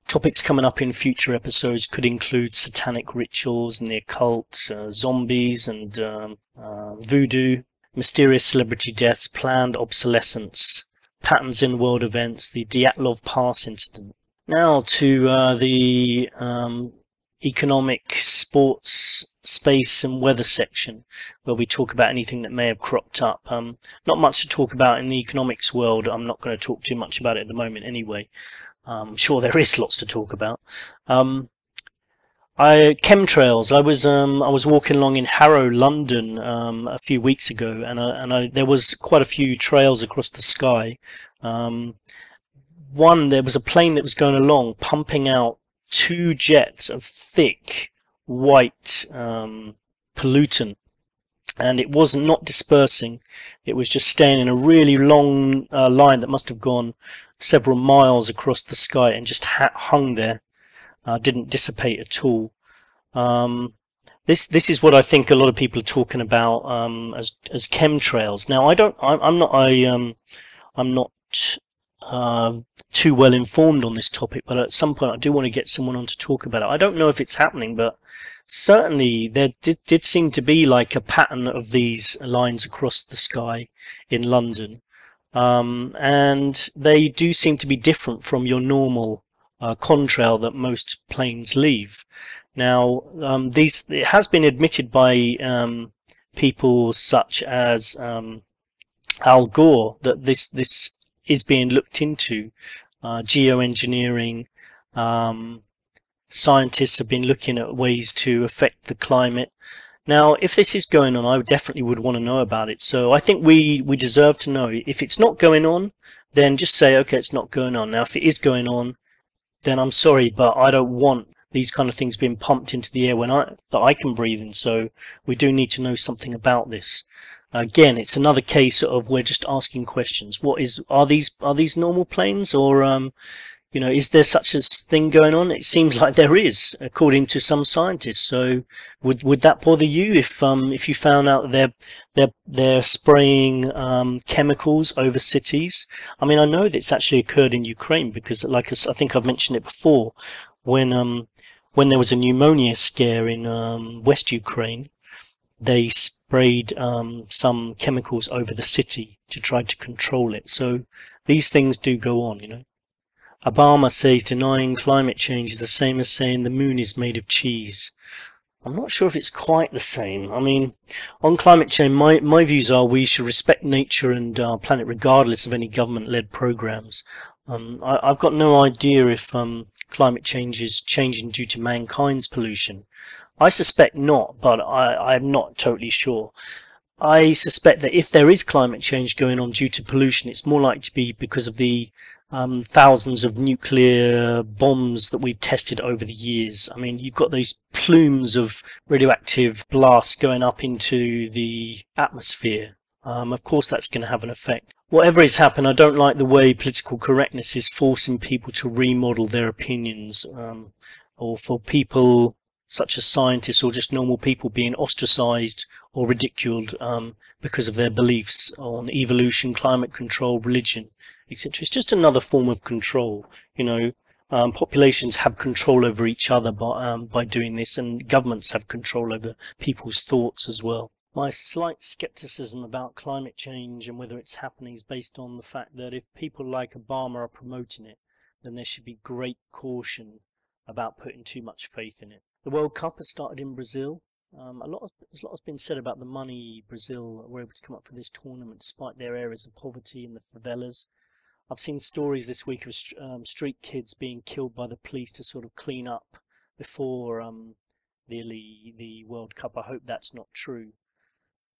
Speaker 1: Topics coming up in future episodes could include satanic rituals and the occult, zombies and voodoo, mysterious celebrity deaths, planned obsolescence, patterns in world events, the Dyatlov Pass incident. Now to the economic, sports, space and weather section, where we talk about anything that may have cropped up. Not much to talk about in the economics world. I'm not going to talk too much about it at the moment anyway. I'm sure there is lots to talk about. Chemtrails. I was walking along in Harrow, London, a few weeks ago, and there was quite a few trails across the sky. There was a plane that was going along, pumping out 2 jets of thick white pollutant, and it was not dispersing. It was just staying in a really long line that must have gone several miles across the sky and just hung there. Didn't dissipate at all. This is what I think a lot of people are talking about as chemtrails. Now I'm not too well informed on this topic, but at some point I do want to get someone on to talk about it. I don't know if it's happening, but certainly there did seem to be like a pattern of these lines across the sky in London, and they do seem to be different from your normal contrail that most planes leave. Now, it has been admitted by people such as Al Gore that this is being looked into. Geoengineering, scientists have been looking at ways to affect the climate. Now, if this is going on, I definitely would want to know about it. So I think we deserve to know. If it's not going on, then just say, okay, it's not going on. Now, if it is going on, then I'm sorry, but I don't want these kind of things being pumped into the air that I can breathe in. So we do need to know something about this. Again, it's another case of we're just asking questions. Are these normal planes, or is there such a thing going on? It seems like there is, according to some scientists. So would that bother you if you found out they're spraying chemicals over cities? I mean, I know that it's actually occurred in Ukraine because, like I think I've mentioned it before, when there was a pneumonia scare in West Ukraine, they sprayed some chemicals over the city to try to control it. So these things do go on, Obama says denying climate change is the same as saying the moon is made of cheese. I'm not sure if it's quite the same. I mean, on climate change, my views are we should respect nature and our planet regardless of any government-led programs. I've got no idea if climate change is changing due to mankind's pollution. I suspect not, but I'm not totally sure. I suspect that if there is climate change going on due to pollution, it's more likely to be because of the thousands of nuclear bombs that we've tested over the years. I mean, you've got those plumes of radioactive blasts going up into the atmosphere. Of course, that's going to have an effect. Whatever has happened, I don't like the way political correctness is forcing people to remodel their opinions, or for people such as scientists or just normal people being ostracized or ridiculed because of their beliefs on evolution, climate control, religion, etc. It's just another form of control. Populations have control over each other by doing this, and governments have control over people's thoughts as well. My slight skepticism about climate change and whether it's happening is based on the fact that if people like Obama are promoting it, then there should be great caution about putting too much faith in it. The World Cup has started in Brazil. A lot has been said about the money Brazil were able to come up for this tournament despite their areas of poverty in the favelas. I've seen stories this week of street kids being killed by the police to sort of clean up before the World Cup. I hope that's not true.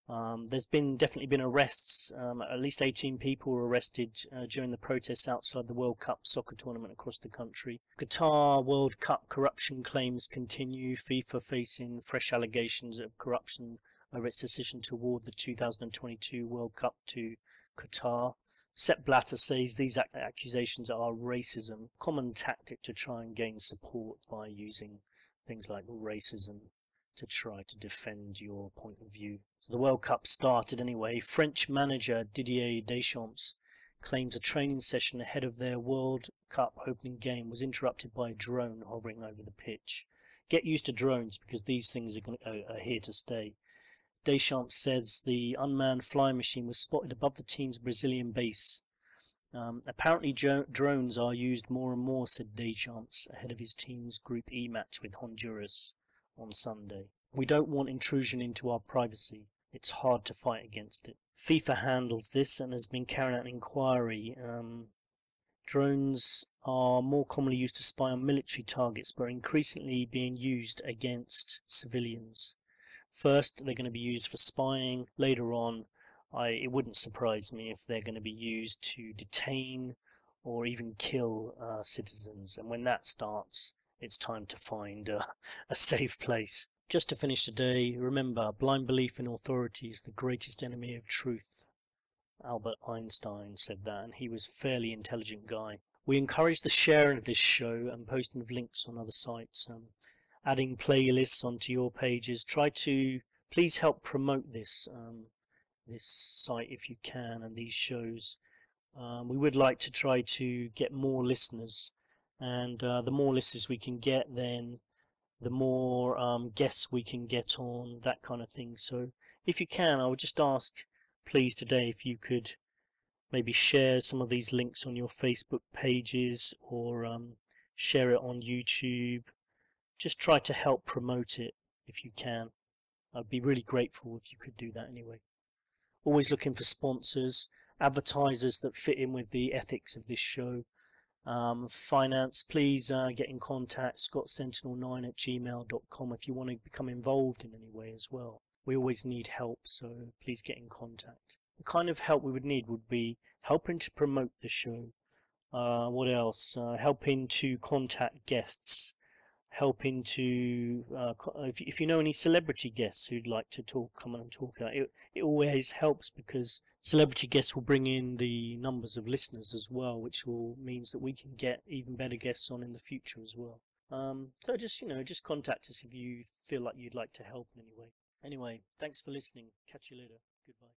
Speaker 1: There's definitely been arrests. At least 18 people were arrested during the protests outside the World Cup soccer tournament across the country. Qatar World Cup corruption claims continue. FIFA facing fresh allegations of corruption over its decision to award the 2022 World Cup to Qatar. Sepp Blatter says these accusations are racism, common tactic to try and gain support by using things like racism to try to defend your point of view. So the World Cup started anyway. French manager Didier Deschamps claims a training session ahead of their World Cup opening game was interrupted by a drone hovering over the pitch. Get used to drones because these things are here to stay. Deschamps says the unmanned flying machine was spotted above the team's Brazilian base. Apparently drones are used more and more, said Deschamps ahead of his team's Group E match with Honduras on Sunday. We don't want intrusion into our privacy. It's hard to fight against it. FIFA handles this and has been carrying out an inquiry. Drones are more commonly used to spy on military targets, but are increasingly being used against civilians. First, they're going to be used for spying. Later on, it wouldn't surprise me if they're going to be used to detain or even kill citizens. And when that starts, it's time to find a safe place. Just to finish the day, remember, blind belief in authority is the greatest enemy of truth. Albert Einstein said that, and he was a fairly intelligent guy. We encourage the sharing of this show and posting of links on other sites, adding playlists onto your pages. Try to please help promote this this site if you can, and these shows. We would like to try to get more listeners, and the more listeners we can get, then the more guests we can get on, that kind of thing. So if you can, I would just ask, please, today, if you could maybe share some of these links on your Facebook pages, or share it on YouTube. Just try to help promote it if you can. I'd be really grateful if you could do that anyway. Always looking for sponsors, advertisers that fit in with the ethics of this show. Finance, please get in contact, scottsentinel9@gmail.com if you want to become involved in any way as well. We always need help, so please get in contact. The kind of help we would need would be helping to promote the show. What else? Helping to contact guests. Helping to, if you know any celebrity guests who'd like to come on and talk about it, it always helps because celebrity guests will bring in the numbers of listeners as well, which means that we can get even better guests on in the future as well. So just contact us if you feel like you'd like to help in any way. Anyway, thanks for listening. Catch you later. Goodbye.